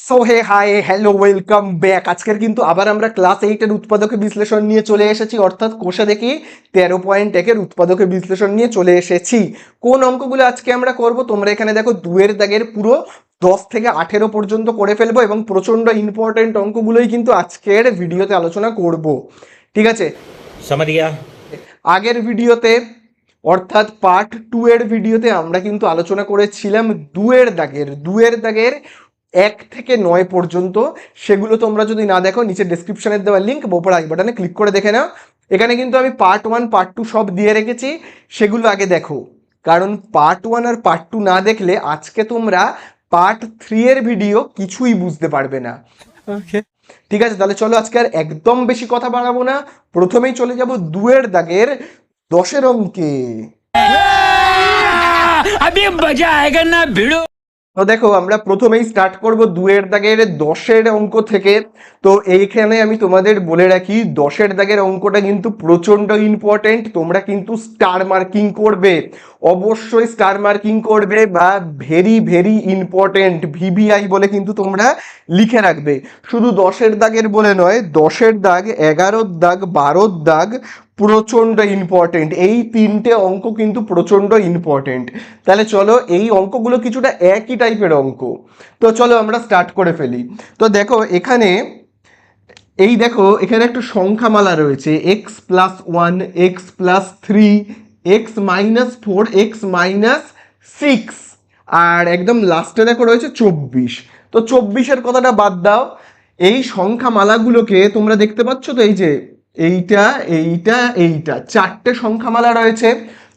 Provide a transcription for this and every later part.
So hey hi hello welcome back. আজকের কিন্তু আবার আমরা ক্লাস 8-এর উৎপাদকের বিশ্লেষণ নিয়ে চলে এসেছি, অর্থাৎ কোষে দেখি 13.1-এর উৎপাদকের বিশ্লেষণ নিয়ে চলে এসেছি। কোন অঙ্কগুলো আজকে আমরা করব তোমরা এখানে দেখো, 2-এর দাগের পুরো 10 থেকে 18 পর্যন্ত করে ফেলবো এবং প্রচন্ড ইম্পর্টেন্ট অঙ্কগুলোই কিন্তু আজকের ভিডিওতে আলোচনা করব। ঠিক আছে, समझ गया। আগের ভিডিওতে অর্থাৎ পার্ট 2 এর ভিডিওতে আমরা কিন্তু আলোচনা করেছিলাম 2-এর দাগের 1 থেকে 9 পর্যন্ত। সেগুলো তোমরা যদি না দেখো, নিচে ডেসক্রিপশনের দেওয়া লিঙ্ক বা উপর আই বাটনে ক্লিক করে দেখে নাও। এখানে কিন্তু আমি পার্ট 1 পার্ট 2 সব দিয়ে রেখেছি, সেগুলো আগে দেখো। কারণ পার্ট 1 আর পার্ট 2 না দেখলে আজকে তোমরা পার্ট 3 এর ভিডিও কিছুই বুঝতে পারবে না। ঠিক আছে, তাহলে চলো আজকে আর একদম বেশি কথা বাড়াবো না, প্রথমেই চলে যাব 2-এর দাগের 10-এর অঙ্কে। अभी मजा आएगा ना भिड़ो। তো দেখো, আমরা প্রথমেই স্টার্ট করব 2-এর দাগের 10-এর অঙ্ক থেকে। তো এইখানে আমি তোমাদের বলে রাখি, 10-এর দাগের অঙ্কটা কিন্তু প্রচন্ড ইম্পর্টেন্ট। তোমরা কিন্তু স্টার মার্কিং করবে, অবশ্যই স্টার মার্কিং করবে, বা ভেরি ভেরি ইম্পর্টেন্ট ভিভিআই বলে কিন্তু তোমরা লিখে রাখবে। শুধু 10-এর দাগের বলে নয়, 10-এর দাগ, 11-র দাগ, 12-র দাগ প্রচন্ড ইম্পর্টেন্ট। এই তিনটে অঙ্ক কিন্তু প্রচন্ড ইম্পর্টেন্ট। তাহলে চলো, এই অঙ্কগুলো কিছুটা একই টাইপের অঙ্ক। তো চলো আমরা স্টার্ট করে ফেলি। তো দেখো এখানে, এই দেখো এখানে একটা সংখ্যামালা রয়েছে, x plus 1, x plus 3, x minus 4, x minus 6, আর একদম লাস্টে দেখো রয়েছে 24। তো 24-এর কথাটা বাদ দাও, এই সংখ্যামালাগুলোকে তোমরা দেখতে পাচ্ছ তো, এই যে এইটা এইটা এইটা চারটে সংখ্যামালা রয়েছে।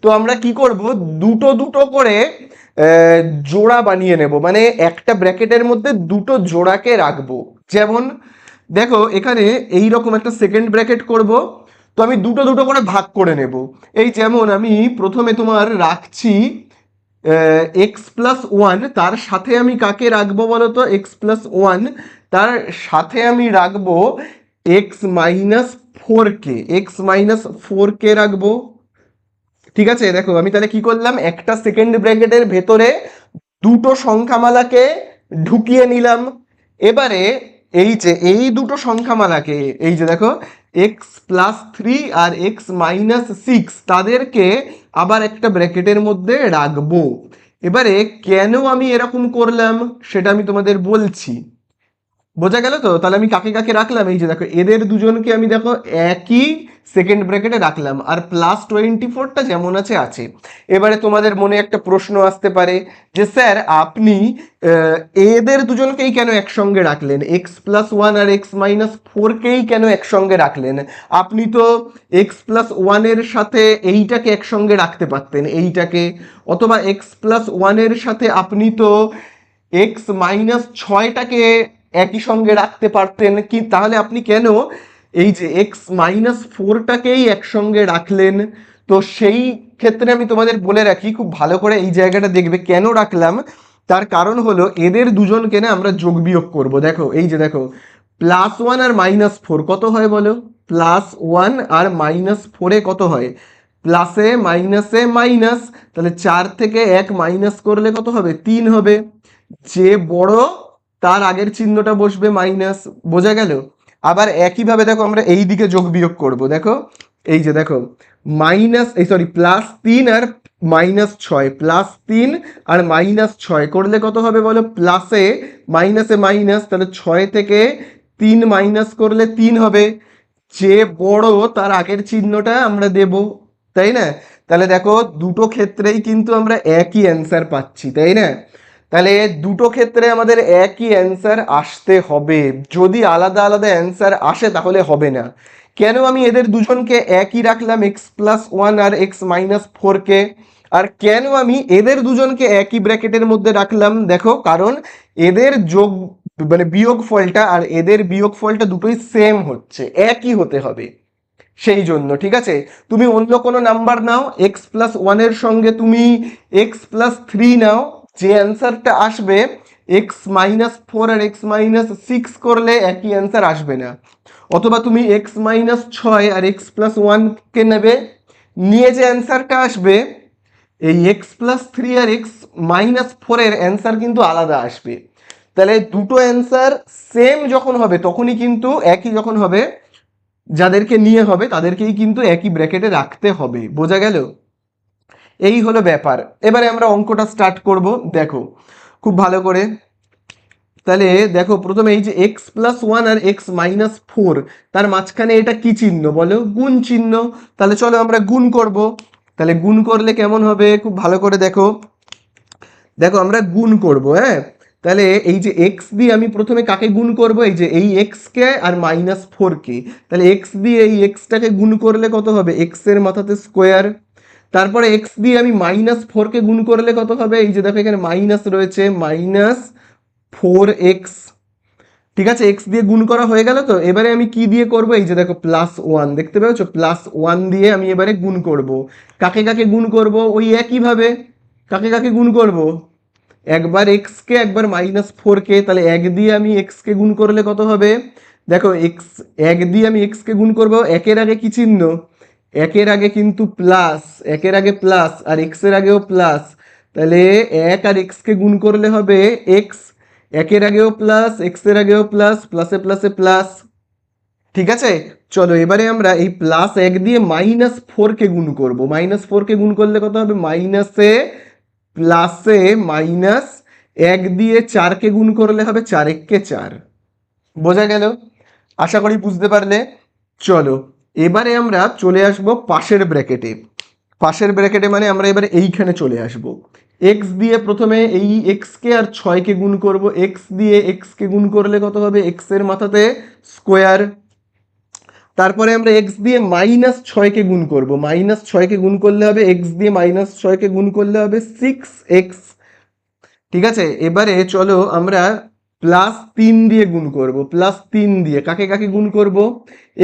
তো আমরা কি করব, দুটো দুটো করে জোড়া বানিয়ে নেব, মানে একটা ব্র্যাকেটের মধ্যে দুটো জোড়াকে রাখবো। যেমন দেখো এখানে এই রকম একটা সেকেন্ড ব্র্যাকেট করব, তো আমি দুটো দুটো করে ভাগ করে নেব। এই যেমন আমি প্রথমে তোমার রাখছি এক্স প্লাস 1, তার সাথে আমি কাকে রাখবো বলো তো, এক্স প্লাস 1 তার সাথে আমি রাখবো এক্স মাইনাস 4কে, এক্স মাইনাস 4কে রাখবো। ঠিক আছে, দেখো আমি তাহলে কি করলাম, একটা সেকেন্ড ব্র্যাকেটের ভেতরে দুটো সংখ্যামালাকে ঢুকিয়ে নিলাম। এবারে এই যে এই দুটো সংখ্যামালাকে, এই যে দেখো এক্স প্লাস 3 আর এক্স মাইনাস 6, তাদেরকে আবার একটা ব্র্যাকেটের মধ্যে রাখবো। এবারে কেন আমি এরকম করলাম সেটা আমি তোমাদের বলছি। বোঝা গেল তো? তাহলে আমি কাকে কাকে রাখলাম, এই যে দেখো এদের দুজনকে আমি দেখো একই সেকেন্ড ব্র্যাকেটে রাখলাম, আর প্লাস 24টা যেমন আছে আছে। এবারে তোমাদের মনে একটা প্রশ্ন আসতে পারে যে স্যার আপনি এদের দুজনকেই কেন একসঙ্গে রাখলেন, এক্স প্লাস 1 আর এক্স মাইনাস 4কেই কেন একসঙ্গে রাখলেন? আপনি তো এক্স প্লাস 1-এর সাথে এইটাকে একসঙ্গে রাখতে পারতেন, এইটাকে, অথবা এক্স প্লাস 1-এর সাথে আপনি তো এক্স মাইনাস 6টাকে একই সঙ্গে রাখতে পারতেন কি, তাহলে আপনি কেন এই যে এক্স মাইনাস 4টাকেই একসঙ্গে রাখলেন? তো সেই ক্ষেত্রে আমি তোমাদের বলে রাখি, খুব ভালো করে এই জায়গাটা দেখবে কেন রাখলাম। তার কারণ হলো, এদের দুজনকে না আমরা যোগ বিয়োগ করবো। দেখো এই যে দেখো, প্লাস 1 আর মাইনাস 4 কত হয় বলো, প্লাস 1 আর মাইনাস 4-এ কত হয়, প্লাসে মাইনাসে মাইনাস, তাহলে 4 থেকে 1 মাইনাস করলে কত হবে, 3 হবে। যে বড় তার আগের চিহ্নটা বসবে মাইনাস। বোঝা গেল? আবার একইভাবে দেখো আমরা এই দিকে যোগ বিয়োগ করব। দেখো এই যে দেখো, মাইনাস এই সরি প্লাস 3 আর মাইনাস 6, প্লাস 3 আর মাইনাস 6 করলে কত হবে বলো, প্লাসে মাইনাসে মাইনাস, তাহলে 6 থেকে 3 মাইনাস করলে 3 হবে। যে বড় তার আগের চিহ্নটা আমরা দেব, তাই না? তাহলে দেখো দুটো ক্ষেত্রেই কিন্তু আমরা একই অ্যান্সার পাচ্ছি, তাই না? তাহলে দুটো ক্ষেত্রে আমাদের একই অ্যান্সার আসতে হবে। যদি আলাদা আলাদা অ্যান্সার আসে তাহলে হবে না। কেন আমি এদের দুজনকে একই রাখলাম, এক্স প্লাস 1 আর এক্স মাইনাস 4কে, আর কেন আমি এদের দুজনকে একই ব্র্যাকেটের মধ্যে রাখলাম? দেখো, কারণ এদের যোগ মানে বিয়োগ ফলটা আর এদের বিয়োগ ফলটা দুটোই সেম হচ্ছে, একই হতে হবে, সেই জন্য। ঠিক আছে, তুমি অন্য কোনো নাম্বার নাও, এক্স প্লাস 1-এর সঙ্গে তুমি এক্স প্লাস 3 নাও, যে অ্যান্সারটা আসবে এক্স মাইনাস 4 আর এক্স মাইনাস 6 করলে একই অ্যান্সার আসবে না। অথবা তুমি এক্স মাইনাস 6 আর এক্স প্লাস 1কে নেবে, নিয়ে যে অ্যান্সারটা আসবে, এই এক্স প্লাস 3 আর এক্স মাইনাস 4-এর অ্যান্সার কিন্তু আলাদা আসবে। তাহলে দুটো অ্যান্সার সেম যখন হবে তখনই কিন্তু একই যখন হবে, যাদেরকে নিয়ে হবে তাদেরকেই কিন্তু একই ব্র্যাকেটে রাখতে হবে। বোঝা গেল? এই হলো ব্যাপার। এবারে আমরা অঙ্কটা স্টার্ট করব। দেখো খুব ভালো করে। তাহলে দেখো প্রথমে এই যে এক্স প্লাস ওয়ান আর এক্স মাইনাস ফোর, তার মাঝখানে এটা কি চিহ্ন বলো? গুণ চিহ্ন। তাহলে চলো আমরা গুণ করব। তাহলে গুণ করলে কেমন হবে? খুব ভালো করে দেখো। দেখো আমরা গুণ করব, হ্যাঁ। তাহলে এই যে এক্স দিয়ে আমি প্রথমে কাকে গুণ করব? এই যে এই এক্স কে আর মাইনাস ফোর কে। তাহলে এক্স দিয়ে এই এক্সটাকে গুণ করলে কত হবে? এক্স এর মাথাতে স্কোয়ার। তারপরে এক্স দিয়ে আমি মাইনাস ফোর কে গুণ করলে কত হবে? এই যে দেখো এখানে মাইনাস রয়েছে, মাইনাস ফোর এক্স। ঠিক আছে, এক্স দিয়ে গুণ করা হয়ে গেল। তো এবারে আমি কি দিয়ে করব? এই যে দেখো প্লাস ওয়ান, দেখতে পেয়েছো? প্লাস ওয়ান দিয়ে আমি এবারে গুণ করব। কাকে কাকে গুণ করব? ওই একইভাবে। কাকে কাকে গুণ করব? একবার এক্স কে, একবার মাইনাস ফোর কে। তাহলে এক দিয়ে আমি এক্স কে গুণ করলে কত হবে? দেখো এক্স, এক দিয়ে আমি এক্স কে গুণ করব, একের আগে কি চিহ্ন? একের আগে কিন্তু প্লাস, একের আগে প্লাস আর এক্স এর আগেও প্লাস। তাহলে এক আর এক্স কে গুণ করলে হবে এক্স, একের আগেও প্লাস এক্স এর আগেও প্লাস, প্লাসে প্লাসে প্লাস। ঠিক আছে, চলো এবারে আমরা এই প্লাস এক দিয়ে মাইনাস ফোর কে গুণ করব। মাইনাস ফোর কে গুণ করলে কত হবে? মাইনাসে প্লাসে মাইনাস, এক দিয়ে চারকে গুণ করলে হবে চার এককে চার। বোঝা গেল? আশা করি বুঝতে পারলে। চলো এবারে আমরা চলে আসব পাশের ব্র্যাকেটে। পাশের ব্র্যাকেটে মানে আমরা এবারে এইখানে চলে আসব। এক্স দিয়ে প্রথমে এই এক্স কে আর ছয় কে গুণ করব। এক্স দিয়ে এক্স কে গুণ করলে কত হবে? এক্স এর মাথাতে স্কোয়ার। তারপরে আমরা এক্স দিয়ে মাইনাস ছয়কে গুণ করব। মাইনাস ছয়কে গুণ করলে হবে, এক্স দিয়ে মাইনাস ছয়কে গুণ করলে হবে সিক্স এক্স। ঠিক আছে, এবারে চলো আমরা প্লাস তিন দিয়ে গুণ করব। প্লাস তিন দিয়ে কাকে কাকে গুণ করব?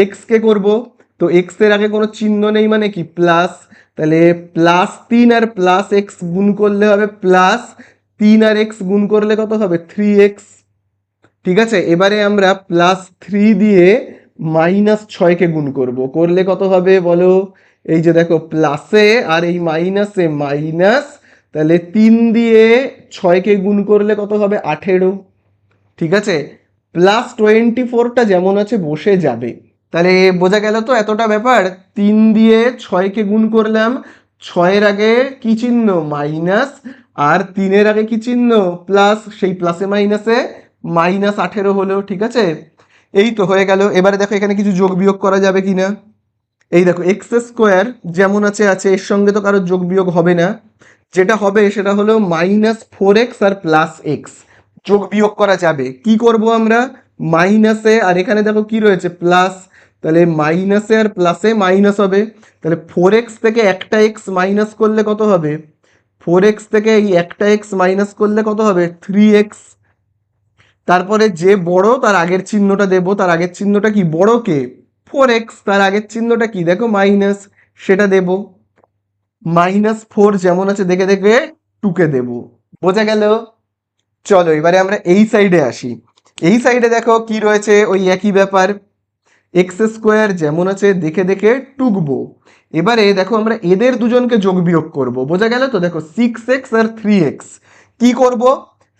এক্স কে করব। তো এক্স এর আগে কোনো চিহ্ন নেই মানে কি? প্লাস। তাহলে প্লাস তিন আর প্লাস এক্স গুণ করলে হবে প্লাস তিন আর এক্স গুণ করলে কত হবে? Three x. ঠিক আছে, এবারে আমরা প্লাস থ্রি দিয়ে মাইনাস ছয়কে গুণ করব। করলে কত হবে বলো? এই যে দেখো প্লাসে আর এই মাইনাসে মাইনাস, তাহলে তিন দিয়ে ছয়কে গুণ করলে কত হবে? 18। ঠিক আছে, প্লাস 24টা যেমন আছে বসে যাবে। তাহলে বোঝা গেল তো এতটা ব্যাপার। তিন দিয়ে ছয়কে গুণ করলাম, ছয়ের আগে কি চিহ্ন? মাইনাস, আর তিনের আগে কি চিহ্ন? প্লাস। সেই প্লাসে মাইনাসে মাইনাস 18 হলো। ঠিক আছে, এই তো হয়ে গেল। এবারে দেখো এখানে কিছু যোগ বিয়োগ করা যাবে কিনা। এই দেখো এক্স স্কোয়ার যেমন আছে আছে, এর সঙ্গে তো কারো যোগ বিয়োগ হবে না। যেটা হবে সেটা হলো মাইনাস ফোর এক্স আর প্লাস এক্স যোগ বিয়োগ করা যাবে। কি করব আমরা? মাইনাসে আর এখানে দেখো কি রয়েছে? প্লাস। তাহলে মাইনাসে আর প্লাসে মাইনাস হবে। তাহলে ফোর এক্স থেকে একটা এক্স মাইনাস করলে কত হবে? ফোর এক্স থেকে এই একটা এক্স মাইনাস করলে কত হবে? Three x. তারপরে যে বড় তার আগের চিহ্নটা দেব। তার আগের চিহ্নটা কি? বড় কে? Four x. তার আগের চিহ্নটা কি? দেখো মাইনাস, সেটা দেব। মাইনাস ফোর যেমন আছে দেখে দেখে টুকে দেব। বোঝা গেল? চলো এবারে আমরা এই সাইডে আসি। এই সাইডে দেখো কি রয়েছে? ওই একই ব্যাপার। এক্স স্কোয়ার যেমন আছে দেখে দেখে টুকবো। এবারে দেখো আমরা এদের দুজনকে যোগ বিয়োগ করব। বোঝা গেল তো? দেখো সিক্স এক্স আর থ্রি এক্স। কি করব?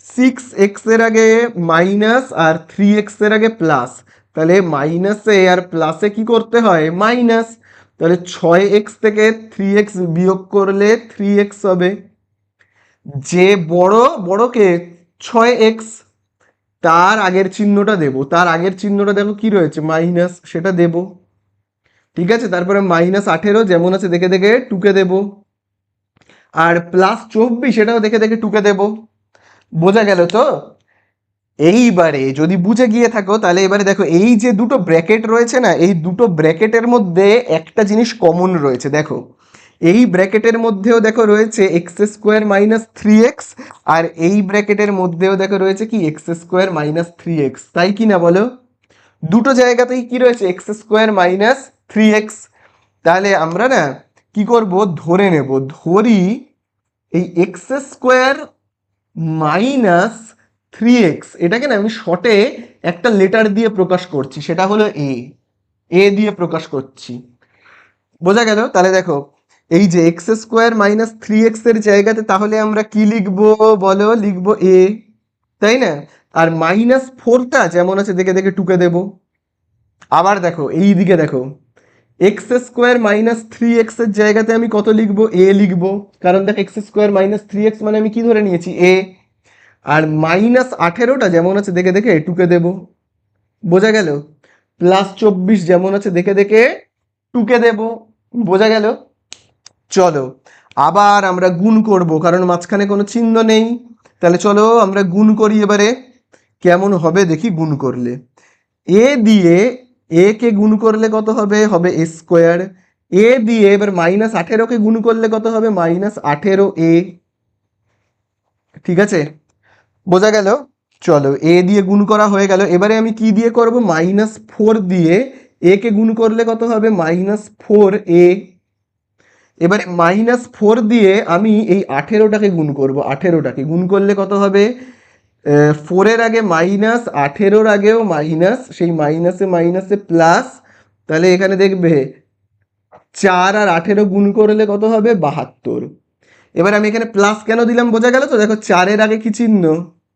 সিক্স এক্স এর আগে মাইনাস আর থ্রি এক্স এর আগে প্লাস। তাহলে মাইনাসে আর প্লাসে কি করতে হয়? মাইনাস। তাহলে ছয় এক্স থেকে থ্রি এক্স বিয়োগ করলে থ্রি এক্স হবে। যে বড়, বড়কে ছয় এক্স, তার আগের চিহ্নটা দেব। তার আগের চিহ্নটা দেখো কি রয়েছে? মাইনাস, সেটা দেব। ঠিক আছে, তারপরে মাইনাস 18 যেমন আছে দেখে দেখে টুকে দেব। আর প্লাস 24 এটাও দেখে দেখে টুকে দেব। বোঝা গেল তো? এইবারে যদি বুঝে গিয়ে থাকো তাহলে এবারে দেখো এই যে দুটো ব্র্যাকেট রয়েছে না, এই দুটো ব্র্যাকেটের মধ্যে একটা জিনিস কমন রয়েছে। দেখো এই ব্র্যাকেটের মধ্যেও দেখো রয়েছে X square minus three X, আর এই ব্র্যাকেটের মধ্যেও দেখো রয়েছে কি? X square minus three X. তাই কি না বলো? দুটো জায়গাতেই কি রয়েছে? X square minus three X. তাহলে আমরা না কি করব? ধরে নেব, ধরি এই X square minus three X, এটাকে না আমি শর্টে একটা লেটার দিয়ে প্রকাশ করছি, সেটা হলো এ। এ দিয়ে প্রকাশ করছি। বোঝা গেল? তাহলে দেখো এই যে x square minus three x এর জায়গাতে তাহলে আমরা কি লিখবো বলো? লিখবো এ, তাই না? আর -4টা যেমন আছে দেখে দেখে টুকে দেব। আবার দেখো এই দিকে দেখো, x² -3x এর জায়গাতে আমি কত লিখবো? a লিখবো, কারণ দেখো x² -3x মানে আমি কি ধরে নিয়েছি? a। আর -18টা যেমন আছে দেখে দেখে টুকে দেব। বোঝা গেল? +24 যেমন আছে দেখে দেখে টুকে দেব। বোঝা গেল? চলো আবার আমরা গুণ করব, কারণ মাঝখানে কোনো চিহ্ন নেই। তাহলে চলো আমরা গুণ করি এবারে। কেমন হবে দেখি গুণ করলে। এ দিয়ে এ কে গুণ করলে কত হবে? হবে a²। এ দিয়ে এবার -18কে গুণ করলে কত হবে? -18a। ঠিক আছে, বোঝা গেল? চলো এ দিয়ে গুণ করা হয়ে গেল, এবারে আমি কি দিয়ে করব? -4 দিয়ে এ কে গুণ করলে কত হবে? -4a। এবারে -4 দিয়ে আমি এই 18টাকে গুণ করব, 18টাকে গুণ করলে কত হবে? 4-এর আগে মাইনাস, 18-র আগেও মাইনাস, সেই মাইনাসে মাইনাসে প্লাস। তাহলে এখানে দেখবে 4 আর 18 গুণ করলে কত হবে? 72। এবার আমি এখানে প্লাস কেন দিলাম বোঝা গেল তো? দেখো 4-এর আগে কি চিহ্ন?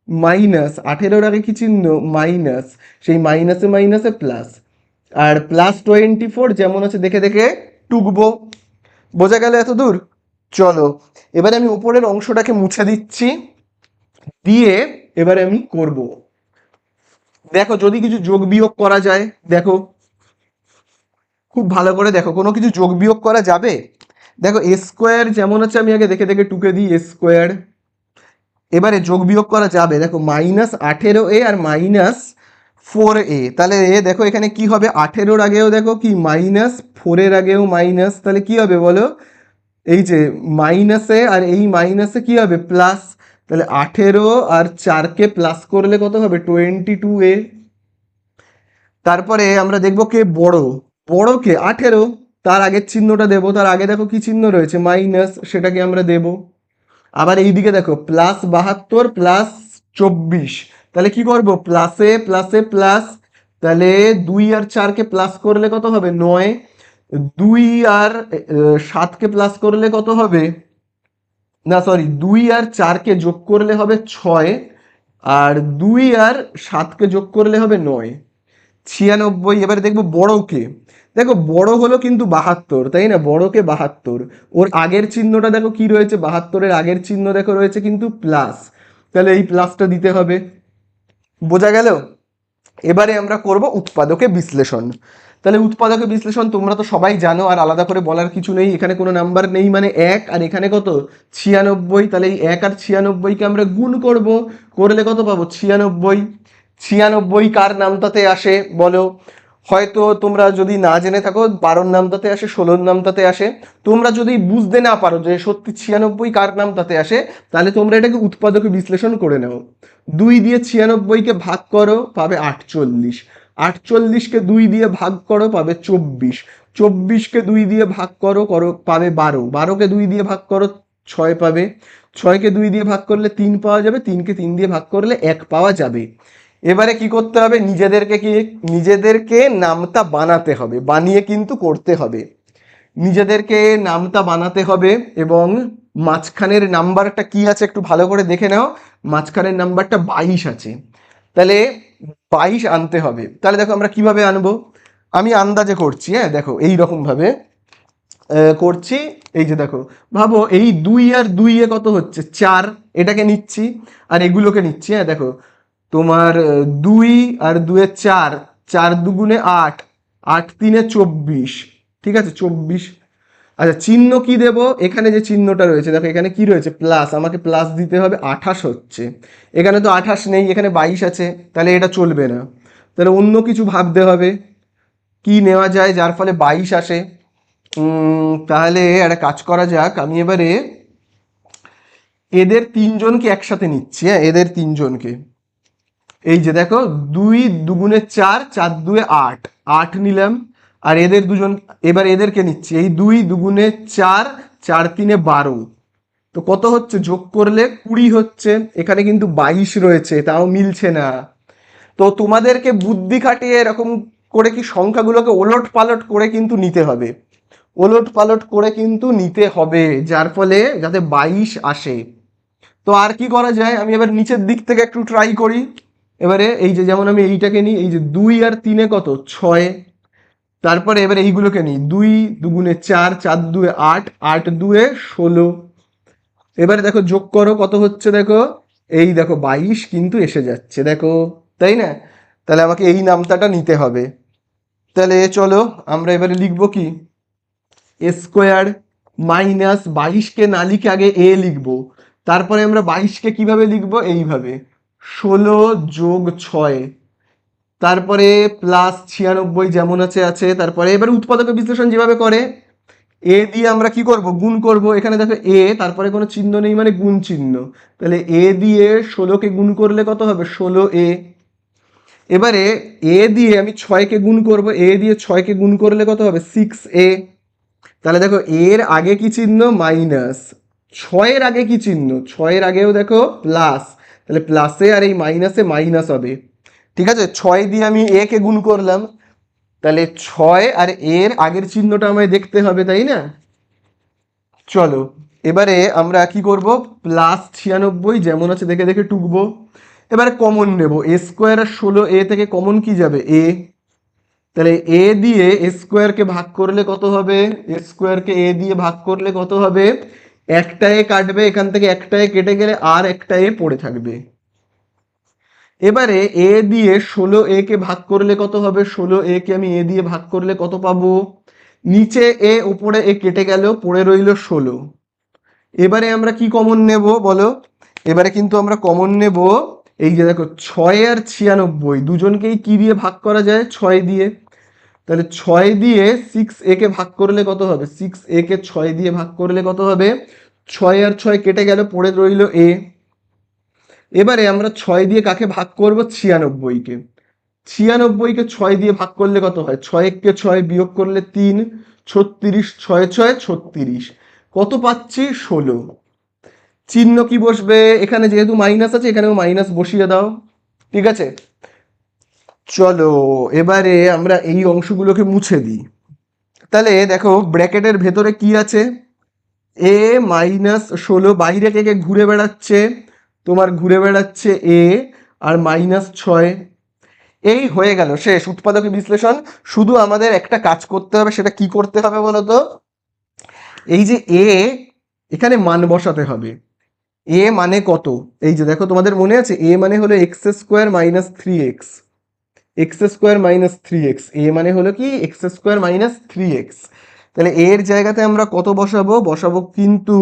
মাইনাস। 18-র আগে কি চিহ্ন? মাইনাস, সেই মাইনাসে মাইনাসে প্লাস। আর +24 যেমন আছে দেখে দেখে টুকবো। বোঝা গেল এত দূর? চলো এবারে আমি উপরের অংশটাকে মুছে দিচ্ছি, দিয়ে এবারে আমি করব। দেখো যদি কিছু যোগ বিয়োগ করা যায়, দেখো খুব ভালো করে দেখো, কোনো কিছু যোগ বিয়োগ করা যাবে? দেখো a² যেমন আছে আমি আগে দেখে দেখে টুকে দিই a²। এবারে যোগ বিয়োগ করা যাবে, দেখো -18a আর -4a। তাহলে দেখো এখানে কি হবে? 18-র আগেও দেখো কি মাইনাস, 4-এর আগেও মাইনাস, তাহলে কি হবে বলো? এই যে মাইনাসে আর এই মাইনাসে কি হবে? প্লাস। তাহলে 18 আর 4কে প্লাস করলে কত হবে? 22a। তারপরে আমরা দেখবো কে বড়। বড় কে? 18। তার আগের চিহ্নটা দেবো, তার আগে দেখো কি চিহ্ন রয়েছে? মাইনাস, সেটাকে আমরা দেব। আবার এইদিকে দেখো +72 +24, তাহলে কি করব? প্লাসে প্লাসে প্লাস। তাহলে 2 আর 4কে প্লাস করলে কত হবে? 9। 2 আর 7কে প্লাস করলে কত হবে? না সরি, 2 আর 4কে যোগ করলে হবে 6, আর 2 আর 7কে যোগ করলে হবে 9। 96। এবারে দেখবো বড়কে। দেখো বড় হলো কিন্তু 72, তাই না? বড়কে 72, ওর আগের চিহ্নটা দেখো কি রয়েছে? 72-এর আগের চিহ্ন দেখো রয়েছে কিন্তু প্লাস, তাহলে এই প্লাসটা দিতে হবে। বোঝা গেল? এবারে আমরা করব উৎপাদকে বিশ্লেষণ। তাহলে উৎপাদকে বিশ্লেষণ তোমরা তো সবাই জানো, আর আলাদা করে বলার কিছু নেই। এখানে কোনো নাম্বার নেই মানে 1, আর এখানে কত? 96। তাহলে এই 1 আর 96কে আমরা গুণ করব, করলে কত পাবো? 96। 96 কার নামতাতে আসে বলো? হয়তো তোমরা যদি না জেনে থাকো 12-র নামতাতে আসে, 16-র নামতাতে আসে। তোমরা যদি বুঝতে না পারো যে সত্যি 96 কার নামতাতে আসে, তাহলে তোমরা এটাকে উৎপাদকে বিশ্লেষণ করে নাও। 2 দিয়ে 96কে ভাগ করো, পাবে 48। 48কে 2 দিয়ে ভাগ করো, পাবে 24। 24কে 2 দিয়ে ভাগ করো করো পাবে 12। 12কে 2 দিয়ে ভাগ করো, 6 পাবে। 6কে 2 দিয়ে ভাগ করলে 3 পাওয়া যাবে। 3কে 3 দিয়ে ভাগ করলে 1 পাওয়া যাবে। এবারে কি করতে হবে? নিজেদেরকে নামতা বানাতে হবে, বানিয়ে কিন্তু করতে হবে। নিজেদেরকে নামতা বানাতে হবে, এবং মাঝখানের নাম্বারটা কি আছে একটু ভালো করে দেখে নাও। মাঝখানের নাম্বারটা 22 আছে, তাহলে 22 আনতে হবে। তাহলে দেখো আমরা কিভাবে আনবো, আমি আন্দাজে করছি। হ্যাঁ দেখো এই রকম ভাবে করছি। এই যে দেখো, ভাবো এই 2 আর 2 এ কত হচ্ছে? 4। এটাকে নিচ্ছি আর এগুলোকে নিচ্ছি। হ্যাঁ দেখো তোমার 2 আর 2 এ 4, 4 দুগুণে 8, 8 3-এ 24। ঠিক আছে 24। আচ্ছা চিহ্ন কি দেব? এখানে যে চিহ্নটা রয়েছে দেখো, এখানে কি রয়েছে? প্লাস, আমাকে প্লাস দিতে হবে। 28 হচ্ছে, এখানে তো 28 নেই, এখানে 22 আছে, তাহলে এটা চলবে না। তাহলে অন্য কিছু ভাবতে হবে, কি নেওয়া যায় যার ফলে 22 আসে। তাহলে একটা কাজ করা যাক, আমি এবারে এদের তিনজনকে একসাথে নিচ্ছি। হ্যাঁ এদের তিনজনকে, এই যে দেখো 2 দুগুণে 4, 4 দুয়ে 8, 8 নিলাম। আর এদের দুজন, এবার এদেরকে নিচ্ছি। এই 2 দুগুণে 4, 4 3-এ 12। তো কত হচ্ছে? যোগ করলে 20 হচ্ছে। এখানে কিন্তু 22 রয়েছে, তাও মিলছে না। তো তোমাদেরকে বুদ্ধি খাটিয়ে এরকম করে কি সংখ্যাগুলোকে ওলট পালট করে কিন্তু নিতে হবে, ওলট পালট করে কিন্তু নিতে হবে, যার ফলে যাতে 22 আসে। তো আর কি করা যায়? আমি এবার নিচের দিক থেকে একটু ট্রাই করি। এবারে এই যে যেমন আমি এইটাকে নিই, এই যে 2 আর 3 কত 6, তারপরে এবারে এইগুলোকে নিই 2 দুগুণে 4, 4 দুয়ে 8, 8 দুয়ে 16। এবারে দেখো যোগ করো কত হচ্ছে, দেখো এই দেখো 22 কিন্তু এসে যাচ্ছে, দেখো তাই না? তাহলে আমাকে এই নামতাটা নিতে হবে। তাহলে চলো আমরা এবারে লিখবো কি, এ স্কোয়ার মাইনাস 22কে না লিখে আগে এ লিখবো, তারপরে আমরা 22কে কিভাবে লিখবো, এইভাবে 16 যোগ 6, তারপরে প্লাস 96 যেমন আছে আছে, তারপরে এবার উৎপাদকের বিশ্লেষণ যেভাবে করে, এ দিয়ে আমরা কি করব, গুণ করব। এখানে দেখো এ তারপরে কোনো চিহ্ন নেই মানে গুণ চিহ্ন, তাহলে এ দিয়ে 16কে গুণ করলে কত হবে 16a। এবারে এ দিয়ে আমি 6কে গুণ করব, এ দিয়ে 6কে গুণ করলে কত হবে 6a। তাহলে দেখো এর আগে কি চিহ্ন মাইনাস, 6-এর আগে কি চিহ্ন, 6-এর আগেও দেখো প্লাস, তাহলে প্লাসে আর এই মাইনাসে মাইনাস হবে। ঠিক আছে, 6 দিয়ে আমি এ কে গুণ করলাম, তাহলে 6 আর এর আগের চিহ্নটা আমায় দেখতে হবে, তাই না? চলো এবারে আমরা কি করব, প্লাস 96 যেমন আছে দেখে দেখে টুকবো। এবারে কমন নেব, এ স্কোয়ার আর 16 এ থেকে কমন কি যাবে এ, তাহলে এ দিয়ে এ স্কোয়ারকে ভাগ করলে কত হবে, এ স্কোয়ারকে এ দিয়ে ভাগ করলে কত হবে, একটা এ কাটবে এখান থেকে, একটা এ কেটে গেলে আর একটা এ পড়ে থাকবে। এবারে এ দিয়ে 16a কে ভাগ করলে কত হবে, 16a কে আমি এ দিয়ে ভাগ করলে কত পাবো, নিচে এ উপরে এ কেটে গেল, পড়ে রইল 16। এবারে আমরা কি কমন নেব বলো, এবারে কিন্তু আমরা কমন নেব এই যে দেখো 6 আর 96 দুজনকেই কি দিয়ে ভাগ করা যায় 6 দিয়ে, তাহলে 6 দিয়ে 6a কে ভাগ করলে কত হবে, 6a কে 6 দিয়ে ভাগ করলে কত হবে, 6 আর 6 কেটে গেল, পড়ে রইল এ। এবারে আমরা 6 দিয়ে কাকে ভাগ করব, 96কে, 96কে 6 দিয়ে ভাগ করলে কত হয়, 6 6 বিয়োগ করলে 3, 36, 6 6 36, কত পাচ্ছি 16। চিহ্ন কি বসবে এখানে, যেহেতু মাইনাস আছে এখানেও মাইনাস বসিয়ে দাও। ঠিক আছে, চলো এবারে আমরা এই অংশগুলোকে মুছে দিই। তাহলে দেখো ব্র্যাকেটের ভেতরে কি আছে, এ মাইনাস 16, বাইরে কে কে ঘুরে বেড়াচ্ছে, তোমার ঘুরে বেড়াচ্ছে এ আর -6। এই হয়ে গেল শেষ উৎপাদকের বিশ্লেষণ। শুধু আমাদের একটা কাজ করতে হবে, সেটা কি করতে হবে বলতো, এই যে এ এখানে মান বসাতে হবে। এ মানে কত, এই যে দেখো তোমাদের মনে আছে এ মানে হলো x square minus 3x, x square minus 3x, এ মানে হলো কি এক্স স্কোয়ার মাইনাস 3x। তাহলে এর জায়গাতে আমরা কত বসাবো, বসাবো কিন্তু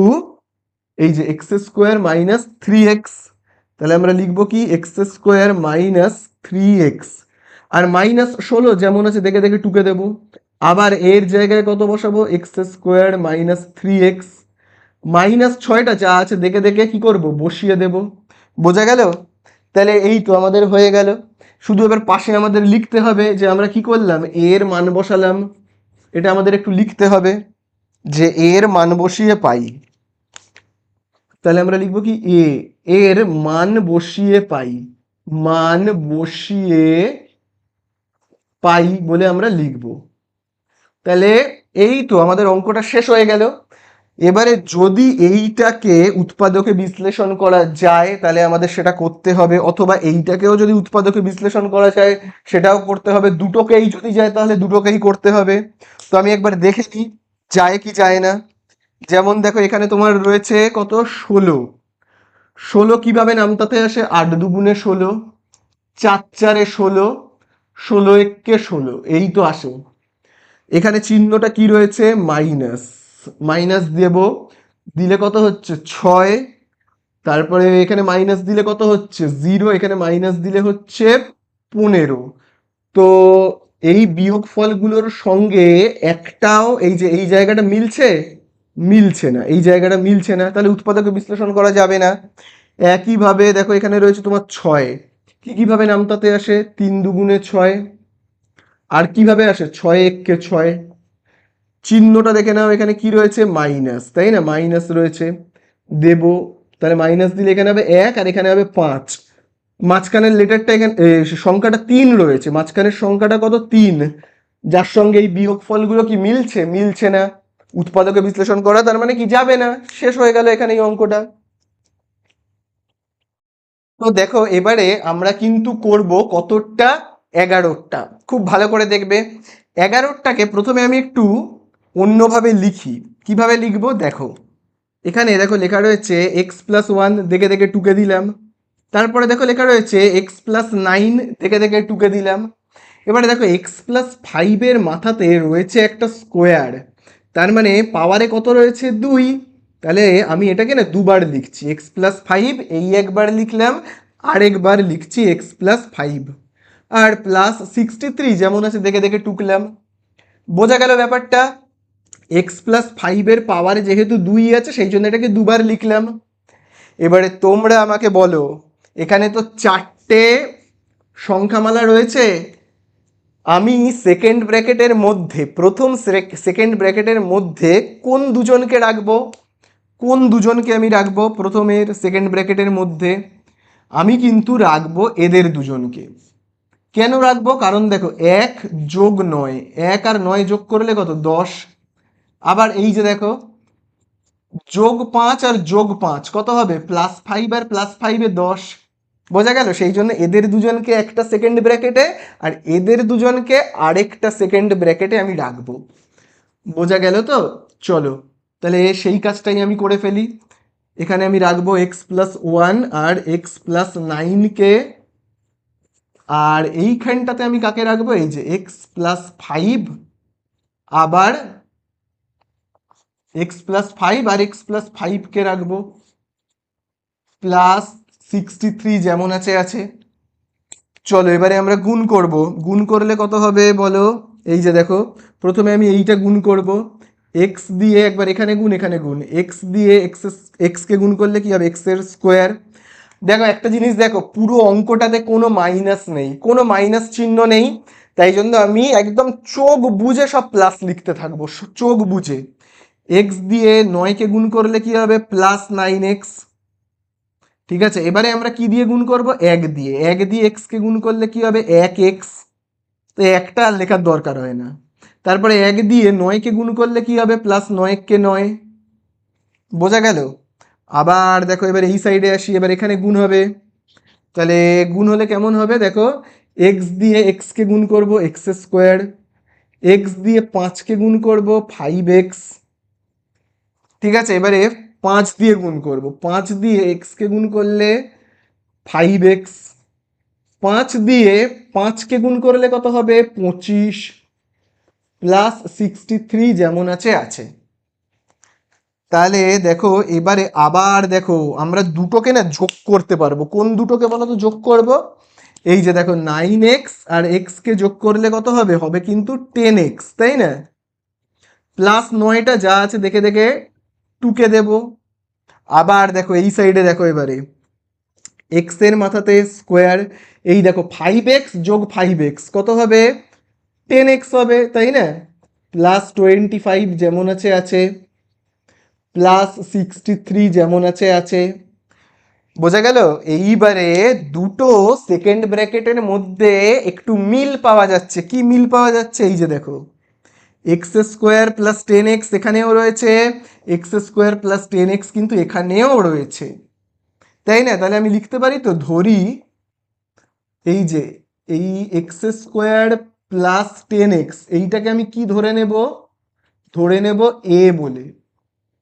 এই যে এক্স স্কোয়ার মাইনাস 3x, তাহলে আমরা লিখবো কি এক্স স্কোয়ার মাইনাস 3x, আর -16 যেমন আছে দেখে দেখে টুকে দেবো। আবার এর জায়গায় কত বসাবো, এক্স স্কোয়ার মাইনাস 3x, -6টা যা আছে দেখে দেখে কি করব বসিয়ে দেব। বোঝা গেল? তাহলে এই তো আমাদের হয়ে গেল। শুধু এবার পাশে আমাদের লিখতে হবে যে আমরা কি করলাম, এর মান বসালাম। এটা আমাদের একটু লিখতে হবে যে এর মান বসিয়ে পাই। তাহলে আমরা লিখবো কি এর মান বসিয়ে পাই, মান বসিয়ে পাই বলে আমরা লিখবো। তাহলে এই তো আমাদের অঙ্কটা শেষ হয়ে গেল। এবারে যদি এইটাকে উৎপাদকে বিশ্লেষণ করা যায় তাহলে আমাদের সেটা করতে হবে, অথবা এইটাকেও যদি উৎপাদকে বিশ্লেষণ করা যায় সেটাও করতে হবে, দুটোকেই যদি যায় তাহলে দুটোকেই করতে হবে। তো আমি একবার দেখে নিই যায় কি যায় না। যেমন দেখো এখানে তোমার রয়েছে কত 16, 16 কিভাবে নামতাতে আসে, 8 দুগুণে 16, 4 4-এ 16, 16 1-কে 16, এই তো আসে। এখানে চিহ্নটা কি রয়েছে মাইনাস, মাইনাস দেব, দিলে কত হচ্ছে 6, তারপরে এখানে মাইনাস দিলে কত হচ্ছে 0, এখানে মাইনাস দিলে হচ্ছে 15। তো এই বিয়োগ ফলগুলোর সঙ্গে একটাও এই যে এই জায়গাটা মিলছে, মিলছে না, এই জায়গাটা মিলছে না, তাহলে উৎপাদকে বিশ্লেষণ করা যাবে না। একইভাবে দেখো এখানে রয়েছে তোমার 6, কিভাবে নামতাতে আসে 3 দুগুণে 6, আর কিভাবে আসে 6 1-কে 6, চিহ্নটা দেখে নাও এখানে কি রয়েছে মাইনাস, তাই না, মাইনাস রয়েছে দেব, তাহলে মাইনাস দিলে এখানে হবে 1 আর এখানে হবে 5, মাঝখানের লেটারটা এখানে সংখ্যাটা 3 রয়েছে, মাঝখানের সংখ্যাটা কত 3, যার সঙ্গে এই বিয়োগ ফলগুলো কি মিলছে, মিলছে না। উৎপাদকে বিশ্লেষণ করা তার মানে কি যাবে না, শেষ হয়ে গেল এখানে এই অঙ্কটা। তো দেখো এবারে আমরা কিন্তু করব কতটা, 11টা। খুব ভালো করে দেখবে, 11টাকে প্রথমে আমি একটু অন্যভাবে লিখি। কিভাবে লিখবো দেখো, এখানে দেখো লেখা রয়েছে x+1 দেখে দেখে টুকে দিলাম। তারপরে দেখো লেখা রয়েছে x+9 দেখে দেখে টুকে দিলাম। এবারে দেখো x+5 মাথাতে রয়েছে একটা স্কোয়ার, তার মানে পাওয়ারে কত রয়েছে 2। তাহলে আমি এটাকে না দুবার লিখছি, x+5 এই একবার লিখলাম, আর একবার লিখছি x+5, আর +63 যেমন আছে দেখে দেখে টুকলাম। বোঝা গেল ব্যাপারটা? x+5 পাওয়ারে যেহেতু 2 আছে সেই জন্য এটাকে দুবার লিখলাম। এবারে তোমরা আমাকে বলো, এখানে তো 4টে সংখ্যামালা রয়েছে, আমি সেকেন্ড ব্র্যাকেটের মধ্যে, প্রথম সেকেন্ড ব্র্যাকেটের মধ্যে কোন দুজনকে রাখবো? কোন দুজনকে আমি রাখবো প্রথমের সেকেন্ড ব্র্যাকেটের মধ্যে? আমি কিন্তু রাখবো এদের দুজনকে। কেন রাখবো? কারণ দেখো 1+9, 1 আর 9 যোগ করলে কত? 10। আবার এই যে দেখো +5 আর +5 কত হবে? +5 আর +5 10। বোঝা গেল? সেই জন্য এদের দুজনকে একটা সেকেন্ড ব্র্যাকেটে আর এদের দুজনকে আরেকটা সেকেন্ড ব্র্যাকেটে আমি রাখবো। বোঝা গেল তো? চলো তাহলে সেই কাজটাই আমি করে ফেলি। এখানে আমি রাখবো x+1 আর x+9কে, আর এইখানটাতে আমি কাকে রাখবো? এই যে x+5, আবার x+5 আর x+5কে রাখবো, +63 যেমন আছে আছে। চলো এবারে আমরা গুণ করব। গুণ করলে কত হবে বলো? এই যে দেখো, প্রথমে আমি এইটা গুণ করব, এক্স দিয়ে একবার এখানে গুণ এখানে গুণ, এক্স দিয়ে এক্সকে গুণ করলে কি হবে? এক্সের স্কোয়ার। দেখো একটা জিনিস দেখো, পুরো অঙ্কটাতে কোনো মাইনাস নেই, কোনো মাইনাস চিহ্ন নেই, তাই জন্য আমি একদম চোখ বুজে সব প্লাস লিখতে থাকবো, চোখ বুজে। এক্স দিয়ে 9কে গুণ করলে কি হবে? +9x। ঠিক আছে, এবারে আমরা কি দিয়ে গুণ করব? 1 দিয়ে। 1 দিয়ে এক্সকে গুণ করলে কি হবে? 1x। তো একটা আর লেখার দরকার হয় না। তারপরে 1 দিয়ে 9কে গুণ করলে কি হবে? +9কে 9। বোঝা গেল? আবার দেখো এবার এই সাইডে আসি, এবার এখানে গুণ হবে। তাহলে গুণ হলে কেমন হবে দেখো, এক্স দিয়ে এক্সকে গুণ করব, x²। এক্স দিয়ে 5কে গুণ করব, 5x। ঠিক আছে, এবারে 5 দিয়ে গুণ করব, 5 দিয়ে এক্সকে গুণ করলে 5x। 5 দিয়ে 5কে গুণ করলে কত হবে? 25, +63 যেমন আছে আছে। তাহলে দেখো এবারে আবার দেখো আমরা দুটোকে না যোগ করতে পারবো। কোন দুটোকে বলো তো যোগ করব? এই যে দেখো 9x আর x কে যোগ করলে কত হবে? হবে কিন্তু 10x, তাই না? +9টা যা আছে দেখে দেখে টুকে দেব। আবার দেখো এই সাইডে দেখো, এবারে x এর মাথাতে স্কোয়ার, এই দেখো 5x যোগ 5x কত হবে? 10x হবে, তাই না? +25 যেমন আছে আছে, +63 যেমন আছে আছে। বোঝা গেল? এইবারে দুটো সেকেন্ড ব্র্যাকেটের মধ্যে একটু মিল পাওয়া যাচ্ছে। কি মিল পাওয়া যাচ্ছে? এই যে দেখো x² + 10x এখানেও রয়েছে, x² + 10x কিন্তু এখানেও রয়েছে, তাই না? তাহলে আমি লিখতে পারি তো, ধরি এই যে এই x² + 10x এইটাকে আমি কি ধরে নেব? ধরে নেব a বলে।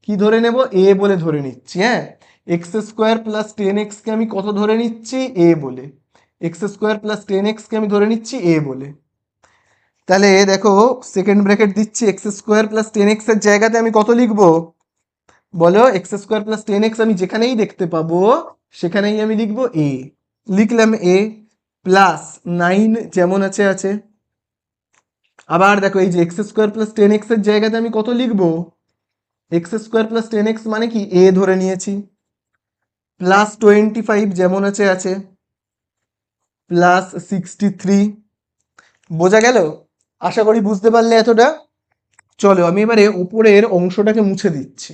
কি ধরে নেব? a বলে ধরে নিচ্ছি। হ্যাঁ, x² + 10x কে আমি কত ধরে নিচ্ছি? a বলে। x² + 10x কে আমি ধরে নিচ্ছি a বলে। তাহলে দেখো সেকেন্ড ব্র্যাকেট দিচ্ছি, x² + 10x এর জায়গাতে আমি কত লিখব বলো? x² + 10x আমি যেখানেই দেখতে পাবো সেখানেই আমি লিখব a। লিখলাম a, +9 যেমন আছে আছে। আবার দেখো এই যে x² + 10x এর জায়গাতে আমি কত লিখব? x² + 10x মানে কি? a ধরে নিয়েছি। +25 যেমন আছে আছে, +63। বোঝা গেল? আশা করি বুঝতে পারলে এতটা। চলো আমি এবারে উপরের অংশটাকে মুছে দিচ্ছি।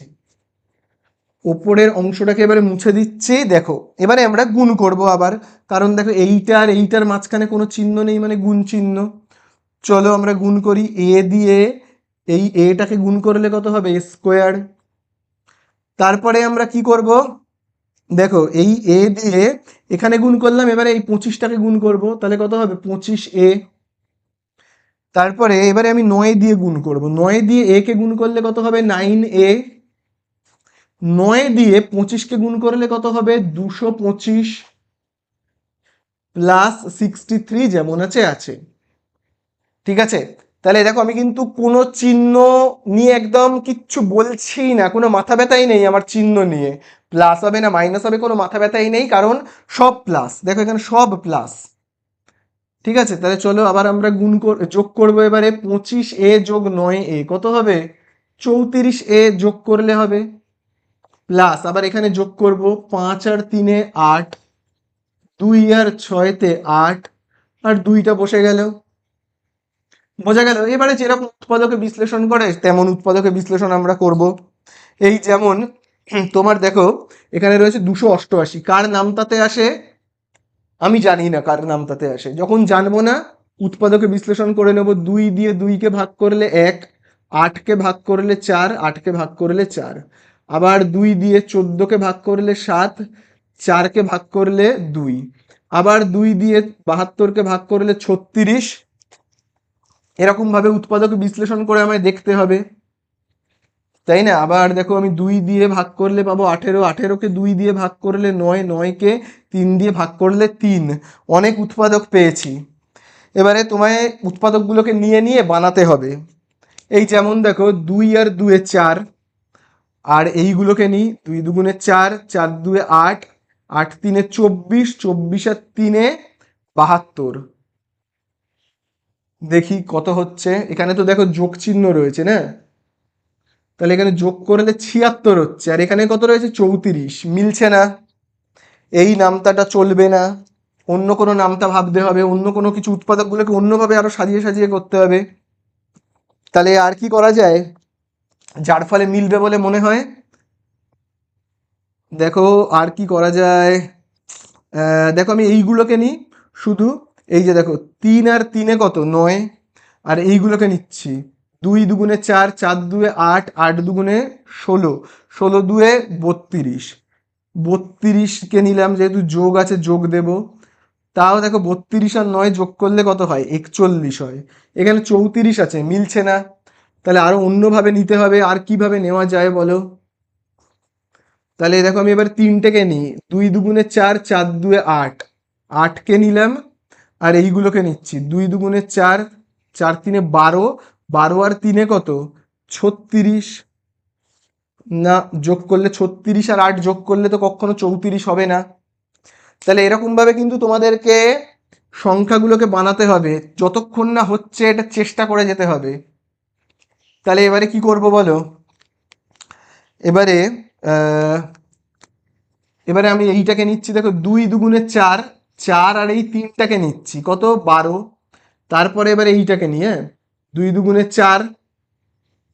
উপরের অংশটাকে এবারে মুছে দিচ্ছি। দেখো এবারে আমরা গুণ করব আবার, কারণ দেখো এইটা আর এইটার মাঝখানে কোনো চিহ্ন নেই, মানে গুণ চিহ্ন। চলো আমরা গুণ করি। a দিয়ে এই এটাকে গুণ করলে কত হবে? স্কোয়ার। তারপরে আমরা কি করব? দেখো এই এ দিয়ে এখানে গুণ করলাম, এবারে এই 25টাকে গুণ করব, তাহলে কত হবে 25a। তারপরে এবারে আমি 9 দিয়ে গুণ করব, 9 দিয়ে a কে গুণ করলে কত হবে 9a। 9 দিয়ে 25কে গুণ করলে কত হবে 225 প্লাস 63 যেমন আছে আছে। ঠিক আছে, তাহলে দেখো আমি কিন্তু কোনো চিহ্ন নিয়ে একদম কিচ্ছু বলছি না, কোনো মাথা ব্যথাই নেই আমার চিহ্ন নিয়ে। প্লাস হবে না মাইনাস হবে কোনো মাথা ব্যথাই নেই, কারণ সব প্লাস, দেখো এখানে সব প্লাস। ঠিক আছে, তাহলে চলো আবার আমরা যোগ করবো এবারে 25a যোগ 9a কত হবে 34a যোগ করলে হবে। প্লাস আবার এখানে যোগ করব 5 আর 3-এ 8, 2 আর 6-তে 8, আর 2টা বসে গেল। বোঝা গেল? এবারে যেরকম উৎপাদকে বিশ্লেষণ করে তেমন উৎপাদকে বিশ্লেষণ আমরা করব। এই যেমন তোমার দেখো এখানে রয়েছে 288, কার নাম তাতে আসে আমি জানি না, কার নাম তাতে আসে, যখন জানবো না উৎপাদকে বিশ্লেষণ করে নেব। 2 দিয়ে 2কে ভাগ করলে 1, 8কে ভাগ করলে 4, 8কে ভাগ করলে 4, আবার 2 দিয়ে 14কে ভাগ করলে 7, 4কে ভাগ করলে 2, আবার 2 দিয়ে 72কে ভাগ করলে 36। এরকম ভাবে উৎপাদক বিশ্লেষণ করে আমায় দেখতে হবে, তাই না? আবার দেখো আমি 2 দিয়ে ভাগ করলে পাবো 18, 18কে 2 দিয়ে ভাগ করলে 9, 9কে 3 দিয়ে ভাগ করলে 3। অনেক উৎপাদক পেয়েছি। এবারে তোমায় উৎপাদকগুলোকে নিয়ে নিয়ে বানাতে হবে। এই যেমন দেখো 2 আর 2-এ 4, আর এইগুলোকে নিই 2 দুগুণে 4, 4 2-এ 8, 8 3-এ 24, 24 আর 3-এ 72। দেখি কত হচ্ছে, এখানে তো দেখো যোগ চিহ্ন রয়েছে না, তাহলে এখানে যোগ করলে 76 হচ্ছে, আর এখানে কত রয়েছে 34, মিলছে না। এই নামতাটা চলবে না, অন্য কোনো নামতা ভাবতে হবে, অন্য কোনো কিছু উৎপাদকগুলোকে অন্যভাবে আরো সাজিয়ে সাজিয়ে করতে হবে। তাহলে আর কি করা যায় যার ফলে মিলবে বলে মনে হয়? দেখো আর কি করা যায়, দেখো আমি এইগুলোকে নিই শুধু। এই যে দেখো 3 আর 3-এ কত 9, আর এইগুলোকে নিচ্ছি 2 দুগুণে 4, 4 2-এ 8, 8 দুগুণে 16, 16 2-এ 32, 32কে নিলাম, যেহেতু যোগ আছে যোগ দেব। তাও দেখো 32 আর 9 যোগ করলে কত হয় 41 হয়, এখানে 34 আছে, মিলছে না। তাহলে আরো অন্যভাবে নিতে হবে, আর কিভাবে নেওয়া যায় বলো? তাহলে দেখো আমি এবার 3টেকে নিই, 2 দুগুণে 4, 4 2-এ 8, 8কে নিলাম, আর এইগুলোকে নিচ্ছি 2 দুগুণে 4, 4 3-এ 12, 12 আর 3-এ কত 36। না, যোগ করলে 36 আর 8 যোগ করলে তো কখনো 34 হবে না। তাহলে এরকম ভাবে কিন্তু তোমাদেরকে সংখ্যাগুলোকে বানাতে হবে, যতক্ষণ না হচ্ছে এটা চেষ্টা করে যেতে হবে। তাহলে এবারে কি করব বলো? এবারে আহ, এবারে আমি এইটাকে নিচ্ছি, দেখো 2 দুগুণে 4, 4 আর এই 3টাকে নিচ্ছি কত 12। তারপরে এবারে এইটাকে নিয়ে 2 দুগুণে 4,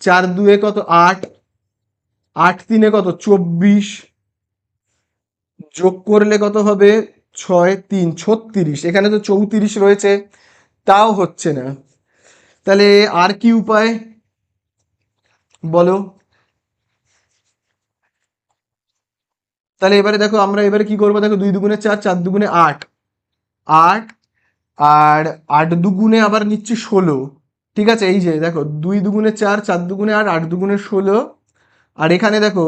4 2-এ কত 8, 8 3-এ কত 24, যোগ করলে কত হবে 6 3 36, এখানে তো 34 রয়েছে, তাও হচ্ছে না। তাহলে আর কি উপায় বলো? তাহলে এবারে দেখো আমরা এবারে কি করবো, দেখো 2 দুগুণে 4, 4 দুগুণে 8, 8, আর 8 দুগুণে আবার নিচ্ছি 16। ঠিক আছে, এই যে দেখো 2 দুগুণে 4, 4 দুগুণে 8, 8 দুগুণে 16, আর এখানে দেখো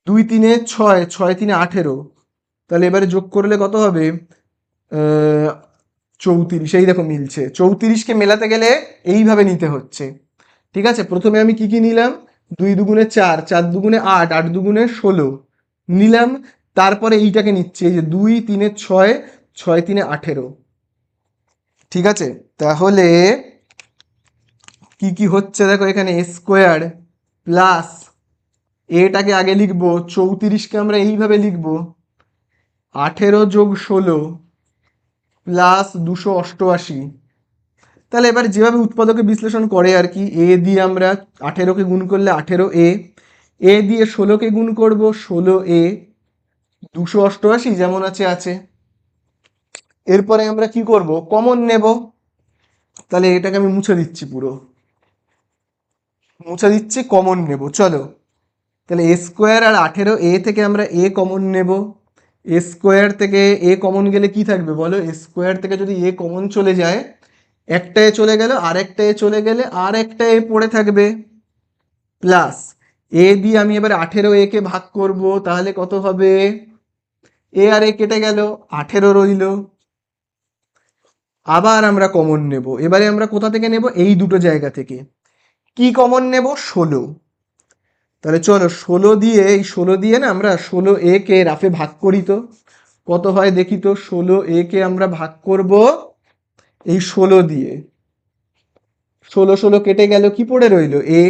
2 3-এ 6, 6 3-এ 18। তাহলে এবারে যোগ করলে কত হবে 34, এই দেখো মিলছে। 34কে মেলাতে গেলে এইভাবে নিতে হচ্ছে। ঠিক আছে, প্রথমে আমি কি কি নিলাম, 2 দুগুণে 4, 4 দুগুণে 8, 8 দুগুণে 16 নিলাম, তারপরে এইটাকে নিচ্ছি, এই যে 2 3-এ 6, 6 3-এ 18। ঠিক আছে, তাহলে কি কি হচ্ছে দেখো, এখানে স্কোয়ার প্লাস এটাকে আগে লিখবো, 34কে আমরা এইভাবে লিখবো 18 যোগ 16 প্লাস 288। তাহলে এবার যেভাবে উৎপাদকে বিশ্লেষণ করে আর কি, এ দিয়ে আমরা 18কে গুণ করলে 18a, এ দিয়ে 16কে গুণ করব 16a, 288 যেমন আছে আছে। এরপরে আমরা কি করব, কমন নেব। তাহলে এটাকে আমি মুছে দিচ্ছি, পুরো মুছে দিচ্ছি, কমন নেব চলো। তাহলে এ স্কোয়ার আর 18, এ থেকে আমরা এ কমন নেব। এ স্কোয়ার থেকে এ কমন গেলে কি থাকবে বলো? এ স্কোয়ার থেকে যদি এ কমন চলে যায়, একটা এ চলে গেল, আর একটা এ চলে গেলে আর একটা এ পড়ে থাকবে, প্লাস এ দিয়ে আমি এবার 18 এ কে ভাগ করব, তাহলে কত হবে? এ আর এ কেটে গেল, 18 রইল। আবার আমরা কমন নেব, এবারে আমরা কোথা থেকে নেব? এই দুটো জায়গা থেকে। কি কমন নেব? 16। তাহলে চলো 16 দিয়ে, এই 16 দিয়ে না আমরা 16 এ কে রাফে ভাগ করি তো কত হয় দেখি তো। 16 এ কে আমরা ভাগ করব এই 16 দিয়ে, 16 16 কেটে গেল, কি পড়ে রইল? এ।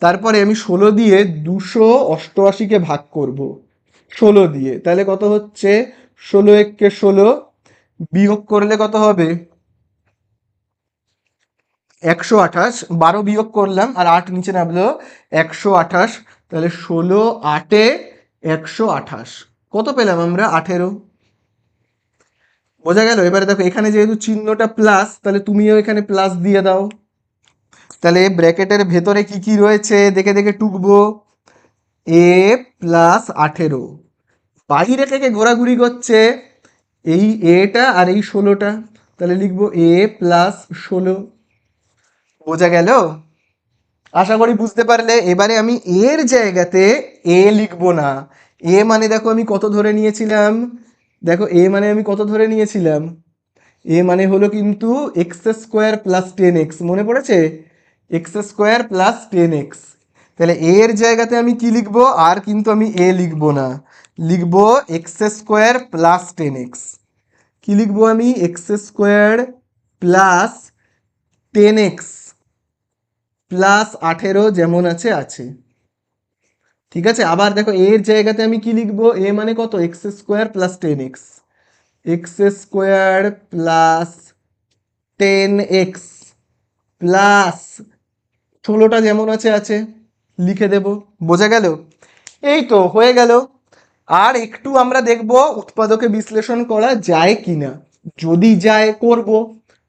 তারপরে আমি 16 দিয়ে 288 কে ভাগ করব 16 দিয়ে, তাহলে কত হচ্ছে? 16 একে 16, বিয়োগ করলে কত হবে? 128। 12 বিয়োগ করলাম আর 8 নিচে নামলো, 128। তাহলে 16 8 128, কত পেলাম আমরা? 18। বোঝা গেল? এবারে দেখো এখানে যেহেতু চিহ্নটা প্লাস, তাহলে তুমিও এখানে প্লাস দিয়ে দাও। তাহলে ব্র্যাকেটের ভেতরে কি কি রয়েছে দেখে দেখে টুকবো। এ প্লাস 18, বাইরে থেকে ঘোরাঘুরি করছে এই এটা আর এই 16টা, তাহলে লিখবো এ প্লাস 16। বোঝা গেল? আশা করি বুঝতে পারলে। এবারে আমি এর জায়গাতে এ লিখবো না। এ মানে দেখো আমি কত ধরে নিয়েছিলাম, দেখো এ মানে আমি কত ধরে নিয়েছিলাম, এ মানে হলো কিন্তু এক্স স্কোয়ার প্লাস 10x, মনে পড়েছে? X square plus 10x। তাহলে এর জায়গাতে আমি কি লিখবো? আর কিন্তু আমি এ লিখবো না, লিখবো এক্স স্কোয়ার প্লাস 10x। কি লিখবো আমি? X square plus 10x plus 18 যেমন আছে আছে। ঠিক আছে, আবার দেখো এর জায়গাতে আমি কি লিখবো? এ মানে কত? X square plus 10x, X square plus 10x plus 16টা যেমন আছে আছে, লিখে দেব। বোঝা গেল? এই তো হয়ে গেল। আর একটু আমরা দেখব উৎপাদকে বিশ্লেষণ করা যায় কিনা। যদি যায় করব,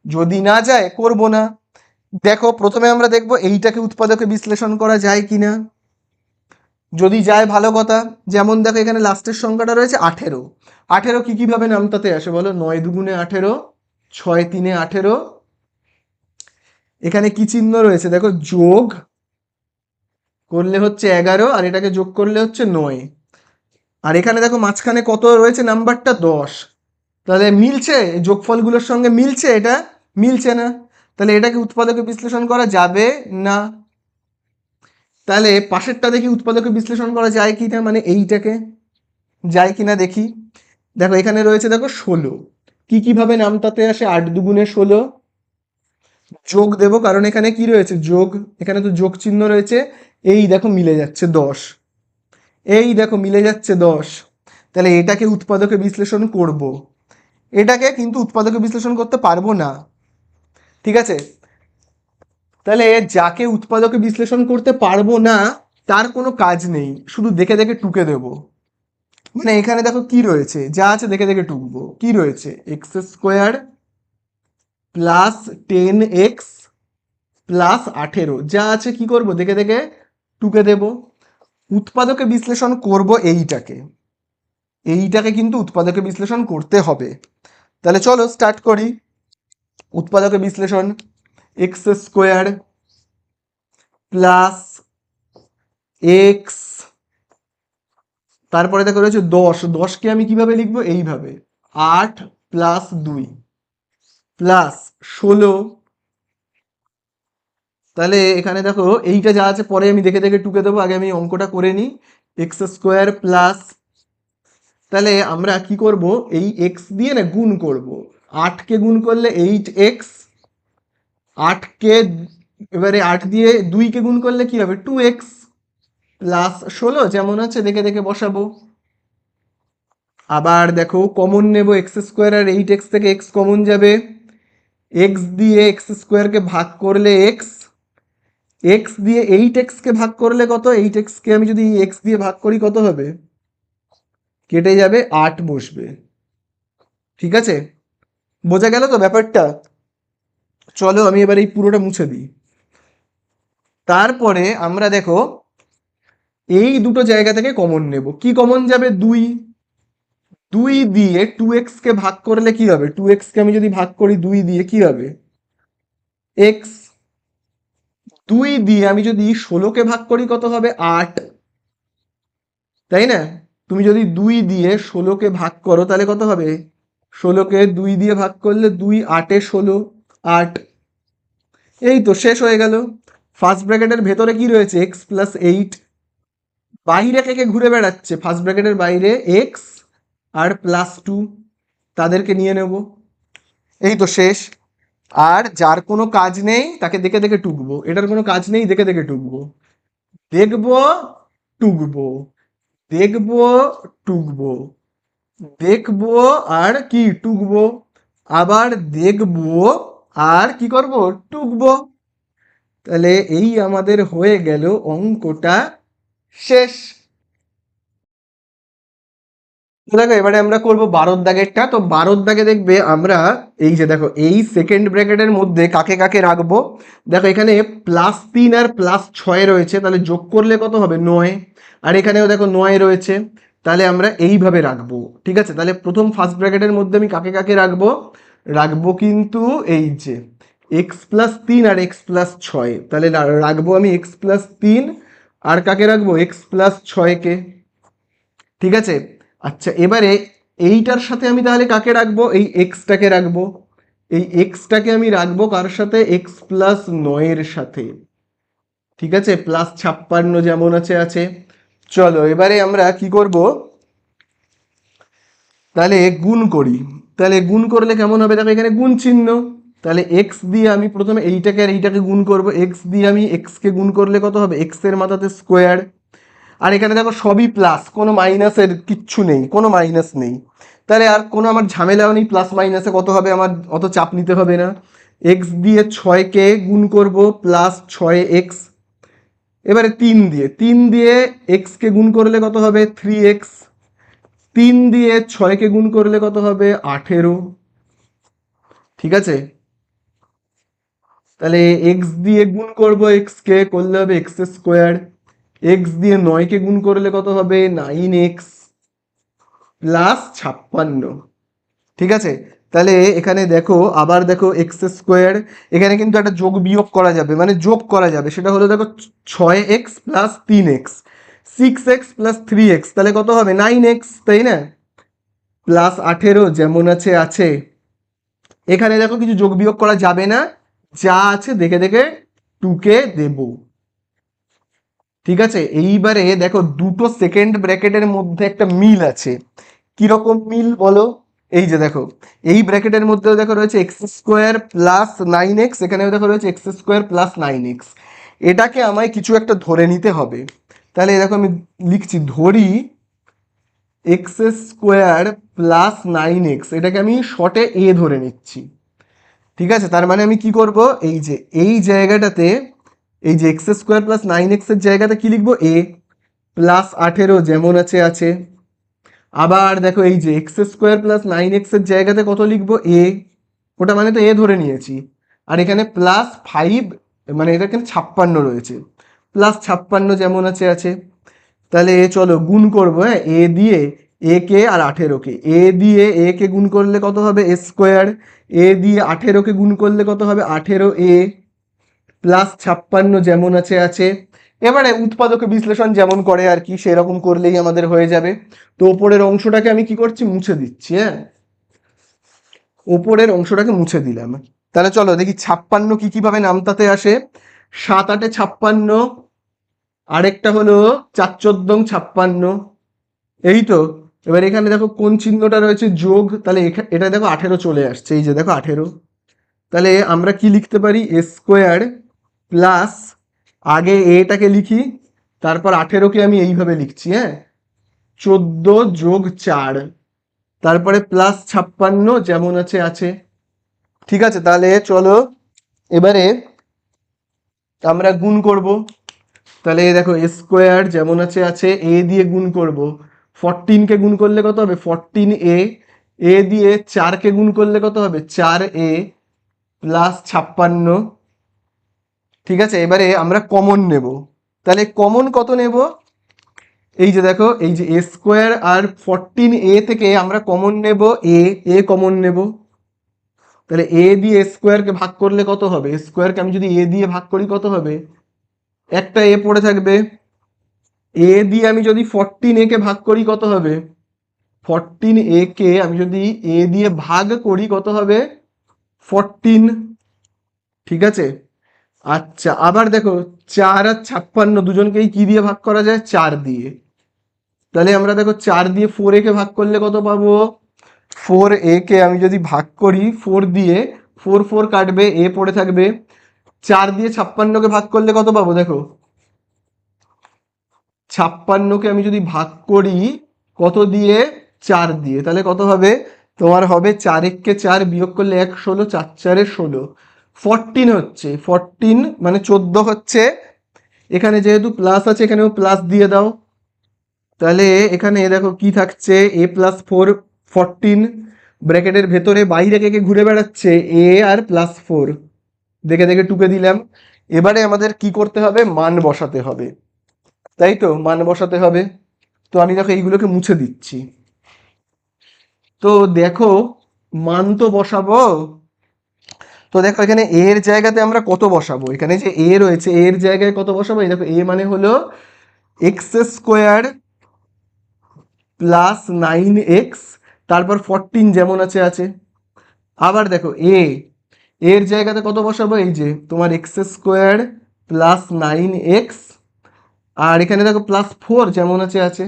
যদি না যায় করব না। দেখো প্রথমে আমরা দেখব এইটাকে উৎপাদকে বিশ্লেষণ করা যায় কিনা। যদি যায় ভালো কথা। যেমন দেখো এখানে লাস্টের সংখ্যাটা রয়েছে 18। 18 কি কিভাবে নামতাতে আসে বলো? 9 দুগুণে 18, 6 তিনে 18। এখানে কি চিহ্ন রয়েছে দেখো? যোগ করলে হচ্ছে 11, আর এটাকে যোগ করলে হচ্ছে 9। আর এখানে দেখো মাঝখানে কত রয়েছে? নাম্বারটা 10। তাহলে মিলছে? যোগফলগুলোর সঙ্গে মিলছে? এটা মিলছে না, তাহলে এটাকে উৎপাদকে বিশ্লেষণ করা যাবে না। তাহলে পাশেরটা দেখি উৎপাদকে বিশ্লেষণ করা যায় কিনা, মানে এইটাকে যায় কিনা দেখি। দেখো এখানে রয়েছে দেখো 16, কি কিভাবে নামতাতে আসে? 8 দুগুণে 16, যোগ দেব কারণ এখানে কি রয়েছে? যোগ, এখানে তো যোগ চিহ্ন রয়েছে। এই দেখো মিলে যাচ্ছে 10, এই দেখো মিলে যাচ্ছে 10। তাহলে এটাকে উৎপাদকে বিশ্লেষণ করব, এটাকে কিন্তু উৎপাদকে বিশ্লেষণ করতে পারবো না। ঠিক আছে, তাহলে যাকে উৎপাদকে বিশ্লেষণ করতে পারবো না তার কোনো কাজ নেই, শুধু দেখে দেখে টুকে দেব। মানে এখানে দেখো কি রয়েছে, যা আছে দেখে দেখে টুকবো। কি রয়েছে? X square plus 10x plus 18, যা আছে কি করব? দেখে দেখে টুকে দেব। উৎপাদকে বিশ্লেষণ করব এইটাকে, এইটাকে কিন্তু উৎপাদকে বিশ্লেষণ করতে হবে। তাহলে চলো স্টার্ট করি উৎপাদকে বিশ্লেষণ। এক্স স্কোয়ার প্লাস এক্স, তারপরে দেখো রয়েছে 10, 10কে আমি কিভাবে লিখবো? এইভাবে, 8 প্লাস 2 প্লাস 16। তাহলে এখানে দেখো এইটা যা আছে পরে আমি দেখে দেখে টুকে দেবো, আগে আমি অঙ্কটা করে নিই। এক্স স্কোয়ার প্লাস, তাহলে আমরা কি করব? এই এক্স দিয়ে না গুণ করব। 8কে গুণ করলে 8x, 8কে এবারে 8 দিয়ে 2কে গুণ করলে কি হবে? 2x প্লাস 16 যেমন আছে দেখে দেখে বসাবো। আবার দেখো কমন নেব, এক্স স্কোয়ার আর 8x থেকে এক্স কমন যাবে, এক্স দিয়ে এক্স স্কোয়ারকে ভাগ করলে এক্স, এক্স দিয়ে 8xকে ভাগ করলে কত? 8xকে আমি যদি এক্স দিয়ে ভাগ করি কত হবে? কেটে যাবে, 8 বসবে। ঠিক আছে, বোঝা গেল তো ব্যাপারটা? চলো আমি এবার এই পুরোটা মুছে দিই। তারপরে আমরা দেখো এই দুটো জায়গা থেকে কমন নেব। কি কমন যাবে? 2। 2 দিয়ে 2x কে ভাগ করলে কি হবে? 2x কে আমি যদি ভাগ করি 2 দিয়ে, কি হবে? x। 2 দিয়ে আমি যদি 16কে ভাগ করি কত হবে? 8, তাই না? তুমি যদি 2 দিয়ে 16কে ভাগ করো তাহলে কত হবে? 16কে 2 দিয়ে ভাগ করলে 2 8 16, 8। এই তো শেষ হয়ে গেল। ফার্স্ট ব্র্যাকেটের ভেতরে কি রয়েছে? X plus 8। বাইরে কে কে ঘুরে বেড়াচ্ছে? ফার্স্ট ব্র্যাকেটের বাইরে এক্স আর +2, তাদেরকে নিয়ে নেব। এই তো শেষ। আর যার কোনো কাজ নেই তাকে দেখে দেখে টুকবো, এটার কোনো কাজ নেই, দেখে দেখে টুকবো। দেখবো, টুকবো, দেখবো, টুকবো, দেখবো, আর কি টুকবো, আবার দেখবো, আর কি করব? টুকবো। তাহলে এই আমাদের হয়ে গেল অঙ্কটা শেষ। তো দেখো এবারে আমরা করব 12 দাগেরটা। তো 12 দাগে দেখবে আমরা এই যে দেখো এই সেকেন্ড ব্র্যাকেটের মধ্যে কাকে কাকে রাখবো। দেখো এখানে +3 আর +6 রয়েছে, তাহলে যোগ করলে কত হবে? 9। আর এখানেও দেখো 9 রয়েছে, তাহলে আমরা এইভাবে রাখবো। ঠিক আছে, তাহলে প্রথম ফার্স্ট ব্র্যাকেটের মধ্যে আমি কাকে কাকে রাখবো? রাখবো কিন্তু এই যে x+3 আর x+6, তাহলে রাখবো আমি x+3 আর কাকে রাখবো? x+6কে। ঠিক আছে। আচ্ছা এবারে এইটার সাথে আমি তাহলে কাকে রাখবো? এই এক্সটাকে রাখবো। এই এক্সটাকে আমি রাখবো কার সাথে? x+9 সাথে। ঠিক আছে, +56 যেমন আছে আছে। চলো এবারে আমরা কি করব? তাহলে গুণ করি। তাহলে গুণ করলে কেমন হবে? দেখো এখানে গুণ চিহ্ন, তাহলে এক্স দিয়ে আমি প্রথমে এইটাকে আর এইটাকে গুণ করব। এক্স দিয়ে আমি এক্সকে গুণ করলে কত হবে? এক্স এর মাথাতে স্কোয়ার। আর এখানে দেখো সবই প্লাস, কোনো মাইনাসের কিচ্ছু নেই, কোনো মাইনাস নেই। তাহলে আর কোনো আমার ঝামেলাও নেই, প্লাস মাইনাসে কত হবে, আমার অত চাপ নিতে হবে না। এক্স দিয়ে 6কে গুণ করব, +6x। এবারে 3 দিয়ে এক্সকে গুণ করলে কত হবে? 3x। 3 দিয়ে 6কে গুণ করলে কত হবে? 18। ঠিক আছে, তাহলে এক্স দিয়ে গুণ করব, এক্সকে করলে হবে x²। এক্স দিয়ে 9কে গুণ করলে কত হবে? 9x +56। ঠিক আছে, তাহলে এখানে দেখো আবার দেখো x², এখানে কিন্তু একটা যোগ বিয়োগ করা যাবে, মানে যোগ করা যাবে, সেটা হলো দেখো 6x + 3x, 6x + 3x, তাহলে কত হবে? 9x, তাই না? +18 যেমন আছে আছে। এখানে দেখো কিছু যোগ বিয়োগ করা যাবে না, যা আছে দেখে দেখে টুকে দেব। ঠিক আছে, এইবারে দেখো দুটো সেকেন্ড ব্র্যাকেটের মধ্যে একটা মিল আছে। কিরকম মিল বলো? এই যে দেখো এই ব্র্যাকেটের মধ্যেও দেখো রয়েছে x² + 9x, এখানেও দেখো রয়েছে x² + 9x। এটাকে আমায় কিছু একটা ধরে নিতে হবে। তাহলে দেখো আমি লিখছি, ধরি x² + 9x, এটাকে আমি শর্টে এ ধরে নিচ্ছি। ঠিক আছে, তার মানে আমি কি করব? এই যে এই জায়গাটাতে এই যে x² + 9x এর জায়গাতে কি লিখবো? a। +18 যেমন আছে আছে। আবার দেখো এই যে x² + 9x এর জায়গাতে কত লিখবো? a, ওটা মানে তো a ধরে নিয়েছি। আর এখানে +5, মানে এটা এখানে 56 রয়েছে, +56 যেমন আছে আছে। তাহলে চলো গুণ করবো। হ্যাঁ, a দিয়ে a কে আর 18কে, a দিয়ে a কে গুণ করলে কত হবে? a²। a দিয়ে 18কে গুণ করলে কত হবে? 18a +56 যেমন আছে আছে। এবারে উৎপাদক বিশ্লেষণ যেমন করে আর কি, সেরকম করলেই আমাদের হয়ে যাবে। তো ওপরের অংশটাকে আমি কি করছি? মুছে দিচ্ছি। হ্যাঁ, ওপরের অংশটাকে মুছে দিলাম। তাহলে চলো দেখি 56 কি কিভাবে নামতাতে আসে। 7 8 56, আরেকটা হলো 4 14 56। এই তো। এবার এখানে দেখো কোন চিহ্নটা রয়েছে? যোগ, তাহলে এটা দেখো 18 চলে আসছে, এই যে দেখো 18। তাহলে আমরা কি লিখতে পারি? a² প্লাস, আগে এটাকে লিখি, তারপর 18কে আমি এইভাবে লিখছি। হ্যাঁ, 14 যোগ 4, তারপরে +56 যেমন আছে আছে। ঠিক আছে, তাহলে চলো এবারে আমরা গুণ করব। তাহলে দেখো a² যেমন আছে আছে, a দিয়ে গুণ করব। 14কে গুণ করলে কত হবে? 14a। a দিয়ে 4কে গুণ করলে কত হবে? 4a +56। ঠিক আছে, এবারে আমরা কমন নেব। তাহলে কমন কত নেব? এই যে দেখো, এই যে এ স্কোয়ার আর 14a থেকে আমরা কমন নেব এ কমন নেব। তাহলে এ দিয়ে স্কোয়ারকে ভাগ করলে কত হবে? স্কোয়ারকে আমি যদি এ দিয়ে ভাগ করি কত হবে? একটা এ পড়ে থাকবে। এ দিয়ে আমি যদি 14a কে ভাগ করি কত হবে? 14a কে আমি যদি এ দিয়ে ভাগ করি কত হবে? 14। ঠিক আছে। আচ্ছা, আবার দেখো 4 আর 56 দুজনকেই কি দিয়ে ভাগ করা যায়? 4 দিয়ে। তাহলে আমরা দেখো 4 দিয়ে 4a কে ভাগ করলে কত পাবো? 4a কে আমি যদি ভাগ করি 4 দিয়ে, 4 4 কাটবে, এ পড়ে থাকবে। 4 দিয়ে 56কে ভাগ করলে কত পাবো? দেখো 56কে আমি যদি ভাগ করি কত দিয়ে? 4 দিয়ে, তাহলে কত হবে? তোমার হবে 4 একে 4, বিয়োগ করলে 1 16, 4 4 16, 14 হচ্ছে। 14 মানে 14 হচ্ছে। এখানে যেহেতু প্লাস আছে এখানেও প্লাস দিয়ে দাও। তাহলে এখানে দেখো কি থাকছে? a প্লাস 4, 14 ব্র্যাকেটের ভেতরে বাইরে কে কে ঘুরে বেড়াচ্ছে? a আর প্লাস 4, দেখে দেখে টুকে দিলাম। এবারে আমাদের কি করতে হবে? মান বসাতে হবে, তাই তো? মান বসাতে হবে। তো আমি দেখো এইগুলোকে মুছে দিচ্ছি। তো দেখো মান তো বসাবো। তো দেখো এখানে a এর জায়গাতে আমরা কত বসাবো? এখানে যে a রয়েছে a এর জায়গায় কত বসাবো? এই দেখো a মানে হলো এক্স স্কোয়ার প্লাস 9x, তারপর 14 যেমন আছে আছে। আবার দেখো এর জায়গাতে কত বসাবো? এই যে তোমার এক্স স্কোয়ার প্লাস 9x, আর এখানে দেখো প্লাস 4 যেমন আছে আছে।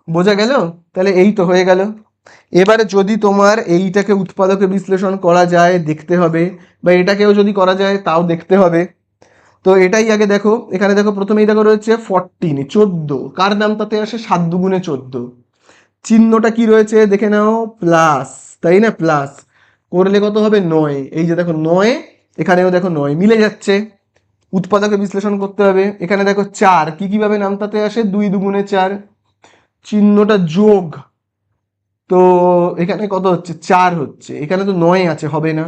বোঝা গেল? তাহলে এই তো হয়ে গেল। এবারে যদি তোমার এইটাকে উৎপাদকে বিশ্লেষণ করা যায় দেখতে হবে, বা এটাকেও যদি করা যায় তাও দেখতে হবে। তো এটাই আগে দেখো, এখানে দেখো প্রথমেই দেখো রয়েছে 14, 14 কার নাম তাতে আসে? 7 দুগুণে 14। চিহ্নটা কি রয়েছে দেখে নাও? প্লাস, তাই না? প্লাস করলে কত হবে? 9। এই যে দেখো 9, এখানেও দেখো 9, মিলে যাচ্ছে। উৎপাদকে বিশ্লেষণ করতে হবে। এখানে দেখো 4 কি কিভাবে নামতাতে আসে? 2 দুগুণে 4, চিহ্নটা যোগ। তো এখানে কত হচ্ছে? 4 হচ্ছে। এখানে তো 9 আছে, হবে না।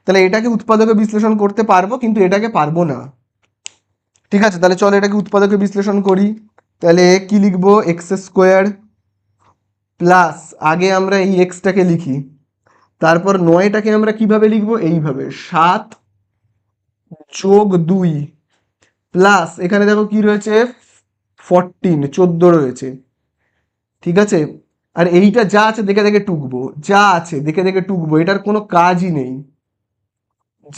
তাহলে এটাকে উৎপাদকে বিশ্লেষণ করতে পারবো, কিন্তু এটাকে পারবো না। ঠিক আছে, তাহলে চলো এটাকে উৎপাদকে বিশ্লেষণ করি। তাহলে কি লিখবো? এক্স স্কোয়ার প্লাস, আগে আমরা এই এক্সটাকে লিখি, তারপর 9টাকে আমরা কিভাবে লিখবো? এইভাবে 7 যোগ 2 প্লাস এখানে দেখো কি রয়েছে? 14, 14 রয়েছে। ঠিক আছে। আর এইটা যা আছে দেখে দেখে টুকবো, যা আছে দেখে দেখে টুকবো, এটার কোনো কাজই নেই,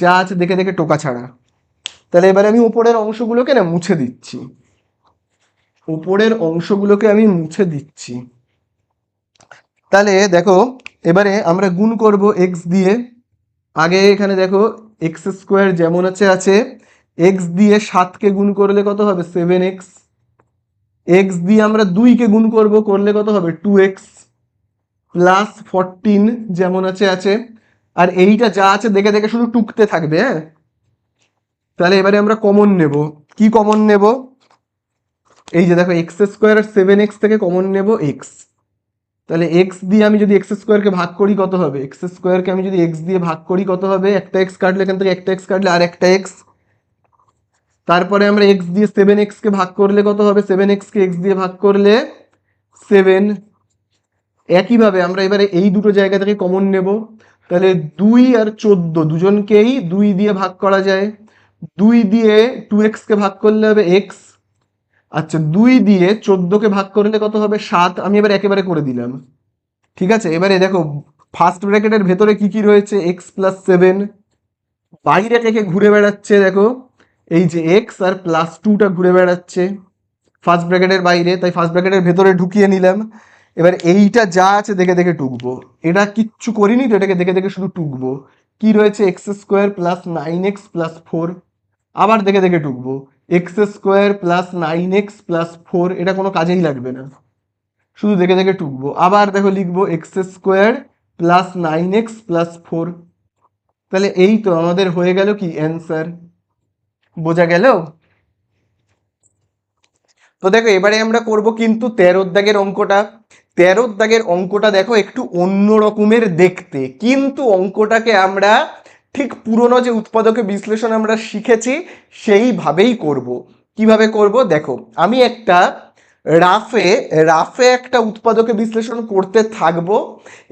যা আছে দেখে দেখে টোকা ছাড়া। তাহলে এবারে আমি উপরের অংশগুলোকে না মুছে দিচ্ছি, উপরের অংশগুলোকে আমি মুছে দিচ্ছি। তাহলে দেখো এবারে আমরা গুণ করব এক্স দিয়ে। আগে এখানে দেখো এক্স স্কোয়ার যেমন আছে আছে, এক্স দিয়ে 7কে গুণ করলে কত হবে? 7x। এক্স দিয়ে আমরা 2কে গুণ করব, করলে কত হবে? 2x প্লাস 14 যেমন আছে আছে। আর এইটা যা আছে দেখে দেখে শুধু টুকতে থাকবে, হ্যাঁ। তাহলে এবারে আমরা কমন নেব। কি কমন নেব? এই যে দেখো এক্স স্কোয়ার আর 7x থেকে কমন নেব এক্স। তাহলে এক্স দিয়ে আমি যদি এক্স স্কোয়ারকে ভাগ করি কত হবে? এক্স স্কোয়ারকে আমি যদি এক্স দিয়ে ভাগ করি কত হবে? একটা এক্স কাটলে এখান থেকে একটা এক্স কাটলে আর একটা এক্স। তারপরে আমরা এক্স দিয়ে 7x কে ভাগ করলে কত হবে? 7x কে এক্স দিয়ে ভাগ করলে 7। একইভাবে আমরা এবারে এই দুটো জায়গা থেকে কমন নেব। তাহলে 2 আর 14 দুজনকেই 2 দিয়ে ভাগ করা যায়। 2 দিয়ে 2x কে ভাগ করলে হবে x। আচ্ছা, 2 দিয়ে 14কে ভাগ করলে কত হবে? 7। আমি এবার একেবারে করে দিলাম। ঠিক আছে, এবারে দেখো ফার্স্ট ব্র্যাকেটের ভেতরে কি কি রয়েছে? এক্স প্লাস 7, বাইরে থেকে ঘুরে বেড়াচ্ছে দেখো এই যে এক্স আর প্লাস 2টা ঘুরে বেড়াচ্ছে ফার্স্ট ব্র্যাকেটের বাইরে, তাই ফার্স্ট ব্র্যাকেটের ভেতরে ঢুকিয়ে নিলাম। এবার এইটা যা আছে দেখে দেখে টুকবো, এটা কিচ্ছু করিনি তো, এটাকে দেখে দেখে শুধু টুকবো। কি রয়েছে? X square plus 9x plus 4, আবার দেখে দেখে টুকবো। X square plus 9x plus 4, এটা কোনো কাজেই লাগবে না, শুধু দেখে দেখে টুকবো। আবার দেখো লিখবো x square plus 9x plus 4। তাহলে এই তো আমাদের হয়ে গেল কি? অ্যান্সার। বোঝা গেল? তো দেখো এবারে আমরা করব কিন্তু 13 দাগের অঙ্কটা। 13 দাগের অঙ্কটা দেখো একটু অন্য রকমের দেখতে, কিন্তু অঙ্কটাকে আমরা ঠিক পুরনো যে উৎপাদকে বিশ্লেষণ আমরা শিখেছি সেইভাবেই করব। কিভাবে করব দেখো, আমি একটা রাফে রাফে একটা উৎপাদকে বিশ্লেষণ করতে থাকবো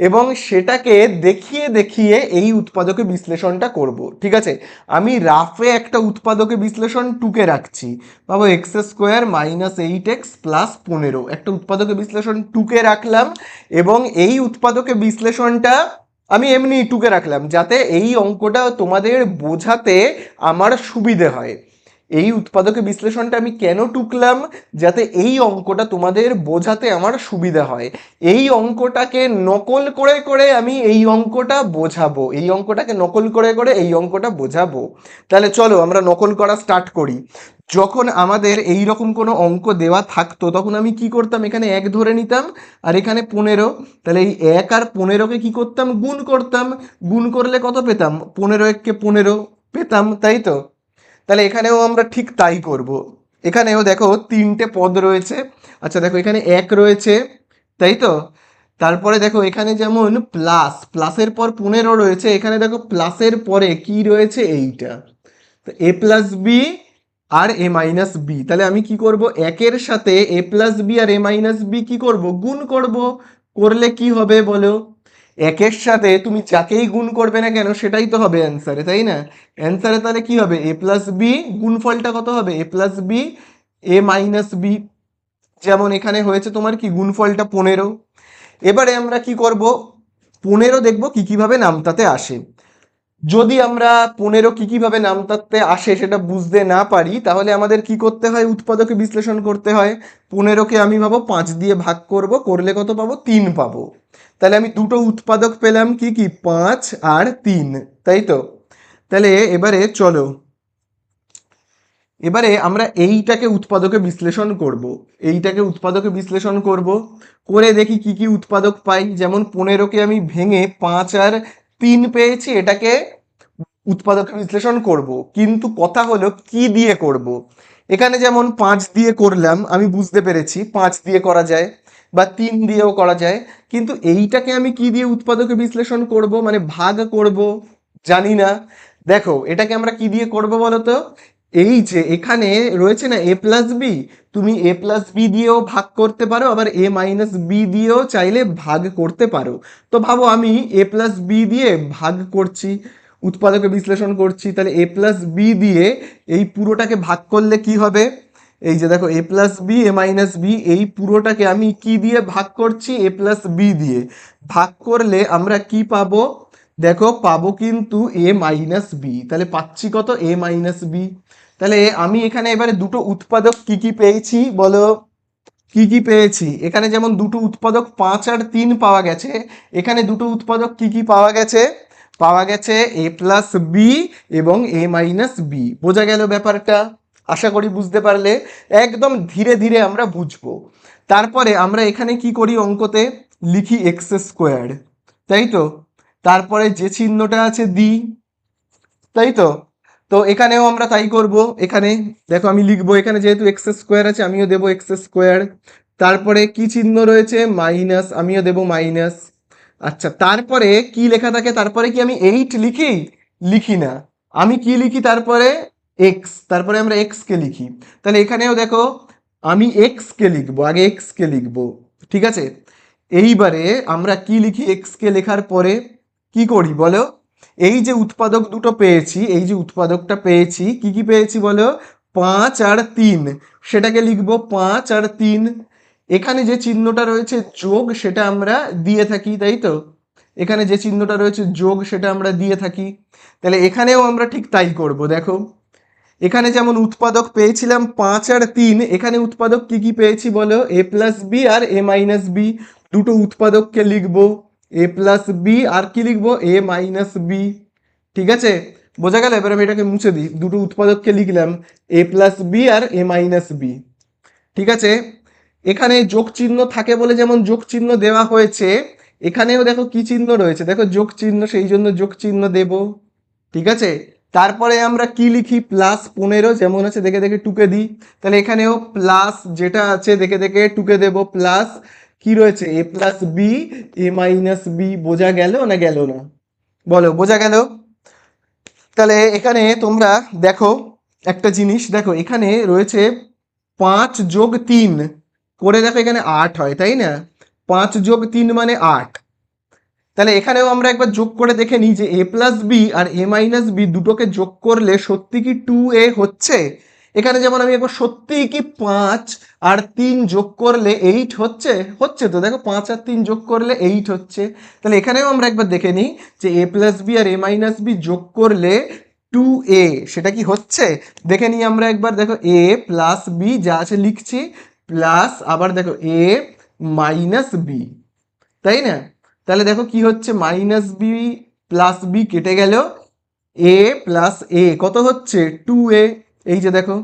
এবং সেটাকে দেখিয়ে দেখিয়ে এই উৎপাদকে বিশ্লেষণটা করব। ঠিক আছে, আমি রাফে একটা উৎপাদকে বিশ্লেষণ টুকে রাখছি, পাবো x square minus 8x plus 15, একটা উৎপাদকে বিশ্লেষণ টুকে রাখলাম এবং এই উৎপাদকে বিশ্লেষণটা আমি এমনি টুকে রাখলাম যাতে এই অঙ্কটা তোমাদের বোঝাতে আমার সুবিধে হয়। এই উৎপাদকে বিশ্লেষণটা আমি কেন টুকলাম, যাতে এই অঙ্কটা তোমাদের বোঝাতে আমার সুবিধা হয়। এই অঙ্কটাকে নকল করে করে আমি এই অঙ্কটা বোঝাবো, এই অঙ্কটাকে নকল করে করে এই অঙ্কটা বোঝাবো। তাহলে চলো আমরা নকল করা স্টার্ট করি। যখন আমাদের এই রকম কোনো অঙ্ক দেওয়া থাকতো তখন আমি কি করতাম, এখানে 1 ধরে নিতাম আর এখানে 15, তাহলে এই 1 আর 15কে কি করতাম, গুণ করতাম। গুণ করলে কত পেতাম, 15 1কে 15 পেতাম, তাই তো? তাহলে এখানেও আমরা ঠিক তাই করব। এখানেও দেখো 3টে পদ রয়েছে। আচ্ছা দেখো এখানে 1 রয়েছে, তাই তো? তারপরে দেখো এখানে যেমন প্লাসের পর 15 রয়েছে, এখানে দেখো প্লাসের পরে কি রয়েছে, এইটা। তো এ প্লাস বি আর এ মাইনাস বি, তাহলে আমি কি করব, 1-এর সাথে এ প্লাস বি আর এ মাইনাস বি কি করব, গুণ করব। করলে কি হবে বলো, 1-এর সাথে তুমি যাকেই গুণ করবে না কেন সেটাই তো হবে অ্যান্সারে, তাই না? অ্যান্সারে তাহলে কি হবে, এ প্লাস বি, গুণফলটা কত হবে, এ plus B A minus B. যেমন এখানে হয়েছে তোমার কি, গুণফলটা 15। এবারে আমরা কি করব, 15 দেখব কি কিভাবে নামতাতে আসে। যদি আমরা 15 কি কিভাবে নামতাতে আসে সেটা বুঝতে না পারি, তাহলে আমাদের কি করতে হয়, উৎপাদকে বিশ্লেষণ করতে হয়। 15কে আমি ভাবো 5 দিয়ে ভাগ করব, করলে কত পাবো, 3 পাবো। তাহলে আমি দুটো উৎপাদক পেলাম, কি কি, 5 আর 3, তাই তো? তাহলে এবারে চলো, এবারে আমরা এইটাকে উৎপাদকে বিশ্লেষণ করব। এইটাকে উৎপাদকে বিশ্লেষণ করব, করে দেখি কি কি উৎপাদক পাই। যেমন 15কে আমি ভেঙে 5 আর 3 পেয়েছি, এটাকে উৎপাদকে বিশ্লেষণ করব। কিন্তু কথা হলো কি দিয়ে করব। এখানে যেমন 5 দিয়ে করলাম, আমি বুঝতে পেরেছি 5 দিয়ে করা যায় বা 3 দিয়েও করা যায়, কিন্তু এইটাকে আমি কি দিয়ে উৎপাদকে বিশ্লেষণ করব, মানে ভাগ করব, জানি না। দেখো এটাকে আমরা কি দিয়ে করব বলো তো, এই যে এখানে রয়েছে না এ প্লাস বি, তুমি এ প্লাস বি দিয়েও ভাগ করতে পারো, আবার এ মাইনাস বি দিয়েও চাইলে ভাগ করতে পারো। তো ভাবো আমি এ প্লাস বি দিয়ে ভাগ করছি, উৎপাদকে বিশ্লেষণ করছি, তাহলে এ প্লাস বি দিয়ে এই পুরোটাকে ভাগ করলে কি হবে, এই যে দেখো এ plus B A minus B, এই পুরোটাকে আমি কি দিয়ে ভাগ করছি, এ প্লাস বি দিয়ে। ভাগ করলে আমরা কি পাবো, দেখো পাবো কিন্তু এ মাইনাস বি, তাহলে পাচ্ছি কত, এ মাইনাস বি। তাহলে আমি এখানে এবারে দুটো উৎপাদক কি কি পেয়েছি বলো, কি কি পেয়েছি। এখানে যেমন দুটো উৎপাদক 5 আর 3 পাওয়া গেছে, এখানে দুটো উৎপাদক কি কি পাওয়া গেছে, পাওয়া গেছে এ প্লাস বি এবং এ মাইনাস বি। বোঝা গেল ব্যাপারটা? আশা করি বুঝতে পারলে। একদম ধীরে ধীরে আমরা বুঝবো। তারপরে আমরা এখানে কি করি, অঙ্কতে লিখি এক্স স্কোয়ার, তাই তো? তারপরে যে চিহ্নটা আছে দিই, তাই তো? তো এখানেও আমরা তাই করব। এখানে দেখো আমি লিখবো, এখানে যেহেতু এক্স স্কোয়ার আছে আমিও দেবো এক্স স্কোয়ার। তারপরে কি চিহ্ন রয়েছে, মাইনাস, আমিও দেবো মাইনাস। আচ্ছা তারপরে কি লেখা থাকে, তারপরে কি আমি 8 লিখি, লিখি না। আমি কি লিখি তারপরে, এক্স, তারপরে আমরা এক্স কে লিখি। তাহলে এখানেও দেখো আমি এক্স কে লিখবো, আগে এক্স কে লিখবো, ঠিক আছে? এইবারে আমরা কি লিখি, এক্স কে লেখার পরে কি করি বলো, এই যে উৎপাদক দুটো পেয়েছি, এই যে উৎপাদকটা পেয়েছি, কি কি পেয়েছি বলো, 5 আর 3, সেটাকে লিখবো 5 আর 3। এখানে যে চিহ্নটা রয়েছে যোগ সেটা আমরা দিয়ে থাকি, তাই তো? এখানে যে চিহ্নটা রয়েছে যোগ সেটা আমরা দিয়ে থাকি। তাহলে এখানেও আমরা ঠিক তাই করব। দেখো এখানে যেমন উৎপাদক পেয়েছিলাম 5 আর 3, এখানে উৎপাদক কি কি পেয়েছি বলো, এ প্লাস বি আর এ মাইনাস বি। দুটো উৎপাদককে লিখবো, এ প্লাস বি আর কি লিখবো, এ মাইনাস বি। ঠিক আছে, বোঝা গেল? এবার আমি এটাকে মুছে দিই, দুটো উৎপাদককে লিখলাম এ প্লাস বি আর এ মাইনাস বি। ঠিক আছে, এখানে যোগ চিহ্ন থাকে বলে যেমন যোগ চিহ্ন দেওয়া হয়েছে, এখানেও দেখো কি চিহ্ন রয়েছে, দেখো যোগ চিহ্ন, সেই জন্য যোগ চিহ্ন দেব। ঠিক আছে, তারপরে আমরা কি লিখি, প্লাস 15 যেমন আছে দেখে দেখে টুকে দিই। তাহলে এখানেও প্লাস যেটা আছে দেখে দেখে টুকে দেব, প্লাস কি রয়েছে, এ plus B A minus B. বোঝা গেল না গেল না বলো, বোঝা গেল? তাহলে এখানে তোমরা দেখো একটা জিনিস দেখো, এখানে রয়েছে 5+3 করে, দেখো এখানে 8 হয় তাই না? 5+3 মানে 8। তাহলে এখানেও আমরা একবার যোগ করে দেখে নিই যে a প্লাস বি আর a মাইনাস বি দুটোকে যোগ করলে সত্যি কি 2a হচ্ছে? এখানে যেমন আমি একবার সত্যিই কি 5 আর 3 যোগ করলে 8 হচ্ছে? হচ্ছে তো, দেখো 5 আর 3 যোগ করলে 8 হচ্ছে। তাহলে এখানেও আমরা একবার দেখে নিই যে a প্লাস বি আর a মাইনাস বি যোগ করলে 2a, সেটা কি হচ্ছে? দেখে নিই আমরা একবার, দেখো a প্লাস বি যা আছে লিখছি, প্লাস আবার দেখো a মাইনাস বি, তাই না? তাহলে দেখো কি হচ্ছে, মাইনাস বি প্লাস বি কেটে গেল, এ প্লাস এ কত হচ্ছে 2a। এই যে দেখো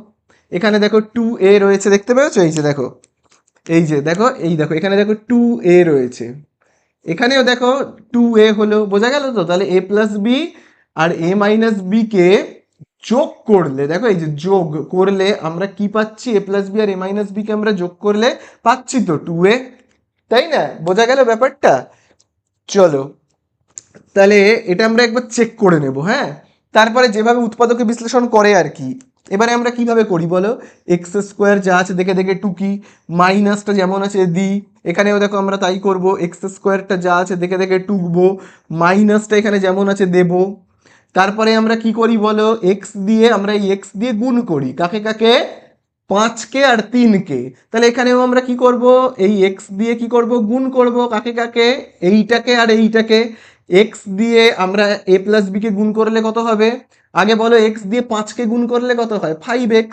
এখানে দেখো 2a রয়েছে, দেখতে পেয়েছো? এই যে দেখো, এই যে দেখো, এই দেখো এখানে দেখো 2a রয়েছে, এখানেও দেখো 2a হলো, বোঝা গেল তো? তাহলে a প্লাস বি আর a মাইনাস বি কে যোগ করলে, দেখো এই যে যোগ করলে আমরা কি পাচ্ছি, a প্লাস বি আর a মাইনাস বি কে আমরা যোগ করলে পাচ্ছি তো 2a, তাই না? বোঝা গেল ব্যাপারটা? চলো, তাহলে এটা আমরা একবার চেক করে নেব, হ্যাঁ? তারপরে যেভাবে উৎপাদকে বিশ্লেষণ করে আর কি, এবারে আমরা কিভাবে করি বলো? এক্স স্কোয়ার যা আছে দেখে দেখে টুকি, মাইনাসটা যেমন আছে দিই, এখানেও দেখো আমরা তাই করব, এক্স স্কোয়ারটা যা আছে দেখে দেখে টুকবো, মাইনাসটা এখানে যেমন আছে দেব। তারপরে আমরা কি করি বলো? এক্স দিয়ে আমরা এই এক্স দিয়ে গুণ করি, কাকে কাকে? 5কে আর 3কে। তাহলে এখানেও আমরা কি করব? এই এক্স দিয়ে কি করব? গুণ করব, কাকে কাকে? এইটাকে আর এইটাকে। এক্স দিয়ে আমরা এ প্লাস বিকে গুণ করলে কত হবে? আগে বলো, এক্স দিয়ে 5কে গুণ করলে কত হয়? 5x।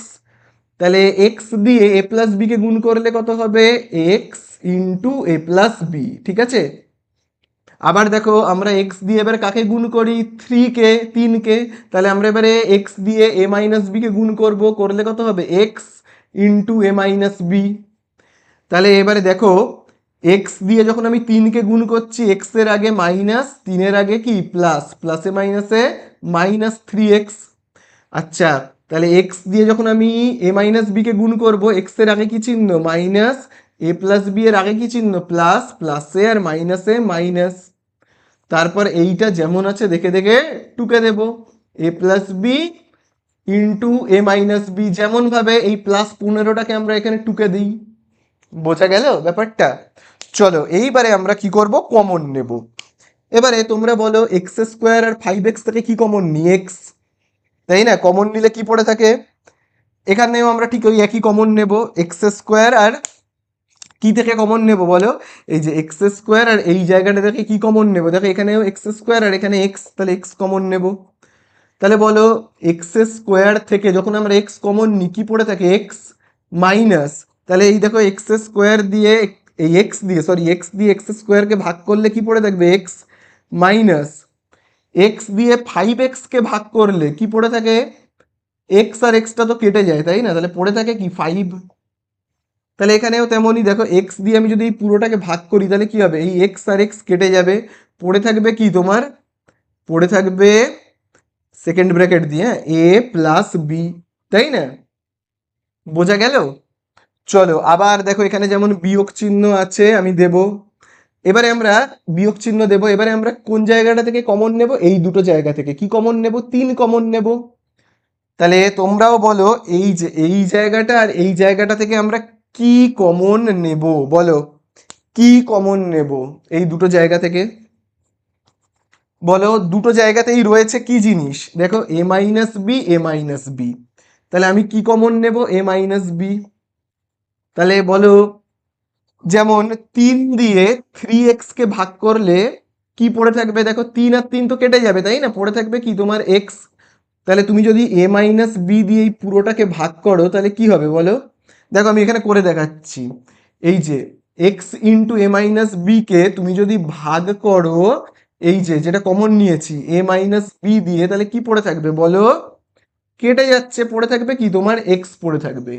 তাহলে এক্স দিয়ে এ প্লাস বিকে গুণ করলে কত হবে? X into A plus B, ঠিক আছে? আবার দেখো আমরা এক্স দিয়ে এবার কাকে গুণ করি? 3কে, 3কে। তাহলে আমরা এবারে এক্স দিয়ে এ মাইনাস বিকে গুণ করব, করলে কত হবে? এক্স ইন্টু এ মাইনাস বি। তাহলে এবারে দেখো, এক্স দিয়ে যখন আমি 3কে গুণ করছি, এক্স এর আগে মাইনাস, 3-এর আগে কি প্লাস, প্লাসে মাইনাসে মাইনাস 3x। আচ্ছা, তাহলে এক্স দিয়ে যখন আমি এ মাইনাস বিকে গুণ করব, এক্স এর আগে কি চিহ্ন? মাইনাস, এ প্লাস বি এর আগে কি চিহ্ন? প্লাস, প্লাসে আর মাইনাসে মাইনাস। তারপর এইটা যেমন আছে দেখে দেখে টুকে দেব, এ প্লাস বি ইন্টু এ মাইনাস বি, যেমন ভাবে এই প্লাস 15টাকে আমরা এখানে টুকে দিই। বোঝা গেল ব্যাপারটা? চলো, এইবারে আমরা কি করব? কমন নেব। এবারে তোমরা বলো, এক্স স্কোয়ার আর 5x থেকে কি কমন নিই? এক্স, তাই না? কমন নিলে কি পড়ে থাকে? এখানেও আমরা ঠিক ওই একই কমন নেব, এক্স স্কোয়ার আর কি থেকে কমন নেব বলো? এই যে এক্স স্কোয়ার আর এই জায়গাটা থেকে কি কমন নেব? দেখো এখানেও এক্স স্কোয়ার আর এখানে এক্স, তাহলে এক্স কমন নেব। তাহলে বলো, এক্স স্কোয়ার থেকে যখন আমরা এক্স কমন নিই কি পড়ে থাকে? এক্স মাইনাস, তাহলে এই দেখো এক্স স্কোয়ার দিয়ে এই এক্স দিয়ে, সরি এক্স দিয়ে এক্স স্কোয়ারকে ভাগ করলে কি পড়ে থাকবে? এক্স মাইনাস, এক্স দিয়ে 5x-কে ভাগ করলে কি পড়ে থাকে? এক্স আর এক্সটা তো কেটে যায়, তাই না? তাহলে পড়ে থাকে কি? 5। তাহলে এখানেও তেমনই, দেখো এক্স দিয়ে আমি যদি এই পুরোটাকে ভাগ করি তাহলে কি হবে? এই এক্স আর এক্স কেটে যাবে, পড়ে থাকবে কি তোমার? পড়ে থাকবে সেকেন্ড ব্র্যাকেট দিয়ে, হ্যাঁ, এ প্লাস বি, তাই না? বোঝা গেল? চলো, আবার দেখো এখানে যেমন বিয়োগ চিহ্ন আছে আমি দেব, এবারে আমরা বিয়োগ চিহ্ন দেব, এবারে আমরা কোন জায়গাটা থেকে কমন নেব? এই দুটো জায়গা থেকে কি কমন নেব? 3 কমন নেব। তাহলে তোমরাও বলো, এই যে এই জায়গাটা আর এই জায়গাটা থেকে আমরা কি কমন নেব বলো? কি কমন নেব এই দুটো জায়গা থেকে? বলো, দুটো জায়গাতেই রয়েছে কি জিনিস? দেখো এ মাইনাস বি, এ মাইনাস বি। তাহলে আমি কি কমন নেব? এ মাইনাস বি। তাহলে বলো, যেমন 3 দিয়ে 3x-কে ভাগ করলে কি পড়ে থাকবে? দেখো 3 আর 3 তো কেটে যাবে, তাই না? পড়ে থাকবে কি তোমার? এক্স। তাহলে তুমি যদি এ মাইনাস বি দিয়ে এই পুরোটাকে ভাগ করো তাহলে কি হবে বলো? দেখো আমি এখানে করে দেখাচ্ছি, এই যে এক্স ইন্টু এ মাইনাস বি কে তুমি যদি ভাগ করো, এই যে যেটা কমন নিয়েছি এ মাইনাস বি দিয়ে, তাহলে কি পড়ে থাকবে বলো? কেটে যাচ্ছে, পড়ে থাকবে কি তোমার? এক্স পড়ে থাকবে,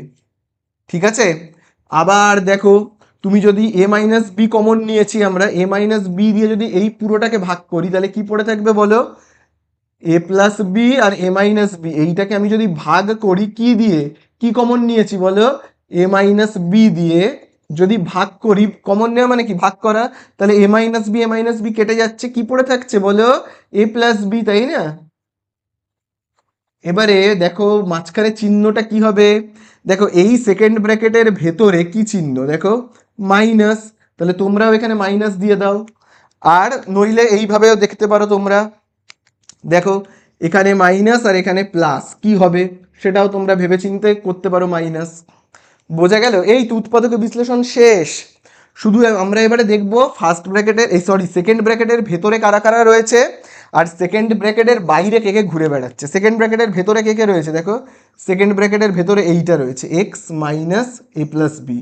ঠিক আছে? আবার দেখো, তুমি যদি এ মাইনাস বি কমন নিয়েছি আমরা, এ মাইনাস বি দিয়ে যদি এই পুরোটাকে ভাগ করি তাহলে কি পড়ে থাকবে বলো? এ প্লাস বি আর এ মাইনাস বি, এইটাকে আমি যদি ভাগ করি কি দিয়ে? কি কমন নিয়েছি বলো? এ মাইনাস বি দিয়ে যদি ভাগ করি, কমন নেওয়া মানে কি? ভাগ করা। তাহলে এ মাইনাস বি, এ মাইনাস বি কেটে যাচ্ছে, কি পড়ে থাকছে বলো? এ প্লাস বি, তাই না? এবারে দেখো মাঝখানে চিহ্নটা কি হবে, দেখো এই সেকেন্ড ব্র্যাকেটের ভেতরে কি চিহ্ন, দেখো মাইনাস, তাহলে তোমরাও এখানে মাইনাস দিয়ে দাও। আর নইলে এইভাবেও দেখতে পারো তোমরা, দেখো এখানে মাইনাস আর এখানে প্লাস, কি হবে সেটাও তোমরা ভেবেচিন্তে করতে পারো, মাইনাস। বোঝা গেল? এই তো উৎপাদক বিশ্লেষণ শেষ। শুধু আমরা এবারে দেখব ফার্স্ট ব্র্যাকেটের সেকেন্ড ব্র্যাকেটের ভেতরে কারা কারা রয়েছে, আর সেকেন্ড ব্র্যাকেটের বাইরে কে কে ঘুরে বেড়াচ্ছে। সেকেন্ড ব্র্যাকেটের ভেতরে কে কে রয়েছে, দেখো সেকেন্ড ব্র্যাকেটের ভেতরে এইটা রয়েছে এক্স মাইনাস এ প্লাস বি,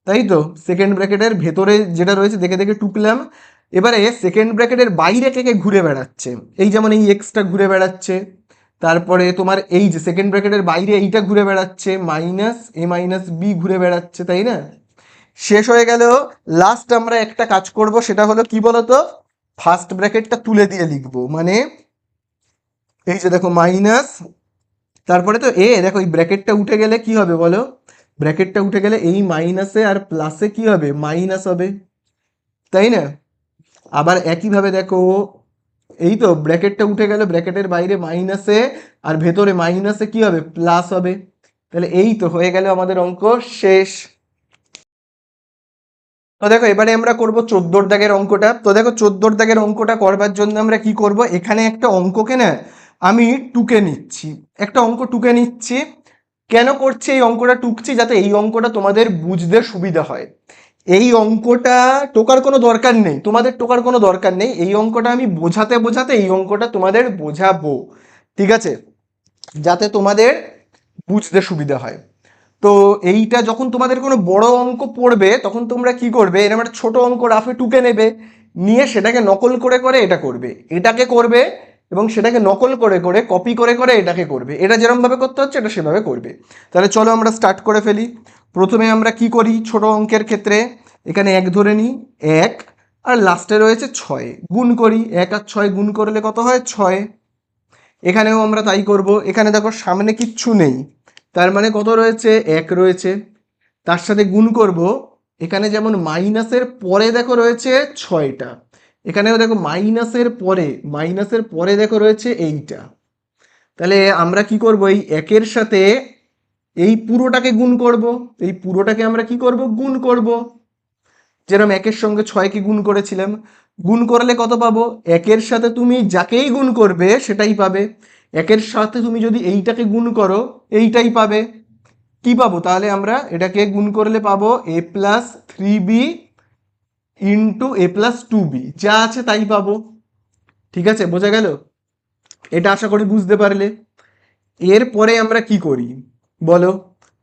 তাই তো সেকেন্ড ব্র্যাকেটের ভেতরে যেটা রয়েছে দেখে দেখে টুকলাম। এবারে সেকেন্ড ব্র্যাকেটের বাইরে কে কে ঘুরে বেড়াচ্ছে, এই যেমন এই এক্সটা ঘুরে বেড়াচ্ছে, তারপরে তোমার এই যে সেকেন্ড ব্র্যাকেটের বাইরে এইটা ঘুরে বেড়াচ্ছে মাইনাস এ মাইনাস বি ঘুরে বেড়াচ্ছে, তাই না? শেষ হয়ে গেল। লাস্ট আমরা একটা কাজ করব, সেটা হলো কি বলতো, ফার্স্ট ব্র্যাকেটটা তুলে দিয়ে লিখবো, মানে এই যে দেখো মাইনাস, তারপরে তো এ, দেখো এই ব্র্যাকেটটা উঠে গেলে কি হবে বলো, ব্র্যাকেটটা উঠে গেলে এই মাইনাসে আর প্লাসে কি হবে, মাইনাস হবে, তাই না? আবার একইভাবে দেখো এই তো ব্র্যাকেটটা উঠে গেল, ব্র্যাকেটের বাইরে মাইনাসে আর ভেতরে মাইনাসে কি হবে, প্লাস হবে। তাহলে এই তো হয়ে গেল আমাদের অঙ্ক শেষ। তো দেখো এবারে আমরা করব 14 দাগের অঙ্কটা। তো দেখো 14 দাগের অঙ্কটা করবার জন্য আমরা কি করব, এখানে একটা অঙ্ককে না আমি টুকে নিচ্ছি, একটা অঙ্ক টুকে নিচ্ছি। কেন করছি এই অঙ্কটা টুকছি, যাতে এই অঙ্কটা তোমাদের বুঝতে সুবিধা হয়। এই অঙ্কটা টোকার কোনো দরকার নেই, তোমাদের টোকার কোনো দরকার নেই, এই অঙ্কটা আমি বোঝাতে বোঝাতে এই অঙ্কটা তোমাদের বোঝাবো, ঠিক আছে, যাতে তোমাদের বুঝতে সুবিধা হয়। তো এইটা যখন তোমাদের কোনো বড় অঙ্ক পড়বে তখন তোমরা কি করবে, এরকম একটা ছোট অঙ্ক রাফে টুকে নেবে, নিয়ে সেটাকে নকল করে করে এটা করবে, এটাকে করবে, এবং সেটাকে নকল করে করে কপি করে করে এটাকে করবে, এটা যেরকমভাবে করতে হচ্ছে এটা সেভাবে করবে। তাহলে চলো আমরা স্টার্ট করে ফেলি। প্রথমে আমরা কি করি ছোট অঙ্কের ক্ষেত্রে, এখানে এক ধরে নিই, এক আর লাস্টে রয়েছে ছয়, গুণ করি, এক আর ছয় গুণ করলে কত হয়, ছয়। এখানেও আমরা তাই করব, এখানে দেখো সামনে কিচ্ছু নেই, তার মানে কত রয়েছে, এক রয়েছে, তার সাথে গুণ করব, এখানে যেমন মাইনাসের পরে দেখো রয়েছে ছয়টা, এখানেও দেখো মাইনাসের পরে দেখো রয়েছে এইটা। তাহলে আমরা কি করব, এই একের সাথে এই পুরোটাকে গুণ করব, এই পুরোটাকে আমরা কি করব, গুণ করব, যেরকম একের সঙ্গে ছয়কে গুণ করেছিলাম। গুণ করলে কত পাবো, একের সাথে তুমি যাকেই গুণ করবে সেটাই পাবে, একের সাথে তুমি যদি এইটাকে গুণ করো এইটাই পাবে। কি পাবো তাহলে, আমরা এটাকে গুণ করলে পাবো এ plus three B into A plus two B, যা আছে তাই পাবো। ঠিক আছে, বোঝা গেল? এটা আশা করি বুঝতে পারলে। এরপরে আমরা কি করি বলো,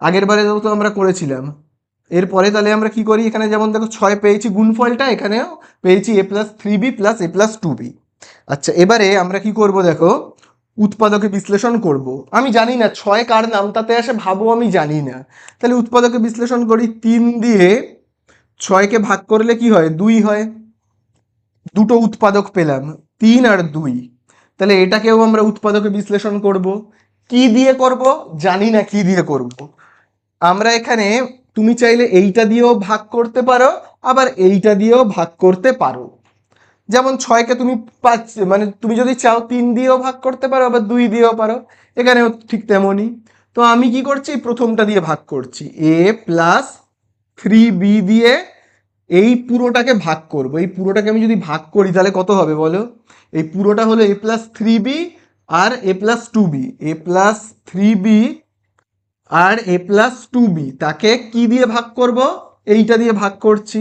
আগের বারে তো আমরা করেছিলাম, এরপরে তাহলে আমরা কি করি, এখানে যেমন দেখো ছয় পেয়েছি গুণফলটা, এখানেও পেয়েছি এ প্লাস থ্রি বি প্লাস এ প্লাস টু বি। আচ্ছা এবারে আমরা কি করব দেখো, উৎপাদকে বিশ্লেষণ করব। আমি জানি না ছয় কার নামটাতে আসে, ভাবো আমি জানি না, তাহলে উৎপাদকে বিশ্লেষণ করি, তিন দিয়ে ছয়কে ভাগ করলে কি হয়, দুই হয়, দুটো উৎপাদক পেলাম, তিন আর দুই। তাহলে এটাকেও আমরা উৎপাদকে বিশ্লেষণ করব। কি দিয়ে করব, জানি না কি দিয়ে করব। আমরা এখানে তুমি চাইলে এইটা দিয়েও ভাগ করতে পারো, আবার এইটা দিয়েও ভাগ করতে পারো। যেমন ছয়কে তুমি পাঁচ, মানে তুমি যদি চাও তিন দিয়েও ভাগ করতে পারো, আবার দুই দিয়েও পারো, এখানেও ঠিক তেমনই। তো আমি কি করছি, প্রথমটা দিয়ে ভাগ করছি, এ প্লাস থ্রি বি দিয়ে এই পুরোটাকে ভাগ করব। এই পুরোটাকে আমি যদি ভাগ করি তাহলে কত হবে বলো, এই পুরোটা হলো এ প্লাস থ্রি বি আর এ প্লাস টু বি, এ প্লাস থ্রি বি আর এ প্লাস টু বি, তাকে কি দিয়ে ভাগ করব, এইটা দিয়ে ভাগ করছি,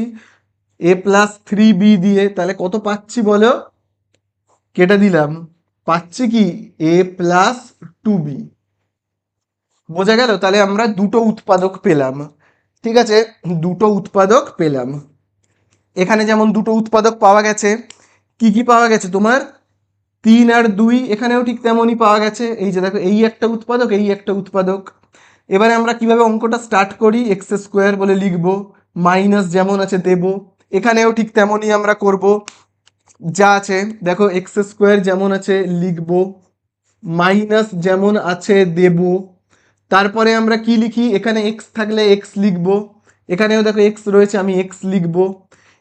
এ প্লাস থ্রি বি দিয়ে। তাহলে কত পাচ্ছি বলো, কেটে দিলাম, পাচ্ছি কি এ প্লাস টু বি। বোঝা গেল? তাহলে আমরা দুটো উৎপাদক পেলাম, ঠিক আছে, দুটো উৎপাদক পেলাম। এখানে যেমন দুটো উৎপাদক পাওয়া গেছে, কি কি পাওয়া গেছে তোমার, তিন আর দুই, এখানেও ঠিক তেমনই পাওয়া গেছে, এই যে দেখো এই একটা উৎপাদক, এই একটা উৎপাদক। এবারে আমরা কিভাবে অঙ্কটা স্টার্ট করি, এক্স স্কোয়ার বলে লিখবো, মাইনাস যেমন আছে দেব, এখানেও ঠিক তেমনই আমরা করব, যা আছে দেখো এক্স স্কোয়ার যেমন আছে লিখবো, মাইনাস যেমন আছে দেব। তারপরে আমরা কি লিখি, এখানে এক্স থাকলে এক্স লিখবো, এখানেও দেখো এক্স রয়েছে আমি এক্স লিখবো,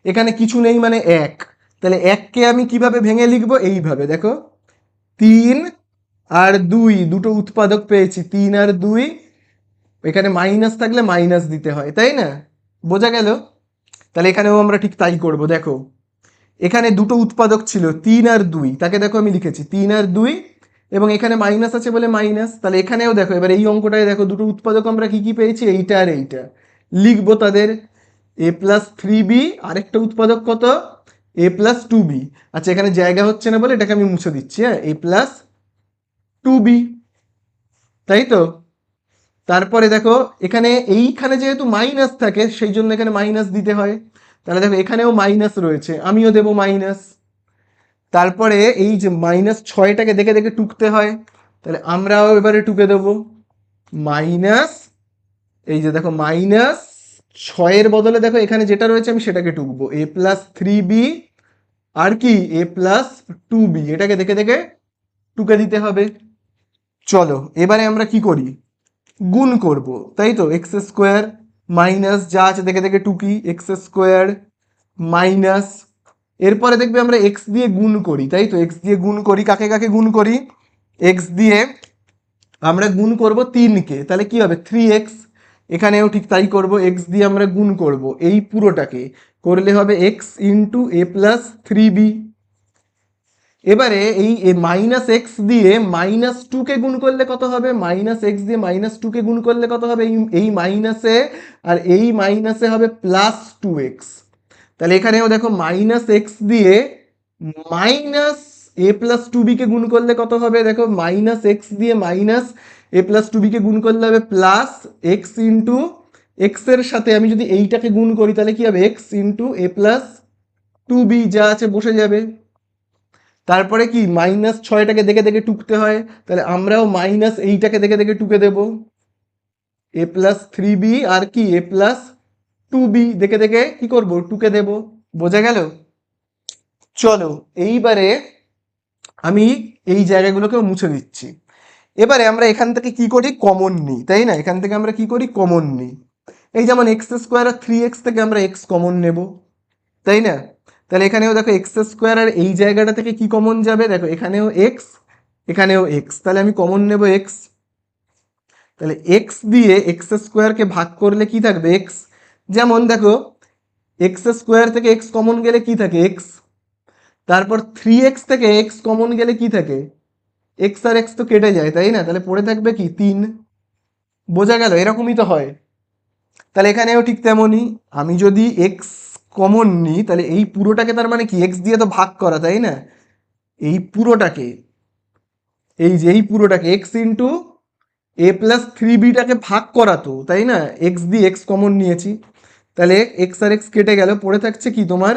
এখানে কিছু নেই মানে এক, তাহলে এককে আমি কিভাবে ভেঙে লিখবো, এইভাবে দেখো তিন আর 2, দুটো উৎপাদক পেয়েছি, 3 আর 2। এখানে মাইনাস থাকলে মাইনাস দিতে হয়, তাই না? বোঝা গেল? তাহলে এখানেও আমরা ঠিক তাই করব। দেখো এখানে দুটো উৎপাদক ছিল 3 আর 2, তাকে দেখো আমি লিখেছি 3 আর 2, এবং এখানে মাইনাস আছে বলে মাইনাস। তাহলে এখানেও দেখো, এবার এই অঙ্কটায় দেখো দুটো উৎপাদক আমরা কি কি পেয়েছি, এইটা আর এইটা। লিখবো তাদের a+3b, আরেকটা উৎপাদক কত, a+2b। আচ্ছা এখানে জায়গা হচ্ছে না বলে এটাকে আমি মুছে দিচ্ছি, হ্যাঁ, a+2b, তাই তো? তারপরে দেখো এখানে এইখানে যেহেতু মাইনাস থাকে সেই জন্য এখানে মাইনাস দিতে হয়। তাহলে দেখো এখানেও মাইনাস রয়েছে, আমিও দেবো মাইনাস। তারপরে এই যে -6টাকে দেখে দেখে টুকতে হয়, তাহলে আমরাও এবারে টুকে দেবো মাইনাস। এই যে দেখো -6-এর বদলে দেখো এখানে যেটা রয়েছে আমি সেটাকে টুকবো, a+3b আর কি a+2b, এটাকে দেখে দেখে টুকে দিতে হবে। চলো এবারে আমরা কি করি, গুণ করব, তাই তো? x² মাইনাস যা আছে দেখে দেখে টুকি, x² মাইনাস, এরপরে দেখবে আমরা x দিয়ে গুণ করি, তাই তো? x দিয়ে গুণ করি, কাকে কাকে গুণ করি, x দিয়ে আমরা গুণ করব 3কে, তাহলে কি হবে 3x। এখানেও ঠিক তাই করব, x দিয়ে আমরা গুণ করব এই পুরোটাকে, করলে হবে x ইন্টু a+3b। এবারে এই -x দিয়ে -2কে গুণ করলে কত হবে, -x দিয়ে -2কে গুণ করলে কত হবে, এই মাইনাসে আর এই মাইনাসে হবে +2x। তাহলে এখানেও দেখো -x দিয়ে -a+2bকে গুণ করলে কত হবে, দেখো -x দিয়ে -a+2bকে গুণ করলে হবে +x ইন্টু x এর সাথে আমি যদি এইটাকে গুণ করি তাহলে কি হবে, x ইন্টু a+2b যা আছে বসে যাবে। তারপরে কি -6টাকে দেখে দেখে টুকতে হয়, তাহলে আমরাও এইটাকে দেখে দেখে টুকে দেব, a+3b আর কি a+2b দেখে দেখে কি করব, টুকে দেব। বোঝা গেল? চলো এইবারে আমি এই জায়গাগুলোকেও মুছে দিচ্ছি। এবারে আমরা এখান থেকে কি করি, কমন নিই, তাই না? এখান থেকে আমরা কি করি, কমন নিই। এই যেমন x² আর 3x থেকে আমরা x কমন নেব, তাই না? তাহলে এখানেও দেখো x² আর এই জায়গাটা থেকে কি কমন যাবে, দেখো এখানেও x, এখানেও x, তাহলে আমি কমন নেব x। তাহলে x দিয়ে x² ভাগ করলে কি থাকবে, x। যেমন দেখো x² থেকে x কমন গেলে কি থাকে, x। তারপর 3x থেকে x কমন গেলে কি থাকে, x আর x তো কেটে যায়, তাই না? তাহলে পড়ে থাকবে কি 3। বোঝা গেল? এরকমই তো হয়। তাহলে এখানেও ঠিক তেমনই, আমি যদি x কমন নিই তাহলে এই পুরোটাকে, তার মানে কি x দিয়ে তো ভাগ করা, তাই না? এই পুরোটাকে, এই যে এই পুরোটাকে x ইন্টু a+3bটাকে ভাগ করা তো, তাই না? x দিয়ে x কমন নিয়েছি, তাহলে x আর x কেটে গেল, পড়ে থাকছে কি তোমার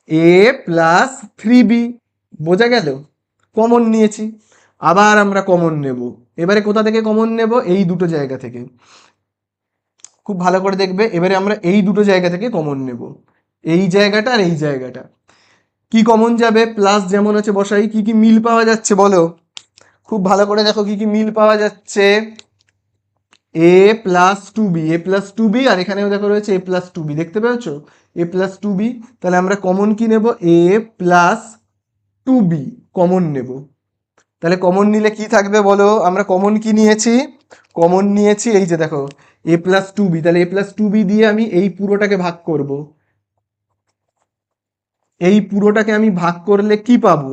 a+3b। বোঝা গেল? কমন নিয়েছি, আবার আমরা কমন নেব। এবারে কোথা থেকে কমন নেব, এই দুটো জায়গা থেকে। খুব ভালো করে দেখবে, এবারে আমরা এই দুটো জায়গা থেকে কমন নেব, এই জায়গাটা আর এই জায়গাটা। কি কমন যাবে, প্লাস যেমন আছে বসাই, কি কি মিল পাওয়া যাচ্ছে বলো, খুব ভালো করে দেখো কি কি মিল পাওয়া যাচ্ছে, a+2b আর এখানেও দেখো রয়েছে a+2b, দেখতে পেয়েছো a+2b। তাহলে আমরা কমন কি নেব, a+2b কমন নেব। তাহলে কমন নিলে কি থাকবে বলো, আমরা কমন কি নিয়েছি, কমন নিয়েছি এই যে দেখো a+2b, তাহলে a+2b দিয়ে আমি এই পুরোটাকে ভাগ করব, এই পুরোটাকে আমি ভাগ করলে কি পাবো,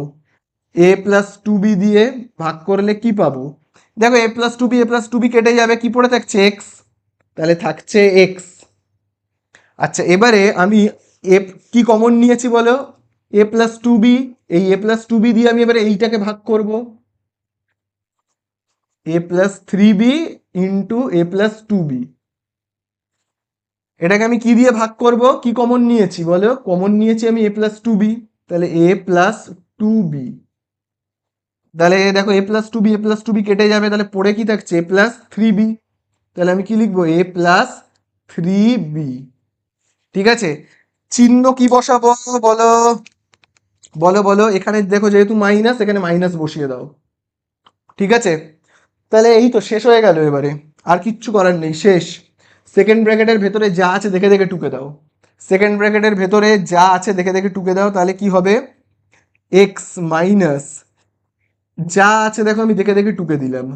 a+2b দিয়ে ভাগ করলে কি পাবো, দেখো a+2b কেটে যাবে, কি পড়ে থাকছে x, তাহলে থাকছে x। আচ্ছা এবারে আমি কি কমন নিয়েছি বলো, a+2b, এই a+2b দিয়ে আমি এবারে এইটাকে ভাগ করব, a+3b ইন্টু a+2b, এটাকে আমি কি দিয়ে ভাগ করব, কি কমন নিয়েছি বলো, কমন নিয়েছি আমি a+2b, তাহলে a+2b। তাহলে দেখো a+2b কেটে যাবে, তাহলে পড়ে কি থাকছে a+3b, তাহলে আমি কি লিখবো a+3b। ঠিক আছে, চিহ্ন কি বসাবো বলো, বলো বলো, এখানে দেখো যেহেতু মাইনাস, এখানে মাইনাস বসিয়ে দাও। ঠিক আছে, তাহলে এই তো শেষ হয়ে গেল, এবারে আর কিচ্ছু করার নেই, শেষ। সেকেন্ড ব্র্যাকেটের ভেতরে যা আছে দেখে দেখে টুকে দাও, সেকেন্ড ব্র্যাকেটের ভেতরে যা আছে দেখে দেখে টুকে দাও, তাহলে কি হবে, x মাইনাস যা আছে দেখো আমি দেখে দেখে টুকে দিলাম।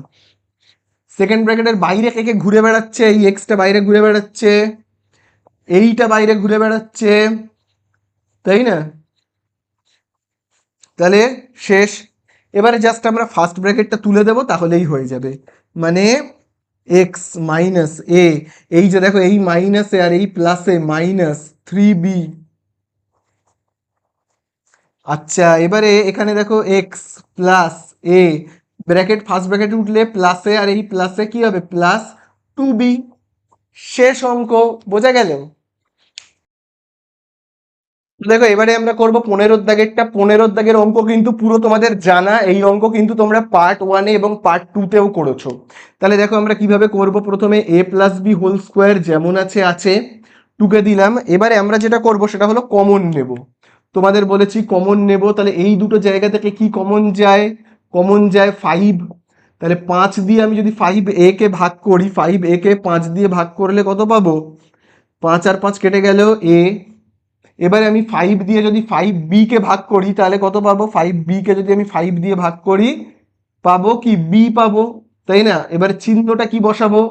সেকেন্ড ব্র্যাকেটের বাইরে কে কে ঘুরে বেড়াচ্ছে, এই এক্সটা বাইরে ঘুরে বেড়াচ্ছে, এইটা বাইরে ঘুরে বেড়াচ্ছে, তাই না? তাহলে শেষ। এবারে জাস্ট আমরা ফার্স্ট ব্র্যাকেটটা তুলে দেবো, তাহলেই হয়ে যাবে। মানে এক্স মাইনাস এ, এই যে দেখো এই মাইনাসে আর এই প্লাসে মাইনাস 3b। আচ্ছা এবারে এখানে দেখো এক্স প্লাস এ, ব্র্যাকেট ফার্স্ট ব্র্যাকেটে উঠলে প্লাসে আর এই প্লাসে কি হবে, প্লাস 2b। শেষ অঙ্ক। বোঝা গেল? দেখো এবারে আমরা করব 15 দাগেরটা। 15 দাগের অঙ্ক কিন্তু পুরো তোমাদের জানা, এই অঙ্ক কিন্তু তোমরা পার্ট 1 এবং পার্ট 2 তেও করেছো। তাহলে দেখো আমরা কিভাবে করব, প্রথমে a plus B whole square যেমন আছে আছে টুকে দিলাম। এবারে আমরা যেটা করব সেটা হলো কমন নেব। তোমাদের বলেছি কমন নেব, তাহলে এই দুটো জায়গা থেকে কি কমন যায়, কমন যায় 5। তাহলে 5 দিয়ে আমি যদি 5a কে ভাগ করি, 5a কে 5 দিয়ে ভাগ করলে কত পাবো, 5 আর 5 কেটে গেল a। এবারে আমি 5 দিয়ে যদি 5b কে ভাগ করি তাহলে কত পাবো, 5b কে যদি আমি 5 দিয়ে ভাগ করি পাবো কি, b পাবো, তাই না? এবারে চিহ্নটা কি বসাবো,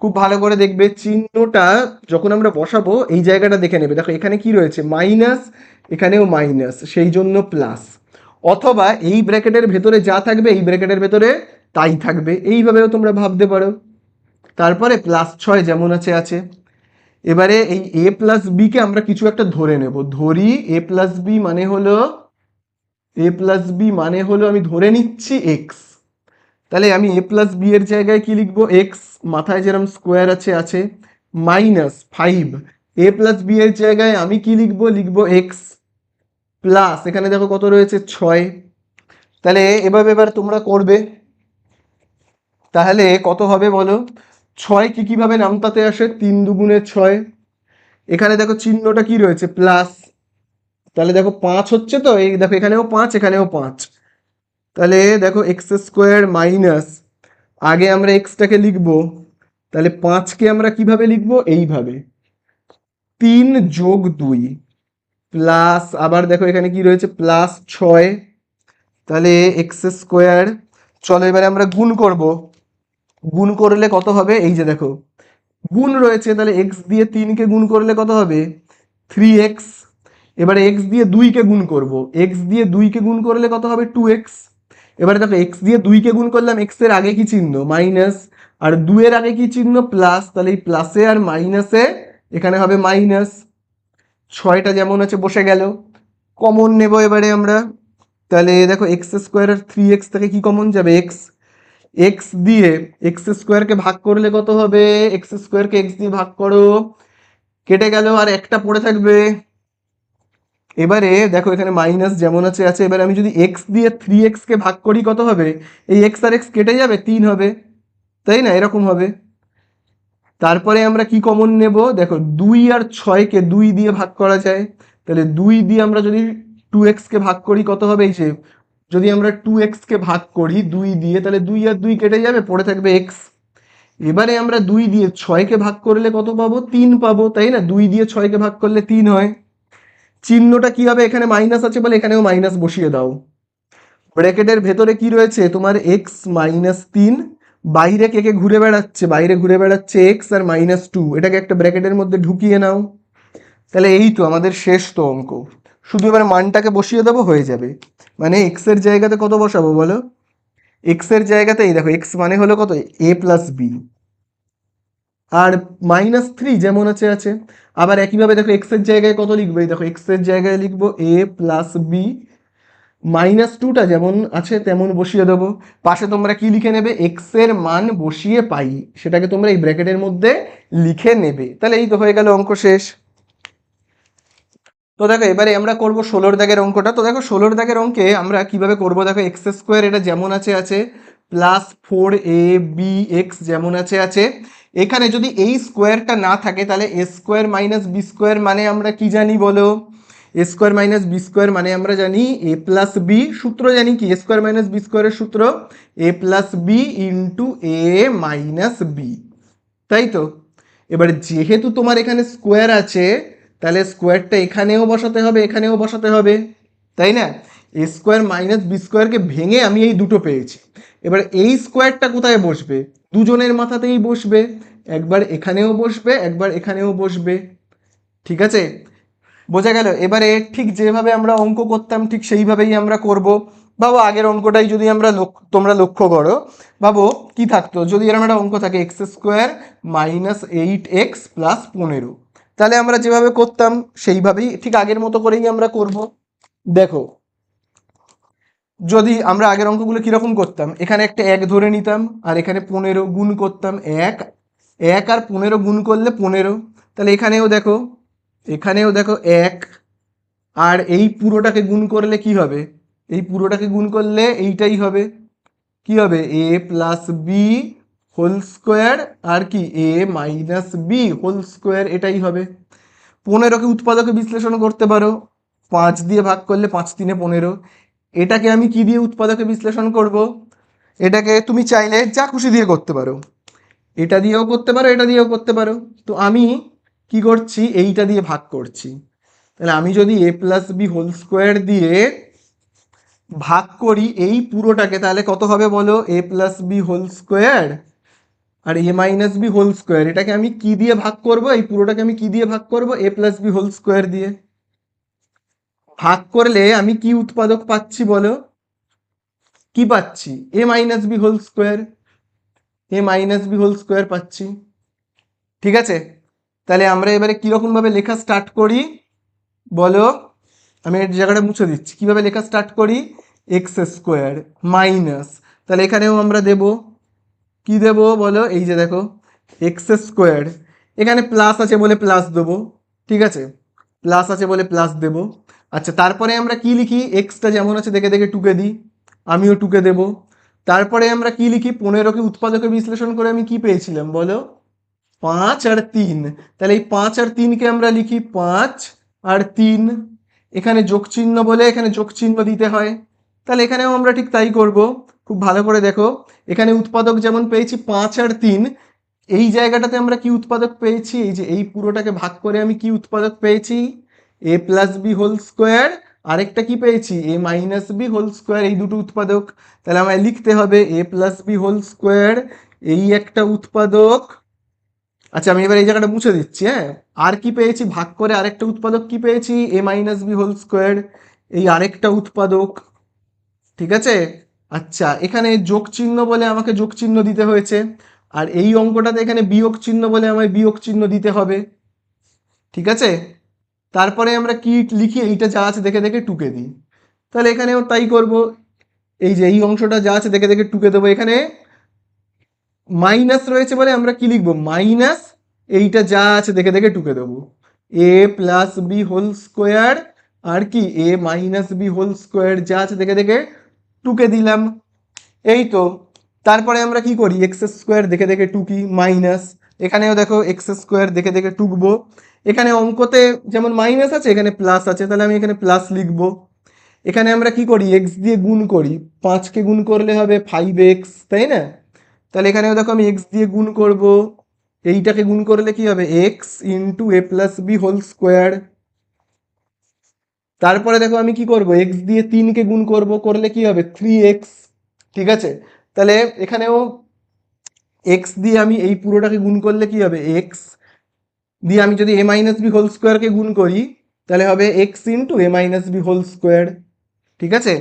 খুব ভালো করে দেখবে চিহ্নটা যখন আমরা বসাবো এই জায়গাটা দেখে নেবে। দেখো এখানে কি রয়েছে, মাইনাস, এখানেও মাইনাস, সেই জন্য প্লাস। অথবা এই ব্র্যাকেটের ভেতরে যা থাকবে এই ব্র্যাকেটের ভেতরে তাই থাকবে, এইভাবেও তোমরা ভাবতে পারো। তারপরে +6 যেমন আছে আছে। এবারে এই a প্লাস বি কে আমরা কিছু একটা ধরে নেব, ধরি a প্লাস বি মানে হলো, a প্লাস বি মানে হলো আমি ধরে নিচ্ছি এক্স। তাহলে আমি a প্লাস বি এর জায়গায় কি লিখবো, এক্স, মাথায় যেরকম স্কোয়ার আছে আছে, মাইনাস 5। a প্লাস বি এর জায়গায় আমি কি লিখবো, লিখবো এক্স প্লাস, এখানে দেখো কত রয়েছে 6। তাহলে এভাবে এবার তোমরা করবে, তাহলে কত হবে বলো, 6 কি কিভাবে নামতাতে আসে, 3 দুগুণে 6। এখানে দেখো চিহ্নটা কি রয়েছে, প্লাস। তাহলে দেখো 5 হচ্ছে, তো এই দেখো এখানেও 5 এখানেও 5। তাহলে দেখো এক্স স্কোয়ার মাইনাস, আগে আমরা এক্সটাকে লিখবো, তাহলে 5কে আমরা কিভাবে লিখবো, এইভাবে 3 যোগ 2 প্লাস, আবার দেখো এখানে কি রয়েছে, +6। তাহলে এক্স স্কোয়ার, চলো এবারে আমরা গুণ করব। গুণ করলে কত হবে, এই যে দেখো গুণ রয়েছে, তাহলে এক্স দিয়ে 3কে গুণ করলে কত হবে, 3x। এবারে এক্স দিয়ে 2কে গুণ করব, এক্স দিয়ে 2কে গুণ করলে কত হবে, 2x। এবারে দেখো এক্স দিয়ে 2কে গুণ করলাম, এক্স এর আগে কি চিহ্ন, মাইনাস, আর 2 এর আগে কি চিহ্ন, প্লাস, তাহলে এই প্লাসে আর মাইনাসে এখানে হবে মাইনাস। 6টা যেমন আছে বসে গেল। কমন নেব এবারে আমরা, তাহলে দেখো এক্স স্কোয়ার আর 3x থেকে কি কমন যাবে, এক্স। এক্স দিয়ে এক্স স্কোয়ারকে ভাগ করলে কত হবে, এক্স স্কোয়ারকে এক্স দিয়ে ভাগ করো, কেটে গেল আর একটা পড়ে থাকবে। এবারে দেখো এখানে মাইনাস যেমন আছে আছে, এবারে আমি যদি এক্স দিয়ে 3x কে ভাগ করি কত হবে, এই এক্স আর এক্স কেটে যাবে, 3 হবে, তাই না? এরকম হবে। তারপরে আমরা কি কমন নেব, দেখো 2 আর 6কে 2 দিয়ে ভাগ করা যায়, তাহলে 2 দিয়ে আমরা যদি 2x কে ভাগ করি কত হবে, এই যে যদি আমরা 2x কে ভাগ করি 2 দিয়ে, তাহলে 2 আর 2 কেটে যাবে, পড়ে থাকবে x। এবারে আমরা 2 দিয়ে 6কে ভাগ করলে কত পাবো, 3 পাবো, তাই না? 2 দিয়ে 6কে ভাগ করলে 3 হয়। চিহ্নটা কি হবে, এখানে মাইনাস আছে বলে এখানেও মাইনাস বসিয়ে দাও। ব্র্যাকেটের ভেতরে কি রয়েছে তোমার, এক্স মাইনাস 3, বাইরে কে কে ঘুরে বেড়াচ্ছে, বাইরে ঘুরে বেড়াচ্ছে এক্স আর -2, এটাকে একটা ব্র্যাকেটের মধ্যে ঢুকিয়ে নাও। তাহলে এই তো আমাদের শেষ তো অঙ্ক, শুধু এবার মানটাকে বসিয়ে দেবো, হয়ে যাবে। মানে এক্স এর জায়গাতে কত বসাবো বলো, এক্স এর জায়গাতে এই দেখো এক্স মানে হলো কত, a প্লাস বি, আর -3 যেমন আছে আছে। আবার একইভাবে দেখো এক্স এর জায়গায় কত লিখবো, এই দেখো এক্স এর জায়গায় লিখবো a প্লাস বি, -2টা যেমন আছে তেমন বসিয়ে দেবো। পাশে তোমরা কি লিখে নেবে, এক্স এর মান বসিয়ে পাই, সেটাকে তোমরা এই ব্র্যাকেটের মধ্যে লিখে নেবে। তাহলে এই তো হয়ে গেল অঙ্ক শেষ। তো দেখো এবারে আমরা করব 16 দাগের অঙ্কটা। তো দেখো 16 দাগের অঙ্কে আমরা কিভাবে করব, দেখো এক্স স্কোয়ার এটা যেমন আছে আছে, +4ab যেমন আছে আছে। এখানে যদি এই স্কোয়ারটা না থাকে তাহলে a square minus B square মানে আমরা কি জানি বলো, a square minus B square মানে আমরা জানি a প্লাস বি, সূত্র জানি কি, a স্কোয়ার মাইনাস বি স্কোয়ারের সূত্র a plus B into a minus B, তাই তো? এবার যেহেতু তোমার এখানে স্কোয়ার আছে, তাহলে স্কোয়ারটা এখানেও বসাতে হবে এখানেও বসাতে হবে, তাই না? এ স্কোয়ার মাইনাস বি স্কোয়ারকে ভেঙে আমি এই দুটো পেয়েছি। এবার এই স্কোয়ারটা কোথায় বসবে? দুজনের মাথাতেই বসবে, একবার এখানেও বসবে একবার এখানেও বসবে। ঠিক আছে, বোঝা গেল? এবারে ঠিক যেভাবে আমরা অঙ্ক করতাম ঠিক সেইভাবেই আমরা করব। ভাবো আগের অঙ্কটাই যদি আমরা তোমরা লক্ষ্য করো, ভাবো কি থাকতো যদি এরকম একটা অঙ্ক থাকে x square minus 8x plus 15, তাহলে আমরা যেভাবে করতাম সেইভাবেই ঠিক আগের মতো করেই আমরা করব। দেখো যদি আমরা আগের অঙ্কগুলো কিরকম করতাম, এখানে একটা 1 ধরে নিতাম আর এখানে 15 গুণ করতাম, 1 1 আর 15 গুণ করলে 15, তাহলে এখানেও দেখো 1 আর এই পুরোটাকে গুণ করলে কি হবে? এই পুরোটাকে গুণ করলে এইটাই হবে, কি হবে? এ প্লাস বি হোল স্কোয়ার আর কি এ মাইনাস বি হোল স্কোয়ার, এটাই হবে। 15কে উৎপাদকে বিশ্লেষণ করতে পারো, 5 দিয়ে ভাগ করলে 5 3 15। এটাকে আমি কি দিয়ে উৎপাদকে বিশ্লেষণ করব? এটাকে তুমি চাইলে যা খুশি দিয়ে করতে পারো, এটা দিয়েও করতে পারো এটা দিয়েও করতে পারো। তো আমি কি করছি, এইটা দিয়ে ভাগ করছি। তাহলে আমি যদি এ প্লাস বি হোল স্কোয়ার দিয়ে ভাগ করি এই পুরোটাকে, তাহলে কত হবে বলো? এ প্লাস বি হোল স্কোয়ার আর এ মাইনাস বি হোল স্কোয়ার, এটাকে আমি কি দিয়ে ভাগ করব? এই পুরোটাকে আমি কি দিয়ে ভাগ করব? এ প্লাস বি হোল স্কোয়ার দিয়ে। ভাগ করলে আমি কি উৎপাদক পাচ্ছি বলো? কি পাচ্ছি? এ মাইনাস বি হোল স্কোয়ার, এ মাইনাস বি হোল স্কোয়ার পাচ্ছি। ঠিক আছে, তাহলে আমরা এবারে কিরকম ভাবে লেখা স্টার্ট করি বলো? আমি এই জায়গাটা মুছে দিচ্ছি। কিভাবে লেখা স্টার্ট করি? এক্স স্কোয়ার মাইনাস, তাহলে এখানেও আমরা দেব কি দেব বলো? এই যে দেখো এক্স স্কোয়ার, এখানে প্লাস আছে বলে প্লাস দেবো। ঠিক আছে, প্লাস আছে বলে প্লাস দেব। আচ্ছা, তারপরে আমরা কি লিখি? এক্সটা যেমন আছে দেখে দেখে টুকে দিই, আমিও টুকে দেব। তারপরে আমরা কি লিখি? 15কে উৎপাদকে বিশ্লেষণ করে আমি কি পেয়েছিলাম বলো? 5 আর 3। তাহলে এই 5 আর 3কে আমরা লিখি 5 আর 3। এখানে যোগ চিহ্ন বলে এখানে যোগ চিহ্ন দিতে হয়, তাহলে এখানেও আমরা ঠিক তাই করব। খুব ভালো করে দেখো, এখানে উৎপাদক যেমন পেয়েছি 5 আর 3, এই জায়গাটাতে আমরা কি উৎপাদক পেয়েছি? এই যে এই পুরোটাকে ভাগ করে আমি কি উৎপাদক পেয়েছি? এ প্লাস বি হোল স্কোয়ার, আরেকটা কি পেয়েছি? এ মাইনাস বি হোল স্কোয়ার, এই দুটো উৎপাদক। তাহলে আমায় লিখতে হবে এ প্লাস বি হোল স্কোয়ার, এই একটা উৎপাদক। আচ্ছা, আমি এবার এই জায়গাটা মুছে দিচ্ছি। হ্যাঁ, আর কি পেয়েছি ভাগ করে? আরেকটা উৎপাদক কি পেয়েছি? এ মাইনাস বি হোল স্কোয়ার, এই আরেকটা উৎপাদক। ঠিক আছে, আচ্ছা এখানে যোগ চিহ্ন বলে আমাকে যোগ চিহ্ন দিতে হয়েছে, আর এই অঙ্কটাতে এখানে বিয়োগ চিহ্ন বলে আমায় বিয়োগ চিহ্ন দিতে হবে। ঠিক আছে, তারপরে আমরা কি লিখি? এইটা যা আছে দেখে দেখে টুকে দিই। তাহলে এখানেও তাই করব, এই যে এই অংশটা যা আছে দেখে দেখে টুকে দেবো। এখানে মাইনাস রয়েছে বলে আমরা কি লিখবো? মাইনাস, এইটা যা আছে দেখে দেখে টুকে দেবো। এ প্লাস বি হোল স্কোয়ার আর কি এ মাইনাস বি হোল স্কোয়ার, যা আছে দেখে দেখে টুকে দিলাম। এই তো, তারপরে আমরা কি করি? এক্স স্কোয়ার দেখে দেখে টুকি, মাইনাস। এখানেও দেখো এক্স স্কোয়ার দেখে দেখে টুকবো। এখানে অঙ্কতে যেমন মাইনাস আছে এখানে প্লাস আছে, তাহলে আমি এখানে প্লাস লিখবো। এখানে আমরা কি করি? এক্স দিয়ে গুণ করি, 5কে গুণ করলে হবে 5x, তাই না? তাহলে এখানেও দেখো আমি এক্স দিয়ে গুণ করব, এইটাকে গুণ করলে কি হবে? X into A plus B whole square. তারপরে দেখো আমি কি করব? এক্স দিয়ে 3কে গুণ করব, করলে কি হবে? 3x। ঠিক আছে, তাহলে এখানেও এক্স দিয়ে আমি এই পুরোটাকে গুণ করলে কি হবে? এক্স দিয়ে আমি যদি এ মাইনাস বি হোল স্কোয়ারকে গুণ করি, তাহলে হবে এক্স ইন্টু এ মাইনাস বি হোল স্কোয়ার। ঠিক আছে,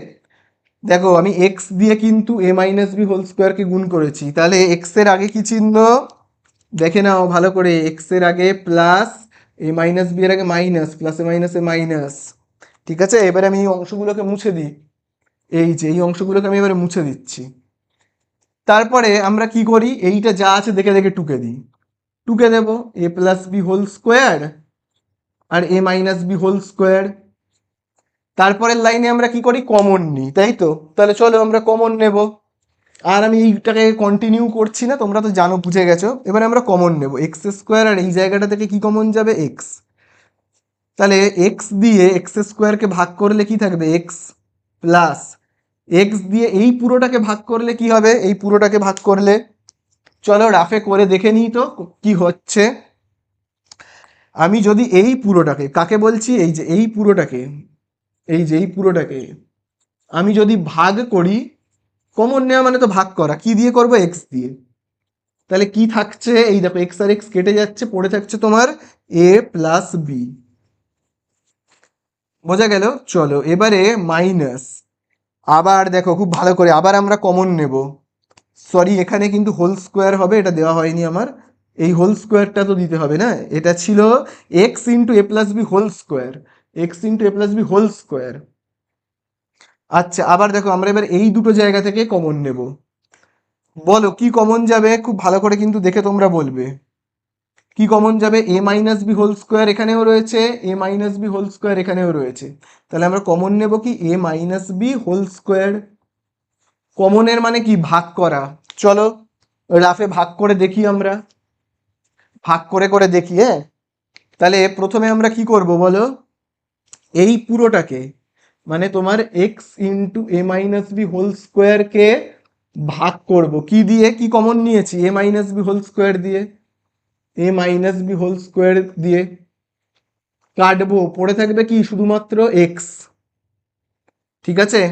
দেখো আমি এক্স দিয়ে কিন্তু এ মাইনাস বি হোল স্কোয়ারকে গুণ করেছি, তাহলে এক্স এর আগে কি চিহ্ন দেখে নাও ভালো করে? এক্স এর আগে প্লাস, এ মাইনাস বি এর আগে মাইনাস, প্লাসে মাইনাসে মাইনাস। ঠিক আছে, এবারে আমি এই অংশগুলোকে মুছে দিই। এই যে এই অংশগুলোকে আমি এবারে মুছে দিচ্ছি। তারপরে আমরা কি করি? এইটা যা আছে দেখে দেখে টুকে দিই, টুকে দেব এ প্লাস বি হোল স্কোয়ার আর এ মাইনাস বি হোল স্কোয়ার। তারপরের লাইনে আমরা কি করি? কমন নিই, তাই তো? তাহলে চলো আমরা কমন নেব। আর আমি এইটাকে কন্টিনিউ করছি না, তোমরা তো জানো, বুঝে গেছো। এবারে আমরা কমন নেব এক্স স্কোয়ার, আর এই জায়গাটা থেকে কি কমন যাবে? এক্স। তাহলে এক্স দিয়ে এক্স স্কোয়ারকে ভাগ করলে কি থাকবে? এক্স প্লাস এক্স দিয়ে এই পুরোটাকে ভাগ করলে কি হবে? এই পুরোটাকে ভাগ করলে, চলো রাফে করে দেখে নিই তো কি হচ্ছে। আমি যদি এই পুরোটাকে, কাকে বলছি? এই যে এই পুরোটাকে, এই যে এই পুরোটাকে আমি যদি ভাগ করি, কমন নেওয়া মানে তো ভাগ করা, কি দিয়ে করব, এক্স দিয়ে। তাহলে কি থাকছে, এই দেখো এক্স আর এক্স কেটে যাচ্ছে, পড়ে থাকছে তোমার এ প্লাস বি। বোঝা গেল? চলো এবারে মাইনাস, আবার দেখো খুব ভালো করে, আবার আমরা কমন নেব। সরি, এখানে কিন্তু হোল স্কোয়ার হবে, এটা দেওয়া হয়নি আমার। এই হোল স্কোয়ারটা তো দিতে হবে না, এটা ছিল X into A plus B whole square, X into A plus B whole square. আচ্ছা, আবার দেখো আমরা এবার এই দুটো জায়গা থেকে কমন নেব। বলো কি কমন যাবে, খুব ভালো করে কিন্তু দেখে তোমরা বলবে কি কমন যাবে। এ মাইনাস বি হোল স্কোয়ার এখানেও রয়েছে, এ মাইনাস বি হোল স্কোয়ার এখানেও রয়েছে, তাহলে আমরা কমন নেব কি, এ মাইনাস বি হোল স্কোয়ার। কমনের মানে কি, ভাগ করা। চলো রাফে ভাগ করে দেখি, আমরা ভাগ করে করে দেখি। হ্যাঁ, তাহলে প্রথমে আমরা কি করব বলো, এই পুরোটাকে মানে তোমার এক্স ইন্টু এ মাইনাস বি হোল স্কোয়ারকে ভাগ করব কি দিয়ে, কি কমন নিয়েছি, এ মাইনাস বি হোল স্কোয়ার দিয়ে, এ মাইনাস বি হোল স্কোয়ার দিয়ে কাটবো, পড়ে থাকবে কি শুধুমাত্র এক্স। ঠিক আছে,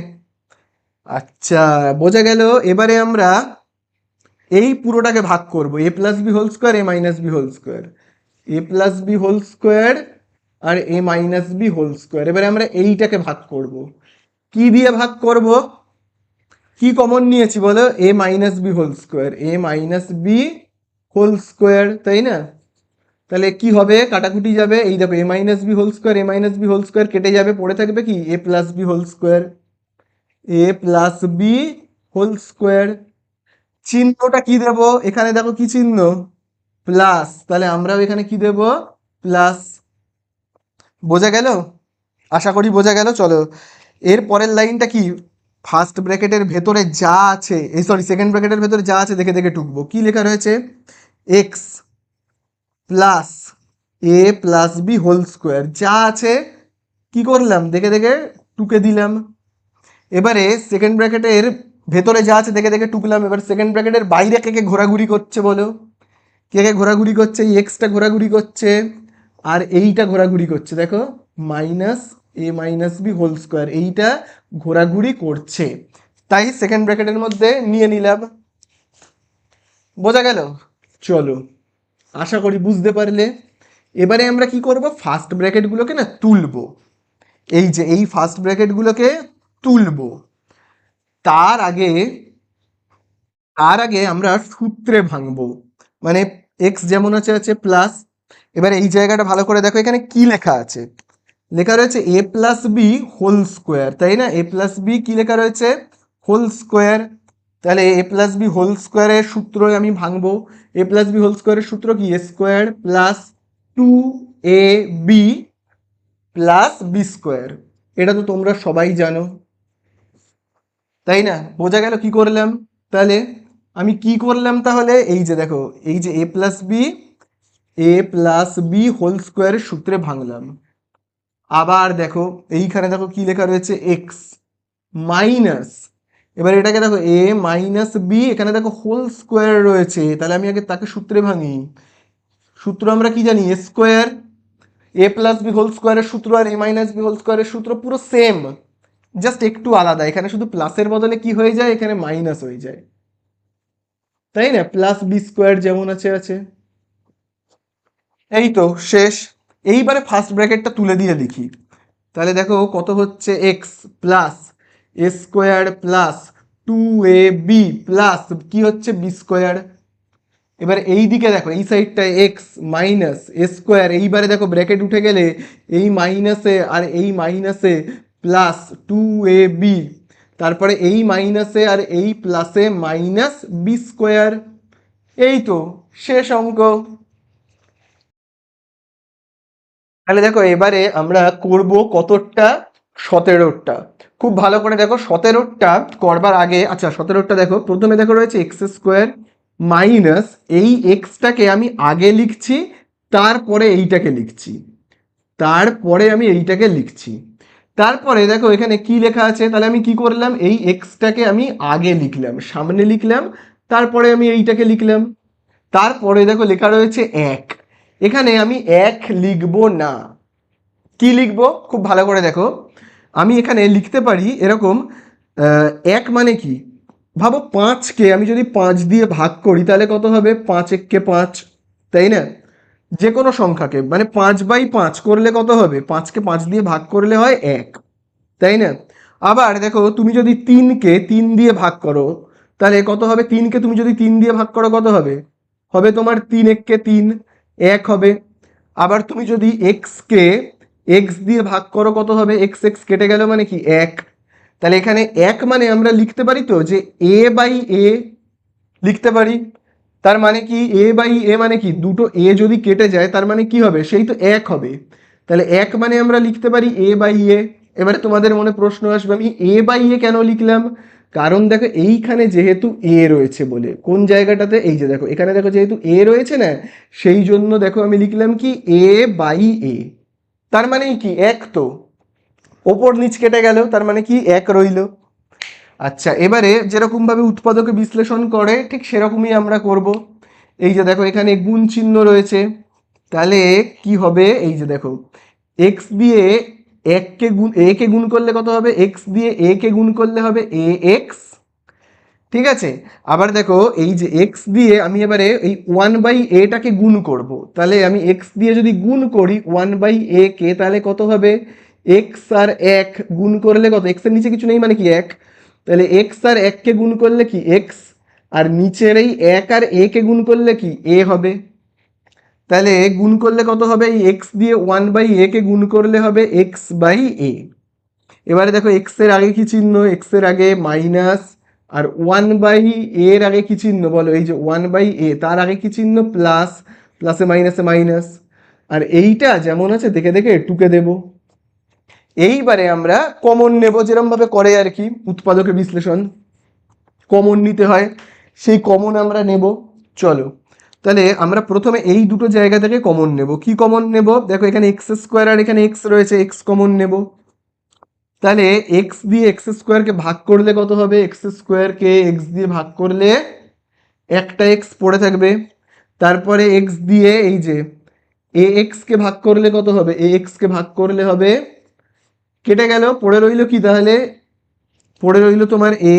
আচ্ছা বোঝা গেল। এবারে আমরা এই পুরোটাকে ভাগ করব, এ প্লাস বি হোল স্কোয়ার এ মাইনাস বি হোল স্কোয়ার, এ প্লাস বি হোল স্কোয়ার আর এ মাইনাস বি হোল স্কোয়ার। এবারে আমরা এইটাকে ভাগ করব, কি দিয়ে ভাগ করব, কি কমন নিয়েছি বলো, এ মাইনাস বি হোল স্কোয়ার, এ মাইনাস বি হোল স্কোয়ার, তাই না? তাহলে কি হবে, কাটাকুটি যাবে, এই দেখো এ মাইনাস বি হোল স্কোয়ার এ মাইনাস বি হোল স্কোয়ার কেটে যাবে, পড়ে থাকবে কি এ প্লাস বি হোল স্কোয়ার, এ প্লাস বি হোল স্কোয়ার। চিহ্নটা কি দেব, এখানে দেখো কি চিহ্ন, প্লাস, তাহলে আমরাও এখানে কি দেব, প্লাস। বোঝা গেল? আশা করি বোঝা গেল। চলো এর পরের লাইনটা কি, ফার্স্ট ব্র্যাকেটের ভেতরে যা আছে, এই সরি সেকেন্ড ব্র্যাকেটের ভেতরে যা আছে দেখে দেখে টুকবো। কি লেখা রয়েছে, এক্স প্লাস এ প্লাস বি হোল স্কোয়ার, যা আছে কি করলাম, দেখে দেখে টুকে দিলাম। এবারে সেকেন্ড ব্র্যাকেটের ভেতরে যা আছে দেখে দেখে টুকলাম। এবার সেকেন্ড ব্র্যাকেটের বাইরে কে কে ঘোরাঘুরি করছে বলো, কে কে ঘোরাঘুরি করছে, এই এক্সটা ঘোরাঘুরি করছে আর এইটা ঘোরাঘুরি করছে, দেখো মাইনাস এ মাইনাস বি হোল স্কোয়ার, এইটা ঘোরাঘুরি করছে, তাই সেকেন্ড ব্র্যাকেটের মধ্যে নিয়ে নিলাম। বোঝা গেল? চলো আশা করি বুঝতে পারলে। এবারে আমরা কি করব, ফার্স্ট ব্র্যাকেটগুলোকে না তুলবো, এই যে এই ফার্স্ট ব্র্যাকেটগুলোকে তুলবো। তার আগে আমরা সূত্রে ভাঙবো, মানে এক্স যেমন আছে আছে প্লাস। এবার এই জায়গাটা ভালো করে দেখো, এখানে কি লেখা আছে, লেখা রয়েছে এ প্লাস বি হোল স্কোয়ার, তাই না? এ প্লাস বি কি লেখা রয়েছে, হোল স্কোয়ার। তাহলে এ প্লাস বি হোল স্কোয়ারের সূত্র আমি ভাঙবো। এ প্লাস বি হোল স্কোয়ারের সূত্র কি, এ square plus two A B plus B square. এটা তো তোমরা সবাই জানো, তাই না? বোঝা গেল কি করলাম? তাহলে আমি কি করলাম তাহলে, এই যে দেখো, এই যে এ প্লাস বি হোল স্কোয়ারের সূত্রে ভাঙলাম। আবার দেখো এইখানে দেখো কি লেখা রয়েছে, এক্স মাইনাস, এবার এটাকে দেখো এ মাইনাস বি, এখানে দেখো হোল স্কোয়ার রয়েছে, তাহলে আমি আগে তাকে সূত্রে ভাঙি। সূত্র আমরা কি জানি, এ স্কোয়ার, এ প্লাস বি হোল স্কোয়ারের সূত্র আর এ মাইনাস বি হোল স্কোয়ারের সূত্র পুরো সেম, জাস্ট একটু আলাদা, এখানে শুধু প্লাসের বদলে কি হয়ে যায়, এখানে মাইনাস হয়ে যায়, তাই না? প্লাস বি স্কোয়ার যেমন আছে আছে। এই তো শেষ। এইবারে ফার্স্ট ব্র্যাকেটটা তুলে দিয়ে লিখি, তাহলে দেখো কত হচ্ছে, x plus A square plus two A B plus কি হচ্ছে, বি স্কোয়ার। এবার এই দিকে দেখো, এই সাইডটায় এক্স মাইনাস এ স্কোয়ার, এইবারে দেখো ব্র্যাকেট উঠে গেলে এই মাইনাসে আর এই মাইনাসে প্লাস টু এ বি, তারপরে এই মাইনাসে আর এই প্লাসে মাইনাস বি স্কোয়ার। এই তো শেষ অঙ্ক। তাহলে দেখো এবারে আমরা করব কতটা, 17টা। খুব ভালো করে দেখো, 17টা করবার আগে, আচ্ছা 17টা দেখো, প্রথমে দেখো রয়েছে এক্স স্কোয়ার মাইনাস, এই এক্সটাকে আমি আগে লিখছি, তারপরে এইটাকে লিখছি, তারপরে আমি এইটাকে লিখছি। তারপরে দেখো এখানে কি লেখা আছে, তাহলে আমি কি করলাম, এই এক্সটাকে আমি আগে লিখলাম, সামনে লিখলাম, তারপরে আমি এইটাকে লিখলাম। তারপরে দেখো লেখা রয়েছে এক, এখানে আমি এক লিখব না, কি লিখব, খুব ভালো করে দেখো, আমি এখানে লিখতে পারি এরকম, এক মানে কি, ভাবো 5কে আমি যদি 5 দিয়ে ভাগ করি তাহলে কত হবে, 5 এককে 5, তাই না? যে কোনো সংখ্যাকে মানে 5/5 করলে কত হবে, 5কে 5 দিয়ে ভাগ করলে হয় 1, তাই না? আবার দেখো তুমি যদি 3কে 3 দিয়ে ভাগ করো তাহলে কত হবে, 3কে তুমি যদি 3 দিয়ে ভাগ করো কত হবে, হবে তোমার 3 এককে 3, 1 হবে। আবার তুমি যদি কে x দিয়ে ভাগ করো কত হবে, x কেটে গেল মানে কি 1। তাহলে এখানে 1 মানে আমরা লিখতে পারি তো যে a/a লিখতে পারি। তার মানে কি a/a মানে কি, দুটো a যদি কেটে যায় তার মানে কি হবে, সেই তো 1 হবে। তাহলে 1 মানে আমরা লিখতে পারি a/a। এবারে তোমাদের মনে প্রশ্ন আসবে আমি a/a কেন লিখলাম, কারণ দেখো এইখানে যেহেতু a রয়েছে বলে, কোন জায়গাটাতে, এই যে দেখো এখানে দেখো যেহেতু a রয়েছে না, সেই জন্য দেখো আমি লিখলাম কি a/a। তার মানে কি 1, তো ওপর নিচ কেটে গেল তার মানে কি 1 রইল। আচ্ছা, এবারে যেরকম ভাবে উৎপাদকে বিশ্লেষণ করে ঠিক সেরকমই আমরা করব। এই যে দেখো এখানে গুণ চিহ্ন রয়েছে, তাহলে কি হবে, এই যে দেখো এক্স দিয়ে এ কে গুণ করলে কত হবে, এক্স দিয়ে এ কে গুণ করলে হবে এ এক্স, ঠিক আছে? আবার দেখো এই যে এক্স দিয়ে আমি এবারে এই 1/a-টাকে গুণ করব, তাহলে আমি এক্স দিয়ে যদি গুণ করি 1/a কে তাহলে কত হবে, এক্স আর 1 গুণ করলে কত, এক্স এর নিচে কিছু নেই মানে কি 1, তাহলে এক্স আর 1কে গুণ করলে কি এক্স, আর নিচের এই 1 আর a কে গুণ করলে কি a হবে। তাহলে গুণ করলে কত হবে, এই এক্স দিয়ে 1/a কে গুণ করলে হবে x/a। এবারে দেখো এক্স এর আগে কি চিহ্ন, এক্স এর আগে মাইনাস, আর 1/a এর আগে কি চিহ্ন বলো, এই যে 1/a তার আগে কি চিহ্ন, প্লাস, প্লাসে মাইনাসে মাইনাস, আর এইটা যেমন আছে দেখে দেখে টুকে দেব। এইবারে আমরা কমন নেব, যেরকম ভাবে করে আর কি উৎপাদকের বিশ্লেষণ, কমন নিতে হয়, সেই কমন আমরা নেব। চলো তাহলে আমরা প্রথমে এই দুটো জায়গা থেকে কমন নেব। কি কমন নেব, দেখো এখানে এক্স স্কোয়ার আর এখানে এক্স রয়েছে, এক্স কমন নেব। তাহলে এক্স দিয়ে এক্স স্কোয়ারকে ভাগ করলে কত হবে, এক্স স্কোয়ারকে এক্স দিয়ে ভাগ করলে একটা এক্স পড়ে থাকবে। তারপরে এক্স দিয়ে এই যে এ এক্সকে ভাগ করলে কত হবে, এ এক্সকে ভাগ করলে হবে, কেটে গেল, পড়ে রইল কি, তাহলে পড়ে রইল তোমার এ,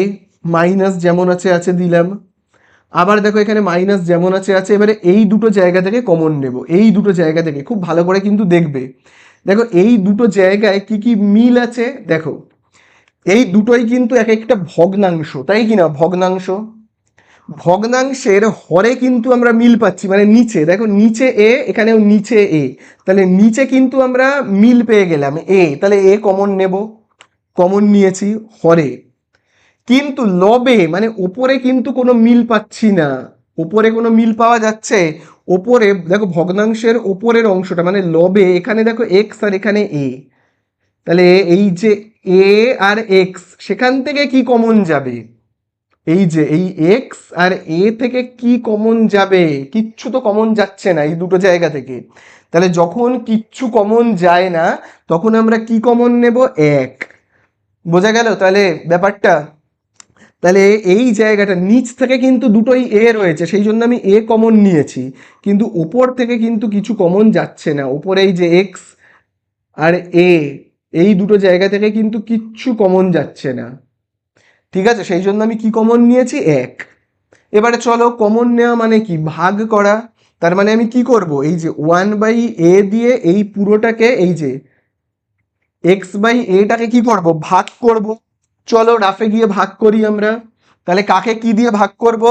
মাইনাস যেমন আছে আছে দিলাম। আবার দেখো এখানে মাইনাস যেমন আছে আছে, এবারে এই দুটো জায়গা থেকে কমন নেব, এই দুটো জায়গা থেকে খুব ভালো করে কিন্তু দেখবে। দেখো এই দুটো জায়গায় কি কি মিল আছে, দেখো এই দুটোই কিন্তু এক একটা ভগ্নাংশ, তাই কি না, ভগ্নাংশ। ভগ্নাংশের হরে কিন্তু আমরা মিল পাচ্ছি, মানে নিচে দেখো নিচে এ, এখানেও নিচে এ, তাহলে নিচে কিন্তু আমরা মিল পেয়ে গেলাম এ, তাহলে এ কমন নেব, কমন নিয়েছি হরে। কিন্তু লবে মানে ওপরে কিন্তু কোনো মিল পাচ্ছি না, ওপরে কোনো মিল পাওয়া যাচ্ছে, ওপরে দেখো ভগ্নাংশের ওপরের অংশটা মানে লবে, এখানে দেখো এক্স আর এখানে এ, তাহলে এই যে এ আর এক্স সেখান থেকে কি কমন যাবে, এই যে এই এক্স আর এ থেকে কি কমন যাবে, কিচ্ছু তো কমন যাচ্ছে না এই দুটো জায়গা থেকে। তাহলে যখন কিচ্ছু কমন যায় না তখন আমরা কি কমন নেব, 1। বোঝা গেল তাহলে ব্যাপারটা। তাহলে এই জায়গাটা নিচ থেকে কিন্তু দুটোই এ রয়েছে, সেই জন্য আমি এ কমন নিয়েছি, কিন্তু উপর থেকে কিন্তু কিছু কমন যাচ্ছে না, উপরে এই যে এক্স আর এ এই দুটো জায়গা থেকে কিন্তু কিচ্ছু কমন যাচ্ছে না, ঠিক আছে? সেই জন্য আমি কি কমন নিয়েছি, 1। এবারে চলো কমন নেওয়া মানে কি, ভাগ করা। তার মানে আমি কি করব, এই যে 1/a দিয়ে এই পুরোটাকে, এই যে x/a-টাকে কি করব, ভাগ করব। চলো রাফে গিয়ে ভাগ করি আমরা। তাহলে কাকে কি দিয়ে ভাগ করব,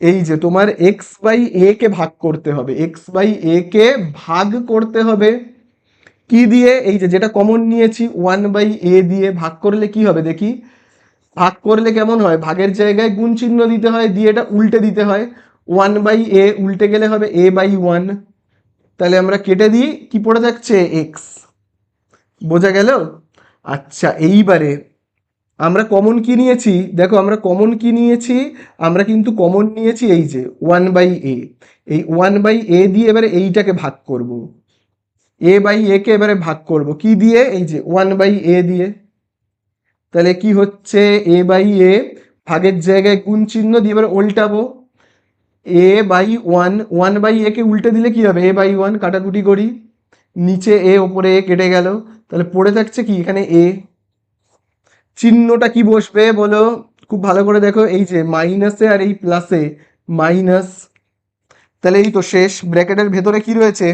এই যে তোমার x/a কে ভাগ করতে হবে, x/a কে ভাগ করতে হবে কি দিয়ে, এই যে যেটা কমন নিয়েছি 1/a দিয়ে ভাগ করলে কি হবে দেখি, ভাগ করলে কেমন হয়, ভাগের জায়গায় গুণ চিহ্ন দিতে হয়, দিয়ে এটা উল্টে দিতে হয়, 1/a উল্টে গেলে হবে a/1। তাহলে আমরা কেটে দিই, কি পড়ে থাকছে, এক্স। বোঝা গেল? আচ্ছা এইবারে আমরা কমন কি নিয়েছি, দেখো আমরা কমন কি নিয়েছি, আমরা কিন্তু কমন নিয়েছি এই যে 1/a, এই 1/a দিয়ে এবারে এইটাকে ভাগ করব, a/a কে এবারে ভাগ করব কি দিয়ে, এই যে 1/a দিয়ে। তাহলে কি হচ্ছে, a/a ভাগের জায়গায় গুণ চিহ্ন দিয়ে এবারে উল্টাবো, a/1, 1/a কে উল্টে দিলে কি হবে, a/1, কাটাকুটি করি, নিচে এ ওপরে এ কেটে গেল, তাহলে পড়ে থাকছে কি এখানে এ। চিহ্নটা কি বসবে বলো, খুব ভালো করে দেখো, এই যে মাইনাসে আর এই প্লাসে মাইনাস, তাহলে এই তো শেষ। ব্র্যাকেটের ভেতরে কি রয়েছে,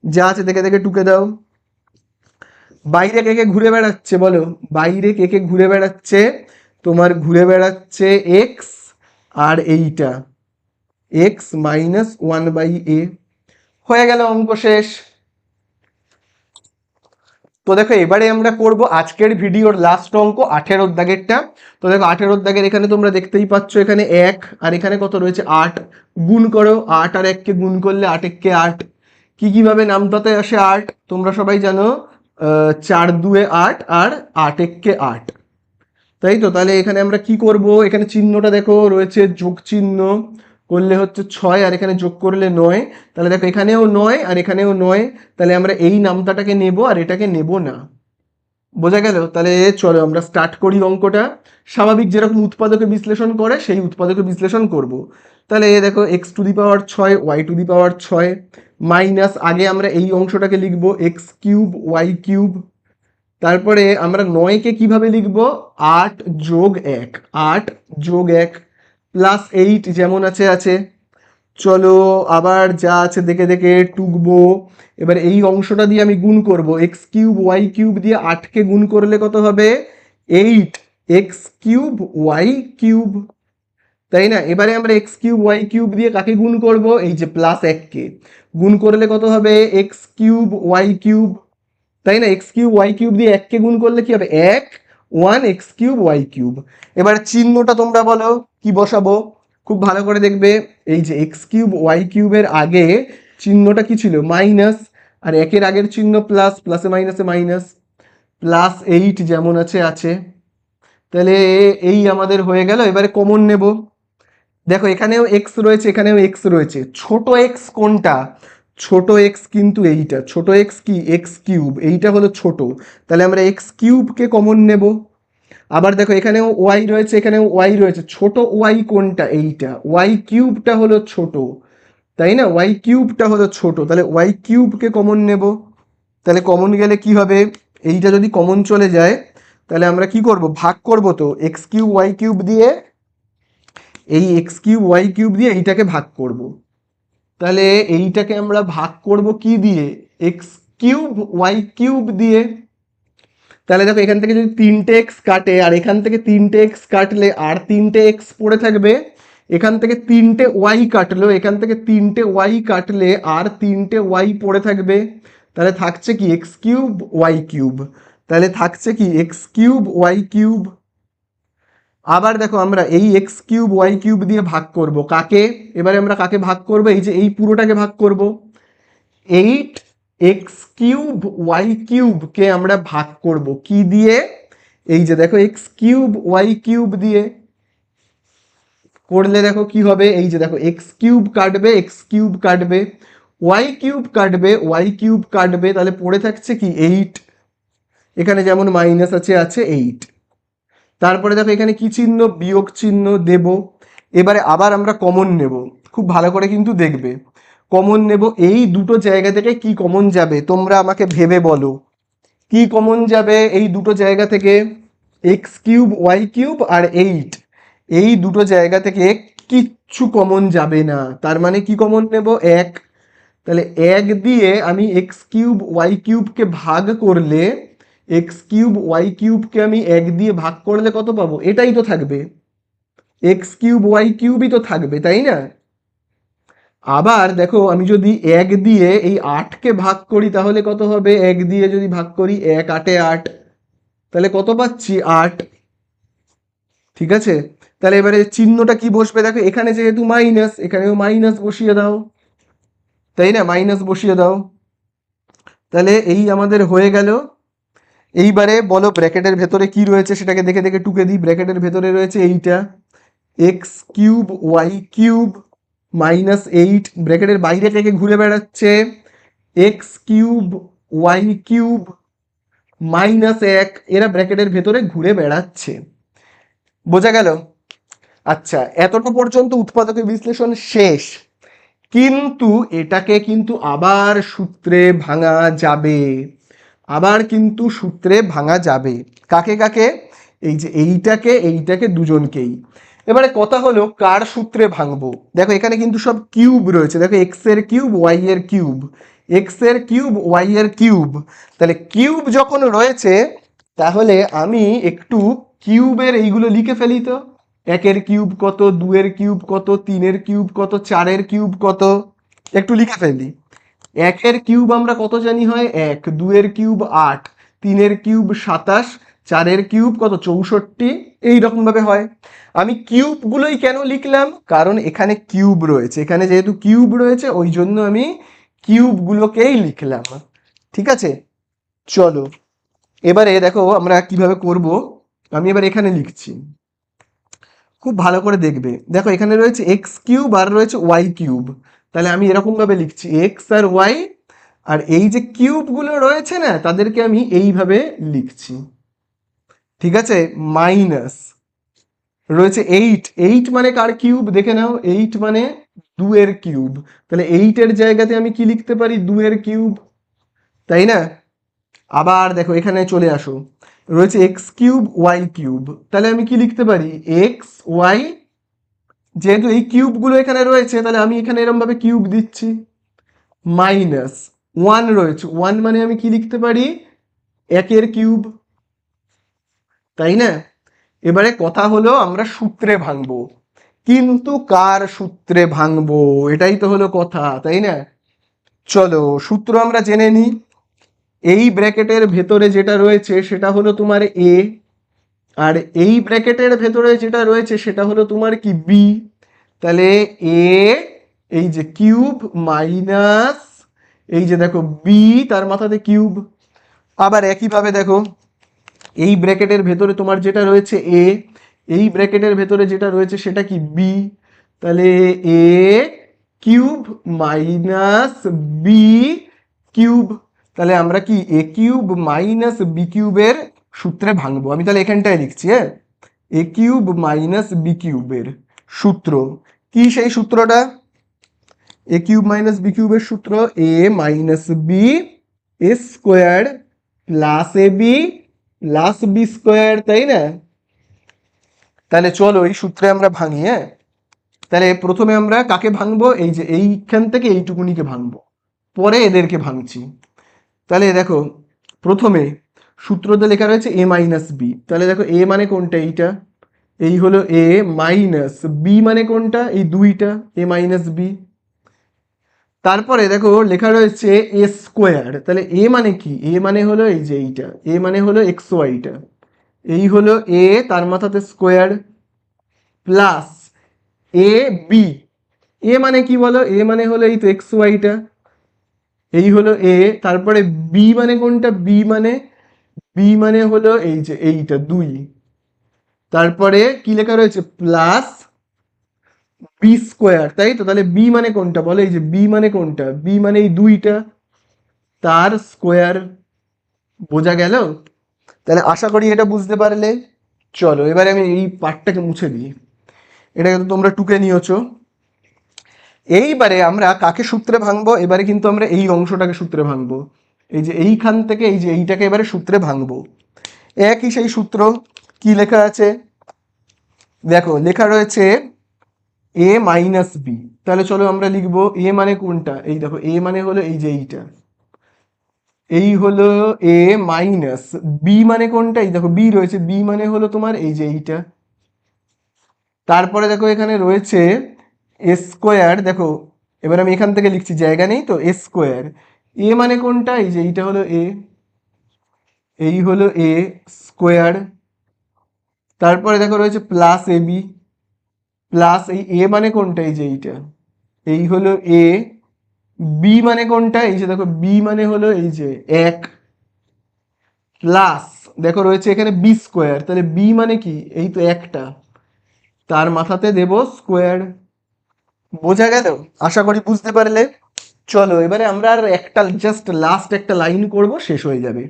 যা আছে দেখে দেখে টুকে দাও। বাইরে কে কে ঘুরে বেড়াচ্ছে বলো, বাইরে কে কে ঘুরে বেড়াচ্ছে, তোমার ঘুরে বেড়াচ্ছে এক্স আর এইটা এক্স মাইনাস 1/a। হয়ে গেল, অঙ্ক শেষ। তো দেখো এবারে আমরা করব আজকের ভিডিওর লাস্ট অঙ্ক 18 দাগেরটা। তো দেখো 18 দাগের এখানে তোমরা দেখতেই পাচ্ছ, এখানে 1 আর এখানে কত রয়েছে 8, গুণ করো। 8 আর 1 কে গুণ করলে 8 1 কে 8। কিভাবে নামতাতে আসে 8 তোমরা সবাই জানো, 4 2 8 আর 8 1 কে 8, তাই তো। তাহলে এখানে আমরা কি করব, এখানে চিহ্নটা দেখো রয়েছে যোগ চিহ্ন, করলে হচ্ছে 6 আর এখানে যোগ করলে 9। তাহলে দেখো এখানেও 9 আর এখানেও 9, তাহলে আমরা এই নামতাটাকে নেব আর এটাকে নেব না। বোঝা গেল? তাহলে চলো আমরা স্টার্ট করি অঙ্কটা। স্বাভাবিক যেরকম উৎপাদকে বিশ্লেষণ করে সেই উৎপাদকে বিশ্লেষণ করব। তাহলে দেখো x to the power 6 y to the power 6 minus, আগে আমরা এই অংশটাকে লিখব এক্স কিউব ওয়াই কিউব। তারপরে আমরা 9কে কিভাবে লিখব, 8 যোগ 1, 8 যোগ 1 প্লাস 8 যেমন আছে আছে। চলো আবার যা আছে দেখে দেখে টুকবো। এবার এই অংশটা দিয়ে আমি গুণ করব, এক্স কিউব ওয়াই কিউব দিয়ে 8কে গুণ করলে কত হবে, 8 এক্স কিউব ওয়াই কিউব, তাই না। এবারে আমরা এক্স কিউব ওয়াই কিউব দিয়ে কাকে গুণ করব, এই যে প্লাস 1কে গুণ করলে কত হবে, এক্স কিউব ওয়াই কিউব, তাই না। এক্স কিউব ওয়াই কিউব দিয়ে 1কে গুণ করলে কি হবে, 1 এক্স কিউব ওয়াই কিউব। এবার চিহ্নটা তোমরা বলো কি বসাবো, খুব ভালো করে দেখবে, এই যে এক্স কিউব ওয়াই কিউবের আগে চিহ্নটা কি ছিল, মাইনাস, আর একের আগের চিহ্ন প্লাস, প্লাসে মাইনাসে মাইনাস, প্লাস 8 যেমন আছে আছে। তাহলে এই আমাদের হয়ে গেল। এবারে কমন নেব, দেখো এখানেও এক্স রয়েছে এখানেও এক্স রয়েছে, ছোট এক্স কোনটা, ছোট এক্স কিন্তু এইটা, ছোট এক্স কি এক্স কিউব, এইটা হলো ছোট, তাহলে আমরা এক্স কিউবকে কমন নেব। আবার দেখো এখানেও ওয়াই রয়েছে এখানেও ওয়াই রয়েছে, ছোট ওয়াই কোনটা, এইটা, ওয়াই কিউবটা হলো ছোট, তাই না, ওয়াই কিউবটা হলো ছোট, তাহলে ওয়াই কিউবকে কমন নেব। তাহলে কমন গেলে কি হবে, এইটা যদি কমন চলে যায় তাহলে আমরা কি করব, ভাগ করব, তো এক্স কিউব ওয়াই কিউব দিয়ে, এই এক্স কিউব ওয়াই কিউব দিয়ে এইটাকে ভাগ করব। তাহলে এইটাকে আমরা ভাগ করব কি দিয়ে, এক্স কিউব ওয়াই কিউব দিয়ে। তাহলে দেখো এখান থেকে যদি 3টে এক্স কাটে আর এখান থেকে 3টে এক্স কাটলে আর 3টে এক্স পড়ে থাকবে, এখান থেকে 3টে ওয়াই কাটলো, এখান থেকে 3টে ওয়াই কাটলে আর 3টে ওয়াই পড়ে থাকবে, তাহলে থাকছে কি এক্স কিউব ওয়াই কিউব, তাহলে থাকছে কি এক্স কিউব ওয়াই কিউব। আবার দেখো আমরা এই এক্স কিউব ওয়াই কিউব দিয়ে ভাগ করব কাকে, এবারে আমরা কাকে ভাগ করব, এই যে এই পুরোটাকে ভাগ করব, 8 এক্স কিউব ওয়াই কিউবকে আমরা ভাগ করব কি দিয়ে, এই যে দেখো এক্স কিউব ওয়াই কিউব দিয়ে। করলে দেখো কি হবে, এই যে দেখো এক্স কিউব কাটবে এক্স কিউব কাটবে, ওয়াই কিউব কাটবে ওয়াই কিউব কাটবে, তাহলে পড়ে থাকছে কি 8, এখানে যেমন মাইনাস আছে আছে 8। তারপরে দেখো এখানে কি চিহ্ন, বিয়োগ চিহ্ন দেব। এবারে আবার আমরা কমন নেব, খুব ভালো করে কিন্তু দেখবে, কমন নেব, এই দুটো জায়গা থেকে কি কমন যাবে তোমরা আমাকে ভেবে বলো, কি কমন যাবে এই দুটো জায়গা থেকে, এক্স কিউব ওয়াই কিউব আর 8, এই দুটো জায়গা থেকে কিচ্ছু কমন যাবে না, তার মানে কি কমন নেব, 1। তাহলে 1 দিয়ে আমি এক্স কিউব ওয়াই কিউবকে ভাগ করলে, এক্স কিউব ওয়াই কিউবকে আমি 1 দিয়ে ভাগ করলে কত পাবো, এটাই তো থাকবে, এক্স কিউব ওয়াই কিউবই তো থাকবে, তাই না। আবার দেখো আমি যদি 1 দিয়ে এই 8কে ভাগ করি তাহলে কত হবে, 1 দিয়ে যদি ভাগ করি 1 8 8, তাহলে কত পাচ্ছি 8, ঠিক আছে। তাহলে এবারে চিহ্নটা কি বসবে, দেখো এখানে যেহেতু মাইনাস এখানেও মাইনাস বসিয়ে দাও, তাই না, মাইনাস বসিয়ে দাও। তাহলে এই আমাদের হয়ে গেল। এইবারে বলো ব্র্যাকেটের ভেতরে কি রয়েছে সেটাকে দেখে দেখে টুকে দিই, ব্র্যাকেটের ভেতরে রয়েছে এইটা x cube y cube minus 8, ব্র্যাকেটের বাইরে থেকে ঘুরে বেড়াচ্ছে x cube y cube minus 1, এরা ব্র্যাকেটের ভেতরে ঘুরে বেড়াচ্ছে। বোঝা গেল? আচ্ছা, এতটা পর্যন্ত উৎপাদকের বিশ্লেষণ শেষ, কিন্তু এটাকে কিন্তু আবার সূত্রে ভাঙা যাবে, আবার কিন্তু সূত্রে ভাঙা যাবে। কাকে কাকে, এই যে এইটাকে এইটাকে দুজনকেই। এবারে কথা হলো কার সূত্রে ভাঙবো। দেখো এখানে কিন্তু সব কিউব রয়েছে, দেখো এক্স এর কিউব ওয়াই এর কিউব, এক্স এর কিউব ওয়াই এর কিউব। তাহলে কিউব যখন রয়েছে তাহলে আমি একটু কিউবের এইগুলো লিখে ফেলি তো। একের কিউব কত, দুয়ের কিউব কত, তিনের কিউব কত, চারের কিউব কত, একটু লিখে ফেলি। একের কিউব আমরা কত জানি হয় এক, দুয়ের কিউব আট, তিনের কিউব 27, চারের কিউব কত 64, এইরকম ভাবে হয়। আমি কিউবগুলোই কেন লিখলাম, কারণ এখানে কিউব রয়েছে, এখানে যেহেতু কিউব রয়েছে ওই জন্য আমি কিউবগুলোকেই লিখলাম। ঠিক আছে, চলো এবারে দেখো আমরা কিভাবে করব। আমি এবার এখানে লিখছি, খুব ভালো করে দেখবে। দেখো এখানে রয়েছে এক্স কিউব আর রয়েছে ওয়াই কিউব, তাহলে আমি এরকম ভাবে লিখছি এক্স আর ওয়াই, আর এই যে কিউবগুলো রয়েছে না তাদেরকে আমি এইভাবে লিখছি। ঠিক আছে, মাইনাস রয়েছে এইট, এইট মানে কার কিউব দেখে নাও, এইট মানে দুয়ের কিউব, তাহলে এইটের জায়গাতে আমি কি লিখতে পারি, দুয়ের কিউব, তাই না? আবার দেখো এখানে চলে আসো, রয়েছে এক্স কিউব ওয়াই কিউব, তাহলে আমি কি লিখতে পারি, এক্স ওয়াই, যেহেতু এই কিউবগুলো এখানে রয়েছে তাহলে আমি এখানে এরম ভাবে কিউব দিচ্ছি, মাইনাস ওয়ান রয়েছে, ওয়ান মানে আমি কি লিখতে পারি, একের কিউব, তাই না? এবারে কথা হলো আমরা সূত্রে ভাঙবো, কিন্তু কার সূত্রে ভাঙবো এটাই তো হলো কথা, তাই না? চলো সূত্র আমরা জেনে নিই। এই ব্র্যাকেটের ভেতরে যেটা রয়েছে সেটা হলো তোমার এ, আর এই ব্র্যাকেটের ভেতরে যেটা রয়েছে সেটা হলো তোমার কি বি। তাহলে এ এই যে কিউব মাইনাস এই যে দেখো বি তার মাথাতে কিউব। আবার একইভাবে দেখো এই ব্র্যাকেটের ভেতরে তোমার যেটা রয়েছে এ, এই ব্র্যাকেটের ভেতরে যেটা রয়েছে সেটা কি বি, তাহলে এ কিউব মাইনাস বি কিউব। তাহলে আমরা কি এ কিউব মাইনাস বি কিউবের সূত্রে ভাঙবো। আমি তাহলে এখানটায় লিখছি, হ্যাঁ, এ কিউব মাইনাস বি কিউবের সূত্র কি, সেই সূত্রটা এ কিউব মাইনাস বি কিউবের সূত্র এ minus B square plus A B plus B square, তাই না? তাহলে চলো এই সূত্রে আমরা ভাঙি, হ্যাঁ। তাহলে প্রথমে আমরা কাকে ভাঙবো, এই যে এইখান থেকে এইটুকুনিকে ভাঙবো, পরে এদেরকে ভাঙছি। তাহলে দেখো প্রথমে সূত্রতে লেখা রয়েছে এ মাইনাস বি, তাহলে দেখো এ মানে কোনটা, এইটা, এই হলো এ, মাইনাস বি মানে কোনটা, এই দুইটা, এ মাইনাস বি। তারপরে দেখো লেখা রয়েছে এ স্কোয়ার, তাহলে এ মানে কি, এ মানে হলো এই যে এইটা, এ মানে হলো এক্স ওয়াইটা, এই হলো এ তার মাথাতে স্কোয়ার, প্লাস এ বি, এ মানে কি বলো, এ মানে হলো এই তো এক্স ওয়াইটা, এই হলো এ। তারপরে বি মানে কোনটা, বি মানে হলো এই যে এইটা দুই, তারপরে কি লেখা রয়েছে প্লাস বি স্কোয়ার, তাই তো? তাহলে বি মানে কোনটা বলো, এই যে বি মানে কোনটা, বি মানে এই দুইটা তার স্কোয়ার। বোঝা গেল? তাহলে আশা করি এটা বুঝতে পারলে। চলো এবারে আমি এই পার্টটাকে মুছে দিই, এটাকে তো তোমরা টুকে নিয়েছো। এইবারে আমরা কাকে সূত্রে ভাঙবো, এবারে কিন্তু আমরা এই অংশটাকে সূত্রে ভাঙবো, এই যে এইখান থেকে এই যে এইটাকে এবারে সূত্রে ভাঙবো। একই সেই সূত্র, কি লেখা আছে দেখো, লেখা রয়েছে এ মাইনাস বি, তাহলে চলো আমরা লিখবো এ মানে কোনটা, এই দেখো এ মানে হলো এই যে এইটা, এই হলো এ, মাইনাস বি মানে কোনটা, এই দেখো বি রয়েছে, বি মানে হলো তোমার এই যে এইটা। তারপরে দেখো এখানে রয়েছে এ স্কোয়ার, দেখো এবার আমি এখান থেকে লিখছি, জায়গা নেই তো, এ স্কোয়ার, এ মানে কোনটা, এই যে এইটা হলো এ, এই হলো এ স্কোয়ার। তারপরে দেখো রয়েছে প্লাস এ বি, প্লাস এই এ মানে কোনটা, এই যে এইটা, এই হলো এ, বি মানে কোনটা, এই যে দেখো বি মানে হলো এই যে এক, প্লাস দেখো রয়েছে এখানে বি স্কোয়ার, তাহলে বি মানে কি, এই তো একটা, তার মাথাতে দেব স্কোয়ার। বোঝা গেল? আশা করি বুঝতে পারলে। চলো এবারে আমরা আর একটা জাস্ট লাস্ট একটা লাইন করব, শেষ হয়ে যাবে।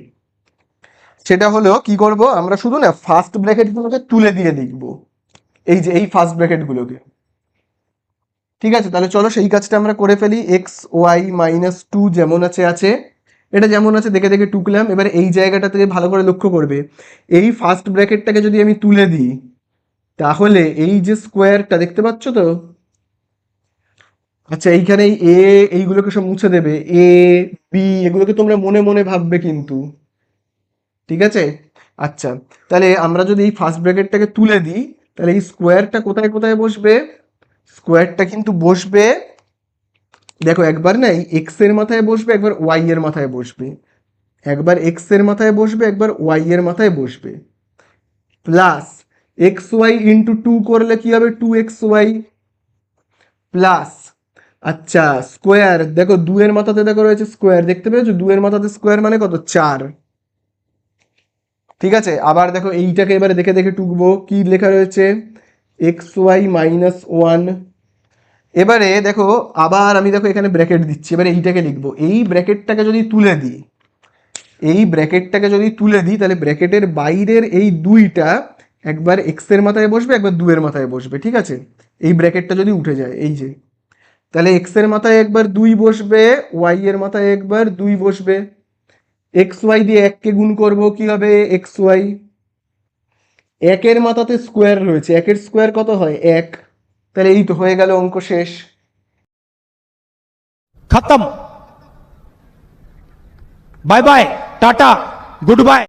সেটা হলো কি করব, আমরা শুধু না ফার্স্ট ব্র্যাকেটগুলোকে তুলে দিয়ে লিখবো, এই যে এই ফার্স্ট ব্র্যাকেটগুলোকে। ঠিক আছে, তাহলে চলো সেই কাজটা আমরা করে ফেলি। এক্স ওয়াই মাইনাস টু যেমন আছে আছে, এটা যেমন আছে দেখে দেখে টুকলাম। এবার এই জায়গাটা থেকে ভালো করে লক্ষ্য করবে, এই ফার্স্ট ব্র্যাকেটটাকে যদি আমি তুলে দিই, তাহলে এই যে স্কোয়ারটা দেখতে পাচ্ছ তো, আচ্ছা এইখানে এই এ, এইগুলোকে সব মুছে দেবে, এ বি এগুলোকে তোমরা মনে মনে ভাববে কিন্তু, ঠিক আছে? আচ্ছা, তাহলে আমরা যদি এই ফার্স্ট ব্র্যাকেটটাকে তুলে দিই, তাহলে এই স্কোয়ারটা কোথায় কোথায় বসবে? স্কোয়ারটা কিন্তু বসবে, দেখো একবার না এই এক্স এর মাথায় বসবে, একবার ওয়াই এর মাথায় বসবে, একবার এক্স এর মাথায় বসবে, একবার ওয়াই এর মাথায় বসবে, plus x y into two করলে কি হবে? 2xy প্লাস, আচ্ছা স্কোয়ার, দেখো দুয়ের মাথাতে দেখো রয়েছে স্কোয়ার, দেখতে পেয়েছো? দুয়ের মাথাতে স্কোয়ার মানে কত? 4। ঠিক আছে, আবার দেখো এইটাকে এবারে দেখে দেখে টুকবো, কি লেখা রয়েছে? xy-1। এবারে দেখো আবার আমি দেখো এখানে ব্র্যাকেট দিচ্ছি, এবারে এইটাকে লিখবো, এই ব্র্যাকেটটাকে যদি তুলে দিই, এই ব্র্যাকেটটাকে যদি তুলে দিই, তাহলে ব্র্যাকেটের বাইরের এই দুইটা একবার এক্স এর মাথায় বসবে, একবার দুয়ের মাথায় বসবে, ঠিক আছে? এই ব্র্যাকেটটা যদি উঠে যায়, এই যে, তাহলে এক্স এর মাথায় একবার 2 বসবে, ওয়াই এর মাথায় একবার 2 বসবে, এক্স ওয়াই দিয়ে এককে গুণ করবো, কি হবে? X y. একের মাথাতে স্কোয়ার রয়েছে, একের স্কোয়ার কত হয়? 1। তাহলে এই তো হয়ে গেল, অঙ্ক শেষ। खत्म। Bye bye tata good bye.